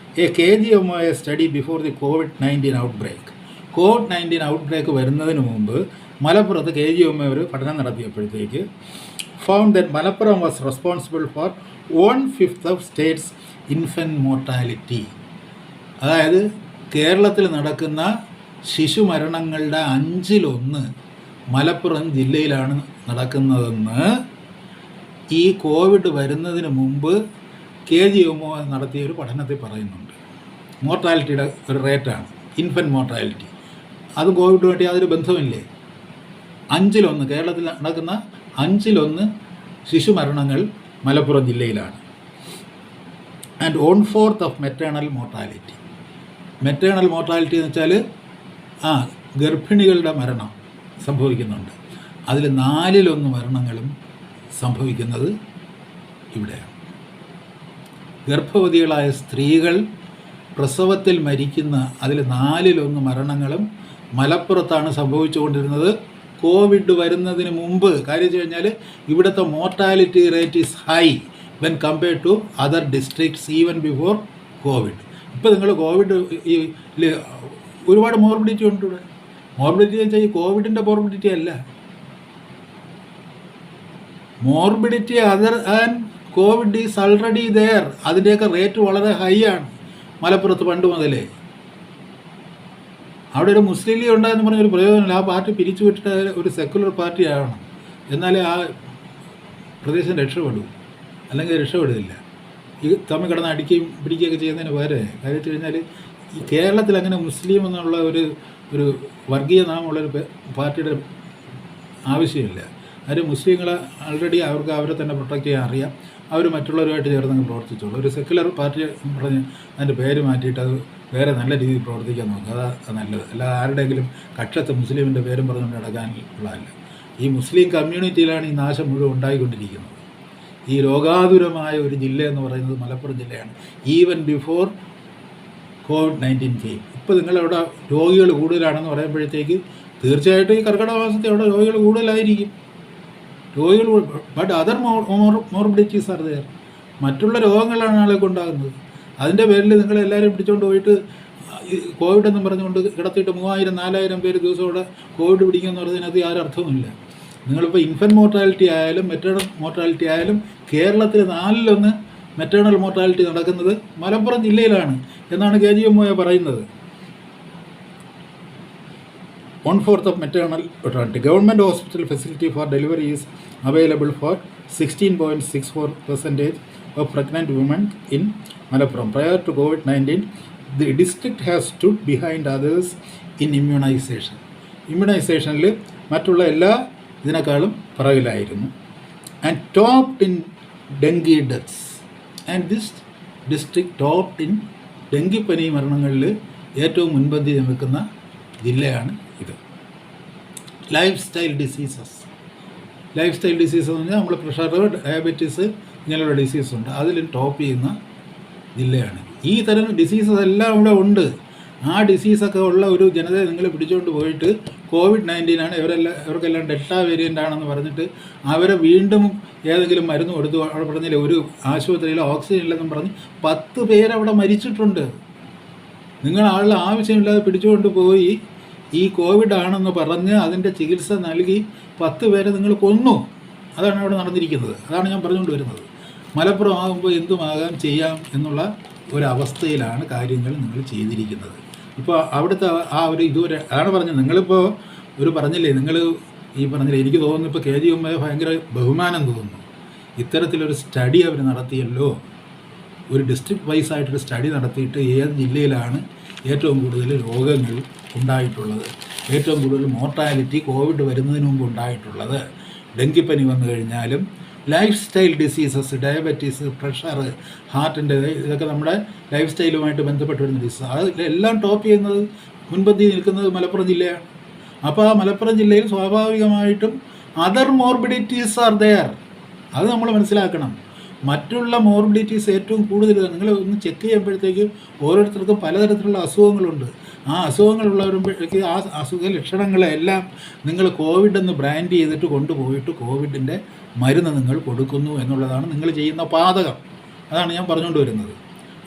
KGMO study before the COVID-19 outbreak. COVID-19 outbreak വരുന്നതിന് മുമ്പ് മലപ്പുറത്ത് KGMO ഒരു പഠനം നടത്തിയപ്പോഴത്തേക്ക് found that Malappuram was responsible for 1/5 of states infant mortality. അതായത് കേരളത്തിൽ നടക്കുന്ന ശിശുമരണങ്ങളുടെ 1/5 മലപ്പുറം ജില്ലയിലാണ് നടക്കുന്നതെന്ന് ഈ കോവിഡ് വരുന്നതിന് മുമ്പ് KGMO നടത്തിയ ഒരു പഠനത്തിൽ പറയുന്നുണ്ട്. മോർട്ടാലിറ്റിയുടെ ഒരു റേറ്റാണ് ഇൻഫൻറ്റ് മോർട്ടാലിറ്റി. അതും കോവിഡുമായിട്ട് യാതൊരു ബന്ധമില്ലേ? 1/5 കേരളത്തിൽ നടക്കുന്ന 1/5 ശിശുമരണങ്ങൾ മലപ്പുറം ജില്ലയിലാണ്. And 1/4 of maternal mortality. Maternal mortality എന്ന് വെച്ചാൽ ഗർഭിണികളുടെ മരണം സംഭവിക്കുന്നുണ്ട്. അതിൽ 4/1 മരണങ്ങളും സംഭവിക്കുന്നത് ഇവിടെയാണ്. ഗർഭവതികളായ സ്ത്രീകൾ പ്രസവത്തിൽ മരിക്കുന്ന അതിൽ 4/1 മരണങ്ങളും മലപ്പുറത്താണ് സംഭവിച്ചുകൊണ്ടിരുന്നത്. കോവിഡ് വരുന്നതിന് മുമ്പ്. കാര്യം വെച്ച് കഴിഞ്ഞാൽ ഇവിടുത്തെ mortality rate is high when compared to other districts even before COVID. ഇപ്പോൾ നിങ്ങൾ കോവിഡ് ഈ ഒരുപാട് മോർബിഡിറ്റി ഉണ്ട് ഇവിടെ. മോർബിഡിറ്റി എന്ന് വെച്ചാൽ ഈ കോവിഡിൻ്റെ മോർബിഡിറ്റി അല്ല, morbidity other and COVID is already there. അതിൻ്റെയൊക്കെ റേറ്റ് വളരെ ഹൈ ആണ് മലപ്പുറത്ത് പണ്ട് മുതലേ. അവിടെ ഒരു മുസ്ലിം ലീഗ് ഉണ്ടായെന്ന് പറഞ്ഞൊരു പ്രയോജനമില്ല. ആ പാർട്ടി പിരിച്ചു വിട്ടിട്ട് ഒരു സെക്കുലർ പാർട്ടി ആവണം, എന്നാലേ ആ പ്രദേശം രക്ഷപ്പെടൂ, അല്ലെങ്കിൽ രക്ഷപ്പെടുന്നില്ല. ഈ തമ്മിൽ കിടന്ന് അടിക്കുകയും പിടിക്കുകയൊക്കെ ചെയ്യുന്നതിന് പകരം കാര്യം വെച്ച് കഴിഞ്ഞാൽ ഈ കേരളത്തിൽ അങ്ങനെ മുസ്ലിം എന്നുള്ള ഒരു വർഗീയ നാമമുള്ളൊരു പാർട്ടിയുടെ ആവശ്യമില്ല. കാര്യം മുസ്ലിങ്ങൾ ആൾറെഡി അവർക്ക് അവരെ തന്നെ പ്രൊട്ടക്റ്റ് ചെയ്യാൻ അറിയാം. അവർ മറ്റുള്ളവരുമായിട്ട് ചേർന്ന് പ്രവർത്തിച്ചോളൂ. ഒരു സെക്കുലർ പാർട്ടി പറഞ്ഞ് അതിൻ്റെ പേര് മാറ്റിയിട്ട് അത് വേറെ നല്ല രീതിയിൽ പ്രവർത്തിക്കാൻ നോക്കുക, അതാ നല്ലത്. അല്ലാതെ ആരുടെയെങ്കിലും കക്ഷത്ത് മുസ്ലിമിൻ്റെ പേരും പറഞ്ഞുകൊണ്ട് നടക്കാനുള്ളതല്ല. ഈ മുസ്ലിം കമ്മ്യൂണിറ്റിയിലാണ് ഈ നാശം മുഴുവൻ ഉണ്ടായിക്കൊണ്ടിരിക്കുന്നത്. ഈ രോഗാതുരമായ ഒരു ജില്ല എന്ന് പറയുന്നത് മലപ്പുറം ജില്ലയാണ്. Even before COVID-19 came. ഇപ്പോൾ നിങ്ങളവിടെ രോഗികൾ കൂടുതലാണെന്ന് പറയുമ്പോഴത്തേക്ക് തീർച്ചയായിട്ടും ഈ കർക്കിടക മാസത്തിൽ അവിടെ രോഗികൾ കൂടുതലായിരിക്കും. രോഗികൾ, ബട്ട് അതർ മോർബിഡിറ്റീസ് ആർ ദെയർ. മറ്റുള്ള രോഗങ്ങളാണ് ആളുകൾക്ക് ഉണ്ടാകുന്നത്. അതിൻ്റെ പേരിൽ നിങ്ങളെല്ലാവരും പിടിച്ചുകൊണ്ട് പോയിട്ട് കോവിഡ് എന്നും പറഞ്ഞുകൊണ്ട് കിടത്തിയിട്ട് 3000-4000 പേര് ദിവസം ഇവിടെ കോവിഡ് പിടിക്കുമെന്ന് പറഞ്ഞതിനകത്ത് ആരർത്ഥവുമില്ല. നിങ്ങളിപ്പോൾ ഇൻഫൻറ്റ് മോർട്ടാലിറ്റി ആയാലും മെറ്റേണൽ മോർട്ടാലിറ്റി ആയാലും കേരളത്തിൽ 4-1 മെറ്റേണൽ മോർട്ടാലിറ്റി നടക്കുന്നത് മലപ്പുറം ജില്ലയിലാണ് എന്നാണ് KGMOA പറയുന്നത്. 1/4 of maternal maternity. Government hospital facility for delivery is available for 16.64% of pregnant women in Malappuram. Prior to COVID-19, the district has stood behind others in immunization. ഇമ്മ്യൂണൈസേഷനിൽ മറ്റുള്ള എല്ലാ ഇതിനേക്കാളും പുറകിലായിരുന്നു. And topped in dengue deaths. And this district topped in ഡെങ്കിപ്പനി മരണങ്ങളിൽ ഏറ്റവും മുൻപന്തി നിൽക്കുന്ന ജില്ലയാണ് ഇത്. ലൈഫ് സ്റ്റൈൽ ഡിസീസസ് എന്ന് പറഞ്ഞാൽ നമ്മൾ പ്രഷർ, ഡയബറ്റീസ് ഇങ്ങനെയുള്ള ഡിസീസുണ്ട്, അതിലും ടോപ്പ് ചെയ്യുന്ന ജില്ലയാണ്. ഈ തരം ഡിസീസസ് എല്ലാം ഇവിടെ ഉണ്ട്. ആ ഡിസീസൊക്കെ ഉള്ള ഒരു ജനതയെ നിങ്ങൾ പിടിച്ചുകൊണ്ട് പോയിട്ട് COVID-19 ആണ് ഇവർക്കെല്ലാം ഡെൽറ്റ വേരിയൻ്റ് ആണെന്ന് പറഞ്ഞിട്ട് അവരെ വീണ്ടും ഏതെങ്കിലും മരുന്ന് കൊടുത്തു. അവിടെ പറഞ്ഞില്ലേ ഒരു ആശുപത്രിയിൽ ഓക്സിജൻ ഇല്ലെന്നും പറഞ്ഞ് 10 പേരവിടെ മരിച്ചിട്ടുണ്ട്. നിങ്ങൾ ആളുടെ ആവശ്യമില്ലാതെ പിടിച്ചുകൊണ്ട് പോയി ഈ കോവിഡ് ആണെന്ന് പറഞ്ഞ് അതിൻ്റെ ചികിത്സ നൽകി 10 പേരെ നിങ്ങൾ കൊന്നു. അതാണ് അവിടെ നടന്നിരിക്കുന്നത്. അതാണ് ഞാൻ പറഞ്ഞുകൊണ്ട് വരുന്നത്. മലപ്പുറം ആകുമ്പോൾ എന്തുമാകാം ചെയ്യാം എന്നുള്ള ഒരവസ്ഥയിലാണ് കാര്യങ്ങൾ നിങ്ങൾ ചെയ്തിരിക്കുന്നത്. ഇപ്പോൾ അവിടുത്തെ ആ ഒരു ഇതുവരെ അതാണ് പറഞ്ഞത്. നിങ്ങളിപ്പോൾ പറഞ്ഞില്ലേ, എനിക്ക് തോന്നുന്നു ഇപ്പോൾ KGMOA ഭയങ്കര ബഹുമാനം തോന്നുന്നു. ഇത്തരത്തിലൊരു സ്റ്റഡി അവർ നടത്തിയല്ലോ. ഒരു ഡിസ്ട്രിക്ട് വൈസ് ആയിട്ടൊരു സ്റ്റഡി നടത്തിയിട്ട് ഏത് ജില്ലയിലാണ് ഏറ്റവും കൂടുതൽ രോഗങ്ങൾ ഉണ്ടായിട്ടുള്ളത്, ഏറ്റവും കൂടുതൽ മോർട്ടാലിറ്റി കോവിഡ് വരുന്നതിന് മുമ്പ് ഉണ്ടായിട്ടുള്ളത്, ഡെങ്കിപ്പനി വന്നു കഴിഞ്ഞാലും lifestyle diseases, diabetes, pressure, ഹാർട്ടിൻ്റെ ഇതൊക്കെ നമ്മുടെ ലൈഫ് സ്റ്റൈലുമായിട്ട് ബന്ധപ്പെട്ട് വരുന്ന ഡിസീസ്, അതെല്ലാം ടോപ്പ് ചെയ്യുന്നത് മുൻപന്തി നിൽക്കുന്നത് മലപ്പുറം ജില്ലയാണ്. അപ്പോൾ ആ മലപ്പുറം ജില്ലയിൽ സ്വാഭാവികമായിട്ടും അതർ മോർബിഡിറ്റീസ് ആർ ദെയർ. അത് നമ്മൾ മനസ്സിലാക്കണം. മറ്റുള്ള മോർബിഡിറ്റീസ് ഏറ്റവും കൂടുതൽ നിങ്ങൾ ഒന്ന് ചെക്ക് ചെയ്യുമ്പോഴത്തേക്കും ഓരോരുത്തർക്കും പലതരത്തിലുള്ള അസുഖങ്ങളുണ്ട്. ആ അസുഖങ്ങളുള്ളവരുമ്പോഴേക്ക് ആ അസുഖ ലക്ഷണങ്ങളെല്ലാം നിങ്ങൾ കോവിഡ് എന്ന് ബ്രാൻഡ് ചെയ്തിട്ട് കൊണ്ടുപോയിട്ട് കോവിഡിൻ്റെ മരുന്ന് നിങ്ങൾ കൊടുക്കുന്നു എന്നുള്ളതാണ് നിങ്ങൾ ചെയ്യുന്ന പാതകം. അതാണ് ഞാൻ പറഞ്ഞുകൊണ്ട് വരുന്നത്.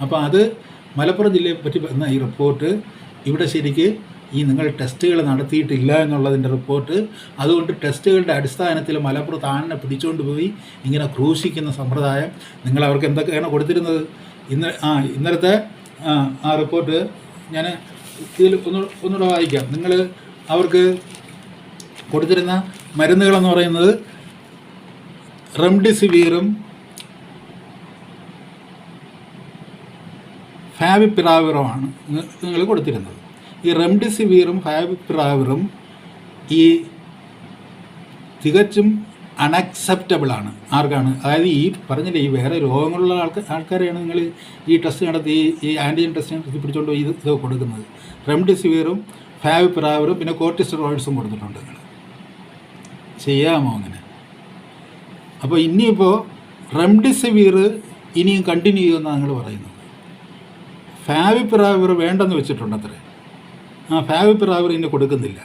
അപ്പോൾ അത് മലപ്പുറം ജില്ലയെ പറ്റി വന്ന ഈ റിപ്പോർട്ട് ഇവിടെ ശരിക്ക് നിങ്ങൾ ടെസ്റ്റുകൾ നടത്തിയിട്ടില്ല എന്നുള്ളതിൻ്റെ റിപ്പോർട്ട്. അതുകൊണ്ട് ടെസ്റ്റുകളുടെ അടിസ്ഥാനത്തിൽ മലപ്പുറത്ത് ആണിനെ പിടിച്ചുകൊണ്ട് പോയി ഇങ്ങനെ ക്രൂശിക്കുന്ന സമ്പ്രദായം നിങ്ങൾ അവർക്ക് എന്തൊക്കെയാണ് കൊടുത്തിരുന്നത്. ഇന്നലത്തെ ആ റിപ്പോർട്ട് ഞാൻ ഇതിൽ ഒന്നുകൂടെ വായിക്കാം. നിങ്ങൾ അവർക്ക് കൊടുത്തിരുന്ന മരുന്നുകളെന്ന് പറയുന്നത് റെംഡിസിവിറും ഫാവിപിറാവിറുമാണ് നിങ്ങൾ കൊടുത്തിരുന്നത്. ഈ റെംഡിസിവിറും ഫാവിപിറാവിറും ഈ തികച്ചും അൺഅക്സെപ്റ്റബിളാണ്. ആർക്കാണ്? അതായത് ഈ പറഞ്ഞില്ലേ, ഈ വേറെ രോഗങ്ങളുള്ള ആൾക്കാരെയാണ് നിങ്ങൾ ഈ ടെസ്റ്റ് നടത്തി, ഈ ആൻറ്റിജൻ ടെസ്റ്റ് നടത്തി പിടിച്ചുകൊണ്ട് ഇത് കൊടുക്കുന്നത്. റെംഡിസിവിറും ഫാവിപിറാവിറും പിന്നെ കോർട്ടിസോയിഡ്സും കൊടുത്തിട്ടുണ്ട്. നിങ്ങൾ ചെയ്യാമോ അങ്ങനെ? അപ്പോൾ ഇനിയിപ്പോൾ റെംഡിസിവിർ ഇനിയും കണ്ടിന്യൂ ചെയ്യുമെന്നാണ് നിങ്ങൾ പറയുന്നത്. ഫാവിപിറാവിർ വേണ്ടെന്ന് വെച്ചിട്ടുണ്ട് അത്രേ. ഫാവിപിറാവിർ ഇനി കൊടുക്കുന്നില്ല.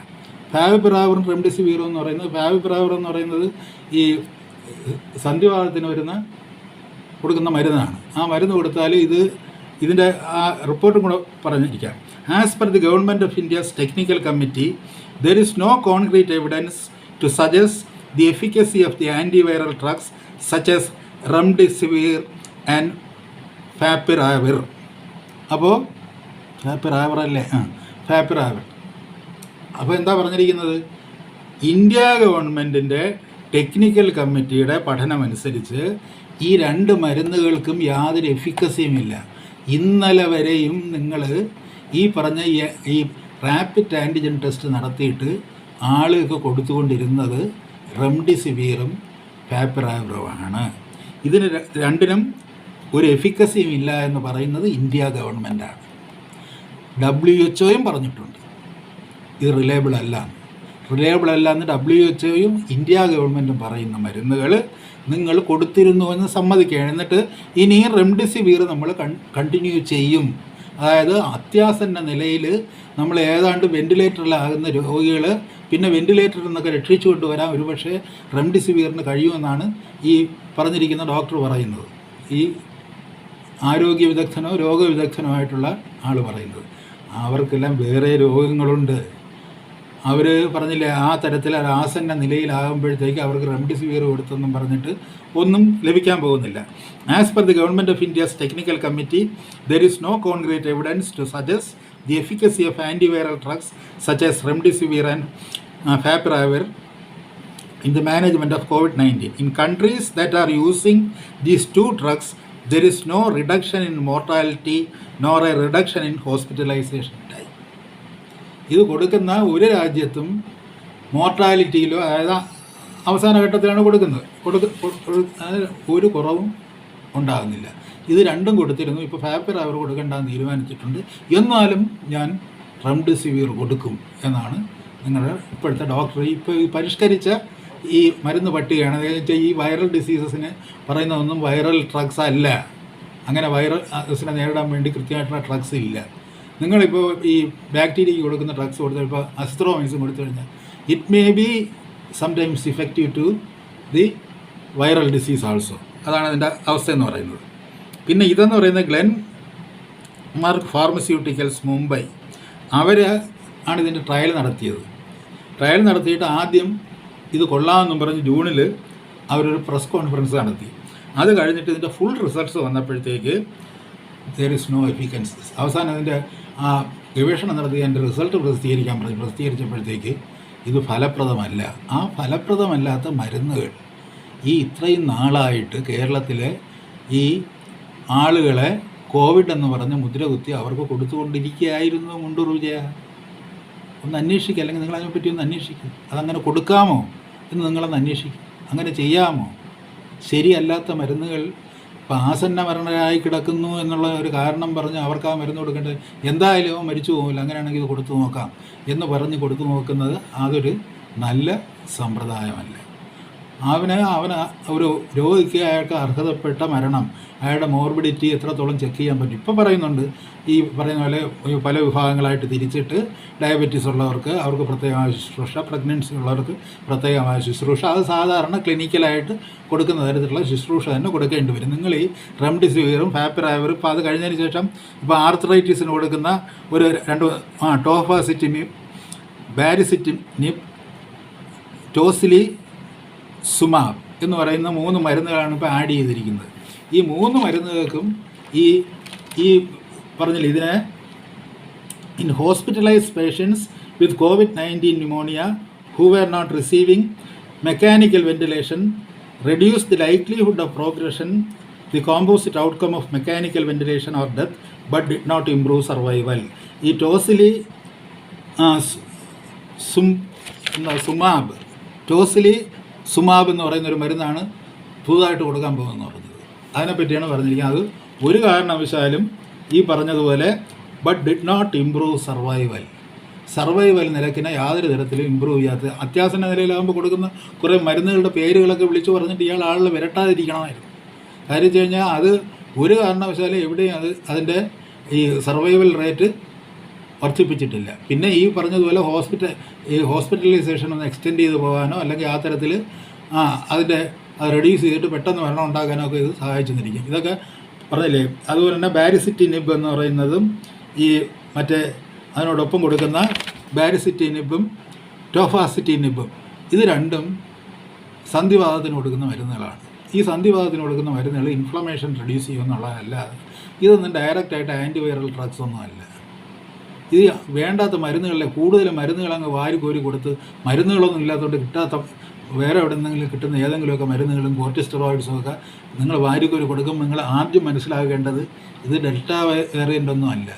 ഫാവിപിറാവിറും റെംഡെസിവിറും എന്ന് പറയുന്നത്, ഫാവിപിറാവിർ എന്ന് പറയുന്നത് ഈ സന്ധിവാതത്തിന് കൊടുക്കുന്ന മരുന്നാണ്. ആ മരുന്ന് കൊടുത്താൽ ഇതിൻ്റെ ആ റിപ്പോർട്ടും കൂടെ പറഞ്ഞിരിക്കാം. As per the government of India's technical committee, there is no concrete evidence to suggest the efficacy of the antiviral drugs such as remdesivir and favipiravir. അപ്പോൾ ഫാവിപിറാവിർ അല്ലേ? ഫാവിപിറാവിർ. അപ്പോൾ എന്താ പറഞ്ഞിരിക്കുന്നത്? ഇന്ത്യ ഗവൺമെൻറ്റിൻ്റെ ടെക്നിക്കൽ കമ്മിറ്റിയുടെ പഠനമനുസരിച്ച് ഈ 2 മരുന്നുകൾക്കും യാതൊരു എഫിക്കസിയുമില്ല. ഇന്നലെ വരെയും നിങ്ങൾ ഈ പറഞ്ഞ ഈ റാപ്പിഡ് ആൻറ്റിജൻ ടെസ്റ്റ് നടത്തിയിട്ട് ആളുകൾക്ക് കൊടുത്തുകൊണ്ടിരുന്നത് റെംഡെസിവിറും ഫാവിപിറാവിറുമാണ്. ഇതിന് രണ്ടിനും ഒരു എഫിക്കസിയും ഇല്ല എന്ന് പറയുന്നത് ഇന്ത്യ ഗവൺമെൻറ്റാണ്. WHO പറഞ്ഞിട്ടുണ്ട് ഇത് റിലയബിൾ അല്ല എന്ന്. WHO ഇന്ത്യ ഗവൺമെൻറ്റും പറയുന്ന മരുന്നുകൾ നിങ്ങൾ കൊടുത്തിരുന്നുവെന്ന് സമ്മതിക്കുകയാണ്. എന്നിട്ട് ഇനിയും റെംഡെസിവിർ നമ്മൾ കണ്ടിന്യൂ ചെയ്യും. അതായത് അത്യാസന്ന നിലയിൽ നമ്മൾ ഏതാണ്ട് വെന്റിലേറ്ററിലാകുന്ന രോഗികൾ പിന്നെ വെന്റിലേറ്ററിൽ നിന്നൊക്കെ രക്ഷിച്ചു കൊണ്ടുവരാൻ ഒരുപക്ഷെ റെംഡെസിവിറിന് കഴിയുമെന്നാണ് ഈ പറഞ്ഞിരിക്കുന്ന ഡോക്ടർ പറയുന്നത്, ഈ ആരോഗ്യ വിദഗ്ധനോ രോഗവിദഗ്ധനോ ആയിട്ടുള്ള ആൾ പറയുന്നത്. അവർക്കെല്ലാം വേറെ രോഗങ്ങളുണ്ട്. അവർ പറഞ്ഞില്ലേ, ആ തരത്തിൽ ആസന്ന നിലയിലാകുമ്പോഴത്തേക്ക് അവർക്ക് റെംഡെസിവിർ കൊടുത്തെന്നും പറഞ്ഞിട്ട് ഒന്നും ലഭിക്കാൻ പോകുന്നില്ല. As per the government of India's technical committee, there is no concrete evidence to suggest the efficacy of antiviral drugs such as remdesivir and favipiravir in the management of COVID-19. In countries that are using these 2 drugs, there is no reduction in mortality nor a reduction in hospitalization time. ഇത് കൊടുക്കുന്ന ഒരു രാജ്യത്തും മോർട്ടാലിറ്റിയിലോ, അതായത് അവസാന ഘട്ടത്തിലാണ് കൊടുക്കുന്നത്, ഒരു കുറവും ഉണ്ടാകുന്നില്ല. ഇത് രണ്ടും കൊടുത്തിരുന്നു. ഇപ്പോൾ ഫാവിപിറാവിർ കൊടുക്കേണ്ടെന്ന് തീരുമാനിച്ചിട്ടുണ്ട്. എന്നാലും ഞാൻ റെംഡെസിവിർ കൊടുക്കും എന്നാണ് നിങ്ങളുടെ ഇപ്പോഴത്തെ ഡോക്ടർ ഇപ്പോൾ പരിഷ്കരിച്ച ഈ മരുന്ന് പട്ടികയാണ്. ഈ വൈറൽ ഡിസീസസിന് പറയുന്നതൊന്നും വൈറൽ ഡ്രഗ്സ് അല്ല. അങ്ങനെ വൈറസിനെ നേരിടാൻ വേണ്ടി കൃത്യമായിട്ടുള്ള ഡ്രഗ്സ് ഇല്ല. നിങ്ങളിപ്പോൾ ഈ ബാക്ടീരിയയ്ക്ക് കൊടുക്കുന്ന ഡ്രഗ്സ് കൊടുത്താൽ, ഇപ്പോൾ അസിത്രോമൈസിൻ കൊടുത്തു കഴിഞ്ഞാൽ it may be sometimes effective to the viral disease also. അതാണ് അതിൻ്റെ അവസ്ഥ എന്ന് പറയുന്നത്. പിന്നെ ഇതെന്ന് പറയുന്നത് ഗ്ലെൻ മാർക്ക് ഫാർമസ്യൂട്ടിക്കൽസ് മുംബൈ, അവർ ആണ് ഇതിൻ്റെ ട്രയൽ നടത്തിയിട്ട് ആദ്യം ഇത് കൊള്ളാമെന്നും പറഞ്ഞ് ജൂണിൽ അവരൊരു പ്രസ് കോൺഫറൻസ് നടത്തി. അത് കഴിഞ്ഞിട്ട് ഇതിൻ്റെ ഫുൾ റിസൾട്ട്സ് വന്നപ്പോഴത്തേക്ക് ദർ ഇസ് നോ എഫിക്കൻസി. അവസാനം അതിൻ്റെ ആ ഗവേഷണം നടത്തി അതിൻ്റെ റിസൾട്ട് പ്രസിദ്ധീകരിച്ചപ്പോഴത്തേക്ക് ഇത് ഫലപ്രദമല്ല. ആ ഫലപ്രദമല്ലാത്ത മരുന്നുകൾ ഈ ഇത്രയും നാളായിട്ട് കേരളത്തിലെ ഈ ആളുകളെ കോവിഡ് എന്ന് പറഞ്ഞ് മുദ്രകുത്തി അവർക്ക് കൊടുത്തുകൊണ്ടിരിക്കുകയായിരുന്നു. മുണ്ടൂർ വിജയ, ഒന്ന് അന്വേഷിക്കുക, അല്ലെങ്കിൽ നിങ്ങൾ അതിനെപ്പറ്റി ഒന്ന് അന്വേഷിക്കും. അതങ്ങനെ കൊടുക്കാമോ എന്ന് നിങ്ങളൊന്ന് അന്വേഷിക്കും. അങ്ങനെ ചെയ്യാമോ? ശരിയല്ലാത്ത മരുന്നുകൾ ഇപ്പോൾ ആസന്ന മരണരായി കിടക്കുന്നു എന്നുള്ള ഒരു കാരണം പറഞ്ഞ് അവർക്ക് ആ മരുന്ന് കൊടുക്കേണ്ടത്, എന്തായാലും മരിച്ചു പോകില്ല, അങ്ങനെയാണെങ്കിൽ ഇത് കൊടുത്തു നോക്കാം എന്ന് പറഞ്ഞ് കൊടുത്തു നോക്കുന്നത് അതൊരു നല്ല സമ്പ്രദായമല്ല. അവന് ഒരു രോഗിക്ക് അയാൾക്ക് അർഹതപ്പെട്ട മരണം, അയാളുടെ മോർബിഡിറ്റി എത്രത്തോളം ചെക്ക് ചെയ്യാൻ പറ്റും. ഇപ്പോൾ പറയുന്നുണ്ട്, ഈ പറയുന്ന പോലെ പല വിഭാഗങ്ങളായിട്ട് തിരിച്ചിട്ട് ഡയബറ്റീസ് ഉള്ളവർക്ക് അവർക്ക് പ്രത്യേകമായ ശുശ്രൂഷ, പ്രഗ്നൻസി ഉള്ളവർക്ക് പ്രത്യേകമായ ശുശ്രൂഷ, അത് സാധാരണ ക്ലിനിക്കലായിട്ട് കൊടുക്കുന്ന തരത്തിലുള്ള ശുശ്രൂഷ തന്നെ കൊടുക്കേണ്ടി വരും. നിങ്ങൾ ഈ റെംഡെസിവിറും ഫാവിപിറാവിറും ഇപ്പോൾ അത് കഴിഞ്ഞതിന് ശേഷം ഇപ്പോൾ ആർത്രൈറ്റിസിന് കൊടുക്കുന്ന ഒരു 2 ടോഫാസിറ്റിനിബ്, ബാരിസിറ്റിനിബ്, ടോസിലി സുമാബ് എന്ന് പറയുന്ന 3 മരുന്നുകളാണ് ഇപ്പോൾ ആഡ് ചെയ്തിരിക്കുന്നത്. ഈ 3 മരുന്നുകൾക്കും ഈ പറഞ്ഞില്ല, ഇതിനെ in hospitalised patients with COVID-19 pneumonia who were not receiving mechanical ventilation reduce the likelihood of progression, the composite outcome of mechanical ventilation or death, but did not improve survival. ഈ ടോസിലി സുമാബ് എന്ന് പറയുന്നൊരു മരുന്നാണ് പുതുതായിട്ട് കൊടുക്കാൻ പോകുമെന്ന് പറഞ്ഞത്. അതിനെപ്പറ്റിയാണ് പറഞ്ഞിരിക്കുന്നത്. അത് ഒരു കാരണവശാലും ഈ പറഞ്ഞതുപോലെ but did not improve survival നിരക്കിനെ യാതൊരു തരത്തിലും ഇമ്പ്രൂവ് ചെയ്യാത്ത, അത്യാസന്ന നിലയിലാകുമ്പോൾ കൊടുക്കുന്ന കുറേ മരുന്നുകളുടെ പേരുകളൊക്കെ വിളിച്ചു പറഞ്ഞിട്ട് ഇയാൾ ആളുകൾ വിരട്ടാതിരിക്കണമായിരുന്നു. കാര്യം വെച്ച് കഴിഞ്ഞാൽ അത് ഒരു കാരണവശാലും എവിടെയും അതിൻ്റെ ഈ സർവൈവൽ റേറ്റ് വർദ്ധിപ്പിച്ചിട്ടില്ല. പിന്നെ ഈ പറഞ്ഞതുപോലെ ഹോസ്പിറ്റലൈസേഷൻ ഒന്ന് എക്സ്റ്റെൻഡ് ചെയ്ത് പോകാനോ അല്ലെങ്കിൽ ആ തരത്തിൽ അതിൻ്റെ അത് റെഡ്യൂസ് ചെയ്തിട്ട് പെട്ടെന്ന് മരണം ഉണ്ടാക്കാനോ ഒക്കെ ഇത് സഹായിച്ചെന്നിരിക്കും. ഇതൊക്കെ പറഞ്ഞില്ലേ. അതുപോലെ തന്നെ ബാരിസിറ്റിനിബ് എന്ന് പറയുന്നതും ഈ മറ്റേ അതിനോടൊപ്പം കൊടുക്കുന്ന ബാരിസിറ്റിനിബും ടോഫാസിറ്റിനിബും ഇത് രണ്ടും സന്ധിവാതത്തിന് കൊടുക്കുന്ന മരുന്നുകളാണ്. ഈ സന്ധിവാതത്തിന് കൊടുക്കുന്ന മരുന്നുകൾ ഇൻഫ്ലമേഷൻ റെഡ്യൂസ് ചെയ്യുമെന്നുള്ളതല്ലാതെ ഇതൊന്നും ഡയറക്റ്റായിട്ട് ആൻറ്റിവൈറൽ ഡ്രഗ്സ് ഒന്നും അല്ല. ഇത് വേണ്ടാത്ത മരുന്നുകളിലെ കൂടുതൽ മരുന്നുകൾ അങ്ങ് വാരിക്കോരി കൊടുത്ത് മരുന്നുകളൊന്നും ഇല്ലാത്തതുകൊണ്ട് കിട്ടാത്ത വേറെ എവിടെ നിന്നെങ്കിലും കിട്ടുന്ന ഏതെങ്കിലുമൊക്കെ മരുന്നുകളും കോർട്ടിസ്റ്റെറോയിഡ്സും ഒക്കെ നിങ്ങൾ വാരിക്കോരി കൊടുക്കുമ്പോൾ നിങ്ങൾ ആദ്യം മനസ്സിലാക്കേണ്ടത് ഇത് ഡെൽറ്റ വേരിയൻ്റ് ഒന്നും അല്ല.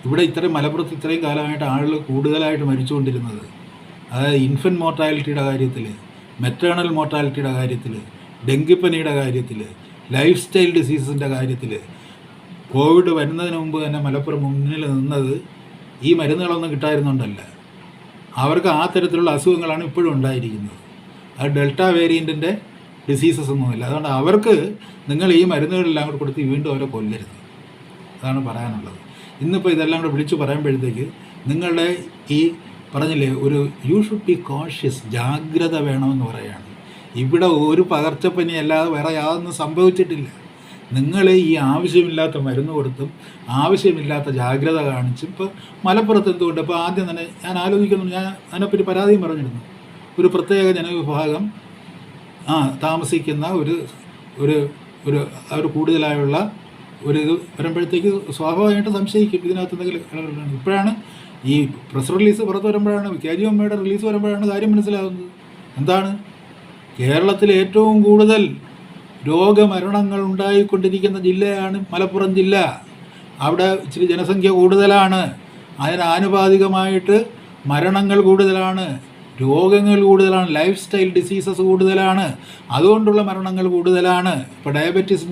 ഇവിടെ മലപ്പുറത്ത് ഇത്രയും കാലമായിട്ട് ആളുകൾ കൂടുതലായിട്ട് മരിച്ചുകൊണ്ടിരുന്നത്, അതായത് ഇൻഫൻറ്റ് മോർട്ടാലിറ്റിയുടെ കാര്യത്തിൽ, മെറ്റേണൽ മോർട്ടാലിറ്റിയുടെ കാര്യത്തിൽ, ഡെങ്കിപ്പനിയുടെ കാര്യത്തിൽ, ലൈഫ് സ്റ്റൈൽ ഡിസീസസിൻ്റെ കാര്യത്തിൽ കോവിഡ് വരുന്നതിന് മുമ്പ് തന്നെ മലപ്പുറം മുന്നിൽ നിന്നത് ഈ മരുന്നുകളൊന്നും കിട്ടായിരുന്നുണ്ടല്ല. അവർക്ക് ആ തരത്തിലുള്ള അസുഖങ്ങളാണ് ഇപ്പോഴും ഉണ്ടായിരിക്കുന്നത്. അത് ഡെൽറ്റ വേരിയൻറ്റിൻ്റെ ഡിസീസസ് ഒന്നുമില്ല. അതുകൊണ്ട് അവർക്ക് നിങ്ങൾ ഈ മരുന്നുകളെല്ലാം കൂടെ കൊടുത്ത് വീണ്ടും അവരെ കൊല്ലരുത്. അതാണ് പറയാനുള്ളത്. ഇന്നിപ്പോൾ ഇതെല്ലാം കൂടെ വിളിച്ചു പറയുമ്പോഴത്തേക്ക് നിങ്ങളുടെ ഈ പറഞ്ഞില്ലേ ഒരു യു ഷുഡ് ബി കോഷ്യസ്, ജാഗ്രത വേണമെന്ന് പറയുകയാണ്. ഇവിടെ ഒരു പകർച്ചപ്പനി അല്ലാതെ വേറെ യാതൊന്നും സംഭവിച്ചിട്ടില്ല. നിങ്ങൾ ഈ ആവശ്യമില്ലാത്ത മരുന്ന് കൊടുത്തും ആവശ്യമില്ലാത്ത ജാഗ്രത കാണിച്ചും ഇപ്പോൾ മലപ്പുറത്ത് എന്തുകൊണ്ട് ഇപ്പോൾ ആദ്യം തന്നെ ഞാൻ ആലോചിക്കുന്നു, ഞാൻ അതിനെപ്പറ്റി പരാതിയും പറഞ്ഞിരുന്നു. ഒരു പ്രത്യേക ജനവിഭാഗം താമസിക്കുന്ന ഒരു കൂടുതലായുള്ള ഒരു ഇത് വരുമ്പോഴത്തേക്ക് സ്വാഭാവികമായിട്ട് സംശയിക്കും ഇതിനകത്ത് എന്തെങ്കിലും ഇളവുകളാണ്. ഇപ്പോഴാണ് ഈ പ്രസ് റിലീസ് പുറത്ത് വരുമ്പോഴാണ്, KGMയുടെ റിലീസ് വരുമ്പോഴാണ് കാര്യം മനസ്സിലാകുന്നത്. എന്താണ് കേരളത്തിൽ ഏറ്റവും കൂടുതൽ രോഗമരണങ്ങൾ ഉണ്ടായിക്കൊണ്ടിരിക്കുന്ന ജില്ലയാണ് മലപ്പുറം ജില്ല. അവിടെ ഇച്ചിരി ജനസംഖ്യ കൂടുതലാണ്, അതിനാനുപാതികമായിട്ട് മരണങ്ങൾ കൂടുതലാണ്, രോഗങ്ങൾ കൂടുതലാണ്, ലൈഫ് സ്റ്റൈൽ ഡിസീസസ് കൂടുതലാണ്, അതുകൊണ്ടുള്ള മരണങ്ങൾ കൂടുതലാണ്. ഇപ്പോൾ ഡയബറ്റീസ്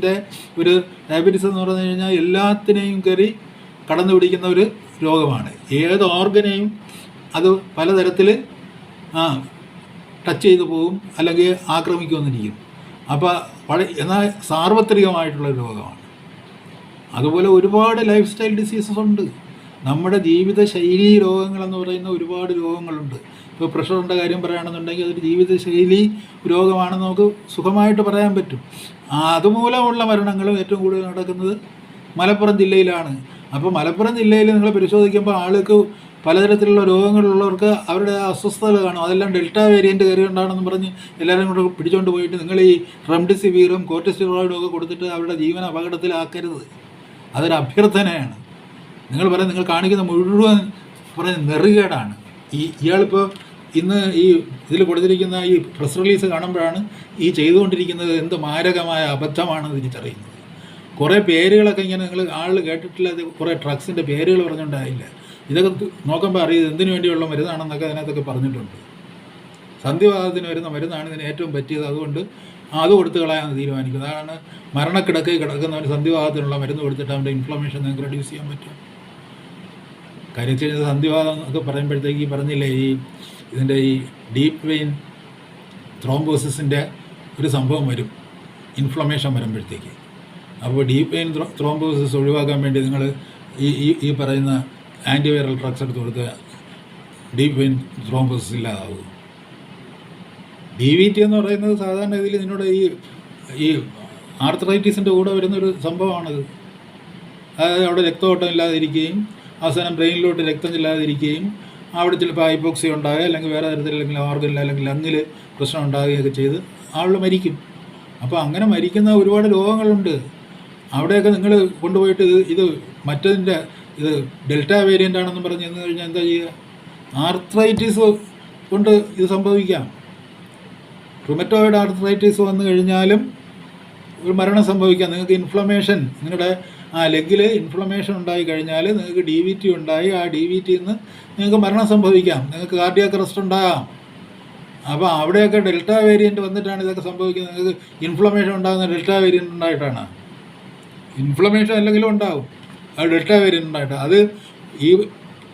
എന്ന് പറഞ്ഞു കഴിഞ്ഞാൽ എല്ലാത്തിനെയും കടന്നു പിടിക്കുന്ന ഒരു രോഗമാണ്. ഏത് ഓർഗനെയും അത് പലതരത്തിൽ ടച്ച് ചെയ്തു പോകും അല്ലെങ്കിൽ ആക്രമിക്കുമെന്നിരിക്കും. അപ്പോൾ എന്നാൽ സാർവത്രികമായിട്ടുള്ള രോഗമാണ്. അതുപോലെ ഒരുപാട് ലൈഫ് സ്റ്റൈൽ ഡിസീസസ് ഉണ്ട്. നമ്മുടെ ജീവിതശൈലി രോഗങ്ങളെന്ന് പറയുന്ന ഒരുപാട് രോഗങ്ങളുണ്ട്. ഇപ്പോൾ പ്രഷറിൻ്റെ കാര്യം പറയുകയാണെന്നുണ്ടെങ്കിൽ അതൊരു ജീവിതശൈലി രോഗമാണെന്ന് നമുക്ക് സുഖമായിട്ട് പറയാൻ പറ്റും. അതുമൂലമുള്ള മരണങ്ങളും ഏറ്റവും കൂടുതൽ നടക്കുന്നത് മലപ്പുറം ജില്ലയിലാണ്. അപ്പോൾ മലപ്പുറം ജില്ലയിൽ നിങ്ങൾ പരിശോധിക്കുമ്പോൾ ആൾക്ക് പലതരത്തിലുള്ള രോഗങ്ങളുള്ളവർക്ക് അവരുടെ അസ്വസ്ഥതകൾ കാണും. അതെല്ലാം ഡെൽറ്റ വേരിയൻറ്റ് കയറിയുണ്ടാണെന്ന് പറഞ്ഞ് എല്ലാവരും കൂടെ പിടിച്ചുകൊണ്ട് പോയിട്ട് നിങ്ങൾ ഈ റെംഡെസിവിറും കോർട്ടിസ്റ്റെറോയിഡും ഒക്കെ കൊടുത്തിട്ട് അവരുടെ ജീവൻ അപകടത്തിലാക്കരുത്. അതൊരു അഭ്യർത്ഥനയാണ്. നിങ്ങൾ കാണിക്കുന്ന മുഴുവൻ നെറുകേടാണ്. ഇയാളിപ്പോൾ ഇന്ന് ഈ ഇതിൽ കൊടുത്തിരിക്കുന്ന ഈ പ്രസ് റിലീസ് കാണുമ്പോഴാണ് ഈ ചെയ്തുകൊണ്ടിരിക്കുന്നത് എന്ത് മാരകമായ അബദ്ധമാണെന്ന് തിരിച്ചറിയുന്നത്. കുറേ പേരുകളൊക്കെ ഇങ്ങനെ ആളുകൾ കേട്ടിട്ടില്ലാതെ കുറേ ഡ്രഗ്സിൻ്റെ പേരുകൾ പറഞ്ഞുകൊണ്ടായില്ല. ഇതൊക്കെ നോക്കുമ്പോൾ അറിയുന്നത് എന്തിനു വേണ്ടിയുള്ള മരുന്നാണെന്നൊക്കെ അതിനകത്തൊക്കെ പറഞ്ഞിട്ടുണ്ട്. സന്ധിവാതത്തിന് വരുന്ന മരുന്നാണ് ഇതിന് ഏറ്റവും പറ്റിയത്. അതുകൊണ്ട് അത് കൊടുത്ത് കളയാൻ തീരുമാനിക്കുന്നത്. അതാണ് മരണക്കിടക്കയിൽ കിടക്കുന്നവന് സന്ധിവാതത്തിനുള്ള മരുന്ന് കൊടുത്തിട്ട് അവൻ്റെ ഇൻഫ്ലമേഷൻ നിങ്ങൾക്ക് റെഡ്യൂസ് ചെയ്യാൻ പറ്റും. കാര്യം വെച്ച് കഴിഞ്ഞാൽ സന്ധിവാതം ഒക്കെ പറയുമ്പോഴത്തേക്ക് പറഞ്ഞില്ലേ ഇതിൻ്റെ ഈ ഡീപ്പ് വെയിൻ ത്രോംബോസിസിൻ്റെ ഒരു സംഭവം വരും ഇൻഫ്ലമേഷൻ വരുമ്പോഴത്തേക്ക്. അപ്പോൾ ഡീപ്പ് വെയിൻ ത്രോംബോസിസ് ഒഴിവാക്കാൻ വേണ്ടി നിങ്ങൾ ഈ പറയുന്ന ആൻറ്റിവൈറൽ ഡ്രഗ്സ് എടുത്ത് കൊടുത്ത് ഡീപ്പ് വെയിൻ ത്രോംബോസിസ് ഇല്ലാതാവും. DVT എന്ന് പറയുന്നത് സാധാരണ ഇതിൽ നിന്നോട് ഈ ആർത്രൈറ്റിസിൻ്റെ കൂടെ വരുന്നൊരു സംഭവമാണത്. അതായത് അവിടെ രക്തഓട്ടം ഇല്ലാതിരിക്കുകയും അവസാനം ബ്രെയിനിലോട്ട് രക്തം ചെല്ലാതിരിക്കുകയും അവിടെ ചിലപ്പോൾ ഹൈപ്പോക്സിയ ഉണ്ടാകുക അല്ലെങ്കിൽ വേറെ തരത്തിൽ അല്ലെങ്കിൽ ഓർഗനിൽ അല്ലെങ്കിൽ ലങ്ങിൽ പ്രശ്നം ഉണ്ടാകുകയൊക്കെ ചെയ്ത് ആൾ മരിക്കും. അപ്പോൾ അങ്ങനെ മരിക്കുന്ന ഒരുപാട് രോഗങ്ങളുണ്ട്. അവിടെയൊക്കെ നിങ്ങൾ കൊണ്ടുപോയിട്ട് ഇത് മറ്റതിൻ്റെ ഇത് ഡെൽറ്റ വേരിയൻ്റ് ആണെന്ന് പറഞ്ഞ് ചെന്ന് കഴിഞ്ഞാൽ എന്താ ചെയ്യുക? ആർത്രൈറ്റിസ് കൊണ്ട് ഇത് സംഭവിക്കാം. റുമറ്റോയിഡ് ആർത്രൈറ്റിസ് വന്നു കഴിഞ്ഞാലും ഒരു മരണം സംഭവിക്കാം. നിങ്ങൾക്ക് ഇൻഫ്ലമേഷൻ നിങ്ങളുടെ ലെഗിൽ ഇൻഫ്ലമേഷൻ ഉണ്ടായി കഴിഞ്ഞാൽ നിങ്ങൾക്ക് DVT ഉണ്ടായി. ആ DVTയിൽ നിന്ന് നിങ്ങൾക്ക് മരണം സംഭവിക്കാം. നിങ്ങൾക്ക് കാർഡിയാക് അറസ്റ്റ് ഉണ്ടാകാം. അപ്പോൾ അവിടെയൊക്കെ ഡെൽറ്റ വേരിയൻറ്റ് വന്നിട്ടാണ് ഇതൊക്കെ സംഭവിക്കുന്നത്. നിങ്ങൾക്ക് ഇൻഫ്ലമേഷൻ ഉണ്ടാകുന്ന ഡെൽറ്റ വേരിയൻറ്റ് ഉണ്ടായിട്ടാണ്. ഇൻഫ്ലമേഷൻ അല്ലെങ്കിലും ഉണ്ടാകും അത് ഡെൽറ്റ വേരിയൻറ്റ് ഉണ്ടായിട്ട്. അത് ഈ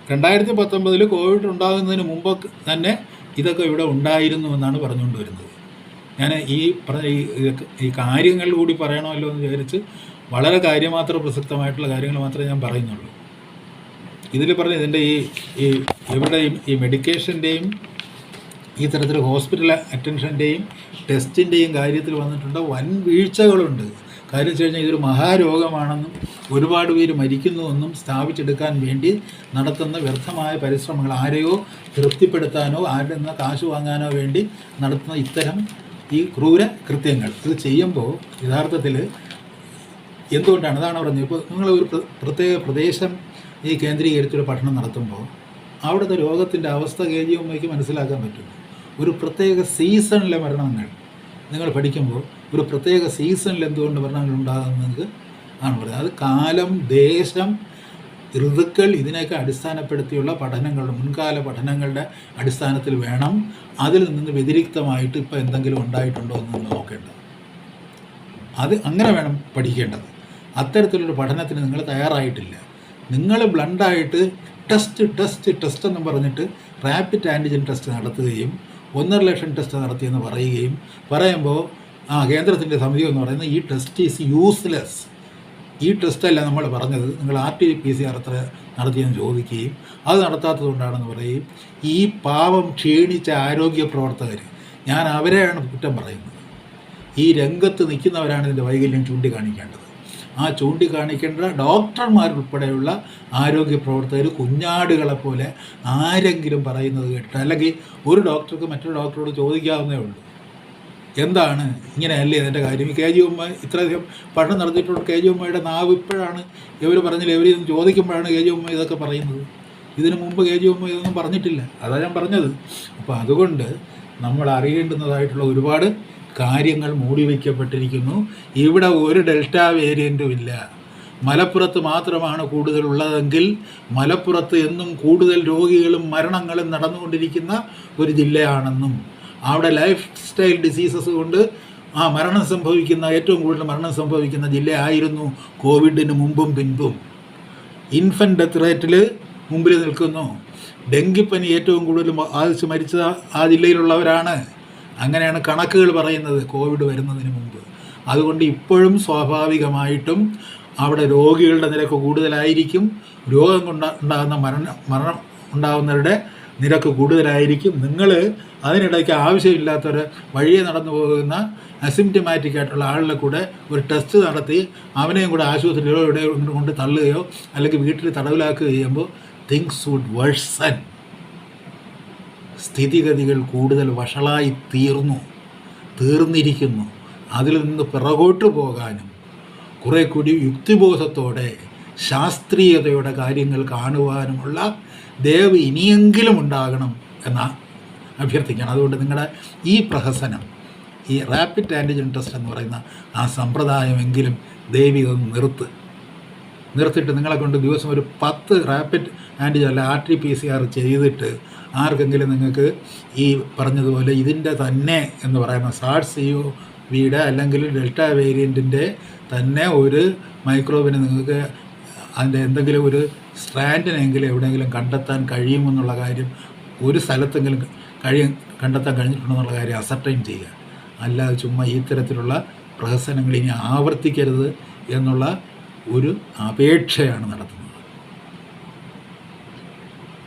2019 കോവിഡ് ഉണ്ടാകുന്നതിന് മുമ്പ് തന്നെ ഇതൊക്കെ ഇവിടെ ഉണ്ടായിരുന്നു എന്നാണ് പറഞ്ഞുകൊണ്ട് വരുന്നത്. ഞാൻ ഈ കാര്യങ്ങൾ കൂടി പറയണമല്ലോ എന്ന് വിചാരിച്ച് വളരെ കാര്യമാത്ര പ്രസക്തമായിട്ടുള്ള കാര്യങ്ങൾ മാത്രമേ ഞാൻ പറയുന്നുള്ളൂ. ഇതിൽ പറഞ്ഞ ഇതിൻ്റെ ഈ എവിടെയും ഈ മെഡിക്കേഷൻ്റെയും ഈ തരത്തിൽ ഹോസ്പിറ്റൽ അറ്റൻഷൻ്റെയും ടെസ്റ്റിൻ്റെയും കാര്യത്തിൽ വന്നിട്ടുണ്ട് വൻ വീഴ്ചകളുണ്ട്. കാര്യം വെച്ച് കഴിഞ്ഞാൽ ഇതൊരു മഹാരോഗമാണെന്നും ഒരുപാട് പേര് മരിക്കുന്നുവെന്നും സ്ഥാപിച്ചെടുക്കാൻ വേണ്ടി നടത്തുന്ന വ്യർത്ഥമായ പരിശ്രമങ്ങൾ, ആരെയോ തൃപ്തിപ്പെടുത്താനോ ആരുടെ നിന്ന് കാശ് വാങ്ങാനോ വേണ്ടി നടത്തുന്ന ഇത്തരം ഈ ക്രൂര കൃത്യങ്ങൾ ഇത് ചെയ്യുമ്പോൾ യഥാർത്ഥത്തിൽ എന്തുകൊണ്ടാണ്, അതാണ് പറഞ്ഞത്. ഇപ്പോൾ നിങ്ങൾ ഒരു പ്രത്യേക പ്രദേശം ഈ കേന്ദ്രീകരിച്ചൊരു പഠനം നടത്തുമ്പോൾ അവിടുത്തെ രോഗത്തിൻ്റെ അവസ്ഥ KGMയ്ക്ക് മനസ്സിലാക്കാൻ പറ്റും. ഒരു പ്രത്യേക സീസണിലെ മരണങ്ങൾ നിങ്ങൾ പഠിക്കുമ്പോൾ ഒരു പ്രത്യേക സീസണിൽ എന്തുകൊണ്ട് മരണങ്ങൾ ഉണ്ടാകുന്നത് ആണ് പറയുന്നത്. അത് കാലം, ദേശം, ഋതുക്കൾ ഇതിനെയൊക്കെ അടിസ്ഥാനപ്പെടുത്തിയുള്ള പഠനങ്ങളുടെ മുൻകാല പഠനങ്ങളുടെ അടിസ്ഥാനത്തിൽ വേണം അതിൽ നിന്ന് വ്യതിരിക്തമായിട്ട് ഇപ്പോൾ എന്തെങ്കിലും ഉണ്ടായിട്ടുണ്ടോ എന്ന് നോക്കേണ്ടത്. അത് അങ്ങനെ വേണം പഠിക്കേണ്ടത്. അത്തരത്തിലൊരു പഠനത്തിന് നിങ്ങൾ തയ്യാറായിട്ടില്ല. നിങ്ങൾ ബ്ലണ്ടായിട്ട് ടെസ്റ്റ് എന്നും പറഞ്ഞിട്ട് റാപ്പിഡ് ആൻറ്റിജൻ ടെസ്റ്റ് നടത്തുകയും 1.5 ലക്ഷം ടെസ്റ്റ് നടത്തിയെന്ന് പറയുമ്പോൾ കേന്ദ്രത്തിൻ്റെ സമിതി എന്ന് പറയുന്നത് ഈ ടെസ്റ്റ് ഈസ് യൂസ്ലെസ്. ഈ ടെസ്റ്റല്ല നമ്മൾ പറഞ്ഞത്, നിങ്ങൾ RT-PCR എത്ര നടത്തിയെന്ന് ചോദിക്കുകയും അത് നടത്താത്തതുകൊണ്ടാണെന്ന് പറയുകയും ഈ പാവം ക്ഷീണിച്ച ആരോഗ്യ പ്രവർത്തകർ, ഞാൻ അവരെയാണ് കുറ്റം പറയുന്നത്, ഈ രംഗത്ത് നിൽക്കുന്നവരാണ് ഇതിൻ്റെ വൈകല്യം ചൂണ്ടിക്കാണിക്കേണ്ടത്. ആ ചൂണ്ടിക്കാണിക്കേണ്ട ഡോക്ടർമാരുൾപ്പെടെയുള്ള ആരോഗ്യ പ്രവർത്തകർ കുഞ്ഞാടുകളെപ്പോലെ ആരെങ്കിലും പറയുന്നത് കേട്ടിട്ട്, അല്ലെങ്കിൽ ഒരു ഡോക്ടർക്ക് മറ്റൊരു ഡോക്ടറോട് ചോദിക്കാവുന്നേ ഉള്ളൂ, എന്താണ് ഇങ്ങനെയല്ലേ ഇതിൻ്റെ കാര്യം. ഈ KGM ഇത്രയധികം പഠനം നടത്തിയിട്ടുള്ള KGMയുടെ നാവ് ഇപ്പോഴാണ് ഇവർ പറഞ്ഞില്ല, ഇതൊന്നും ചോദിക്കുമ്പോഴാണ് KGM ഇതൊക്കെ പറയുന്നത്. ഇതിനു മുമ്പ് KGM ഇതൊന്നും പറഞ്ഞിട്ടില്ല. അതാണ് ഞാൻ പറഞ്ഞത്. അപ്പോൾ അതുകൊണ്ട് നമ്മൾ അറിയേണ്ടുന്നതായിട്ടുള്ള ഒരുപാട് കാര്യങ്ങൾ മൂടി വയ്ക്കപ്പെട്ടിരിക്കുന്നു. ഇവിടെ ഒരു ഡെൽറ്റ വേരിയൻറ്റും ഇല്ല. മലപ്പുറത്ത് മാത്രമാണ് കൂടുതലുള്ളതെങ്കിൽ മലപ്പുറത്ത് എന്നും കൂടുതൽ രോഗികളും മരണങ്ങളും നടന്നുകൊണ്ടിരിക്കുന്ന ഒരു ജില്ലയാണെന്നും അവിടെ ലൈഫ് സ്റ്റൈൽ ഡിസീസസ് കൊണ്ട് ഏറ്റവും കൂടുതൽ മരണം സംഭവിക്കുന്ന ജില്ലയായിരുന്നു കോവിഡിന് മുമ്പും പിൻപും. ഇൻഫൻറ്റ് ഡെത്ത് റേറ്റിൽ മുമ്പിൽ നിൽക്കുന്നു. ഡെങ്കിപ്പനി ഏറ്റവും കൂടുതൽ ബാധിച്ച് മരിച്ചത് ആ ജില്ലയിലുള്ളവരാണ്. അങ്ങനെയാണ് കണക്കുകൾ പറയുന്നത് കോവിഡ് വരുന്നതിന് മുമ്പ്. അതുകൊണ്ട് ഇപ്പോഴും സ്വാഭാവികമായിട്ടും അവിടെ രോഗികളുടെ നിരക്ക് കൂടുതലായിരിക്കും. രോഗം ഉണ്ടാകുന്ന മരണം ഉണ്ടാകുന്നവരുടെ നിരക്ക് കൂടുതലായിരിക്കും. നിങ്ങൾ അതിനിടയ്ക്ക് ആവശ്യമില്ലാത്തൊരു വഴിയെ നടന്നു പോകുന്ന അസിംറ്റമാറ്റിക് ആയിട്ടുള്ള ആളുടെ കൂടെ ഒരു ടെസ്റ്റ് നടത്തി അവനെയും കൂടെ ആശുപത്രിയിലോ ഇവിടെ കൊണ്ട് തള്ളുകയോ അല്ലെങ്കിൽ വീട്ടിൽ തടവിലാക്കുകയോ ചെയ്യുമ്പോൾ തിങ്സ് വുഡ് വേഴ്സൺ. സ്ഥിതിഗതികൾ കൂടുതൽ വഷളായി തീർന്നിരിക്കുന്നു. അതിൽ നിന്ന് പിറകോട്ട് പോകാനും കുറേ കൂടി യുക്തിബോധത്തോടെ ശാസ്ത്രീയതയുടെ കാര്യങ്ങൾ കാണുവാനുമുള്ള ദയവ് ഇനിയെങ്കിലും ഉണ്ടാകണം എന്ന് അഭ്യർത്ഥിക്കുകയാണ്. അതുകൊണ്ട് നിങ്ങളുടെ ഈ പ്രഹസനം, ഈ റാപ്പിഡ് ആൻറ്റിജൻ ടെസ്റ്റ് എന്ന് പറയുന്ന ആ സമ്പ്രദായമെങ്കിലും ദയവികം നിർത്തിയിട്ട് നിങ്ങളെ കൊണ്ട് ദിവസം ഒരു 10 റാപ്പിഡ് ആൻറ്റിജൻ അല്ല RT-PCR ചെയ്തിട്ട് ആർക്കെങ്കിലും നിങ്ങൾക്ക് ഈ പറഞ്ഞതുപോലെ ഇതിൻ്റെ തന്നെ എന്ന് പറയുന്ന SARS-CoV-യുടെ അല്ലെങ്കിൽ ഡെൽറ്റ വേരിയൻറ്റിൻ്റെ തന്നെ ഒരു മൈക്രോബിനെ നിങ്ങൾക്ക് അതിൻ്റെ എന്തെങ്കിലും ഒരു സ്ട്രാൻഡിനെങ്കിലും എവിടെയെങ്കിലും കണ്ടെത്താൻ കഴിയുമെന്നുള്ള കാര്യം ഒരു സ്ഥലത്തെങ്കിലും കണ്ടെത്താൻ കഴിഞ്ഞിട്ടുണ്ടെന്നുള്ള കാര്യം അസർട്ടൈൻ ചെയ്യുക. അല്ലാതെ ചുമ്മാ ഈ തരത്തിലുള്ള പ്രഹസനങ്ങൾ ഇനി ആവർത്തിക്കരുത് എന്നുള്ള ഒരു അപേക്ഷയാണ് നടത്തുന്നത്.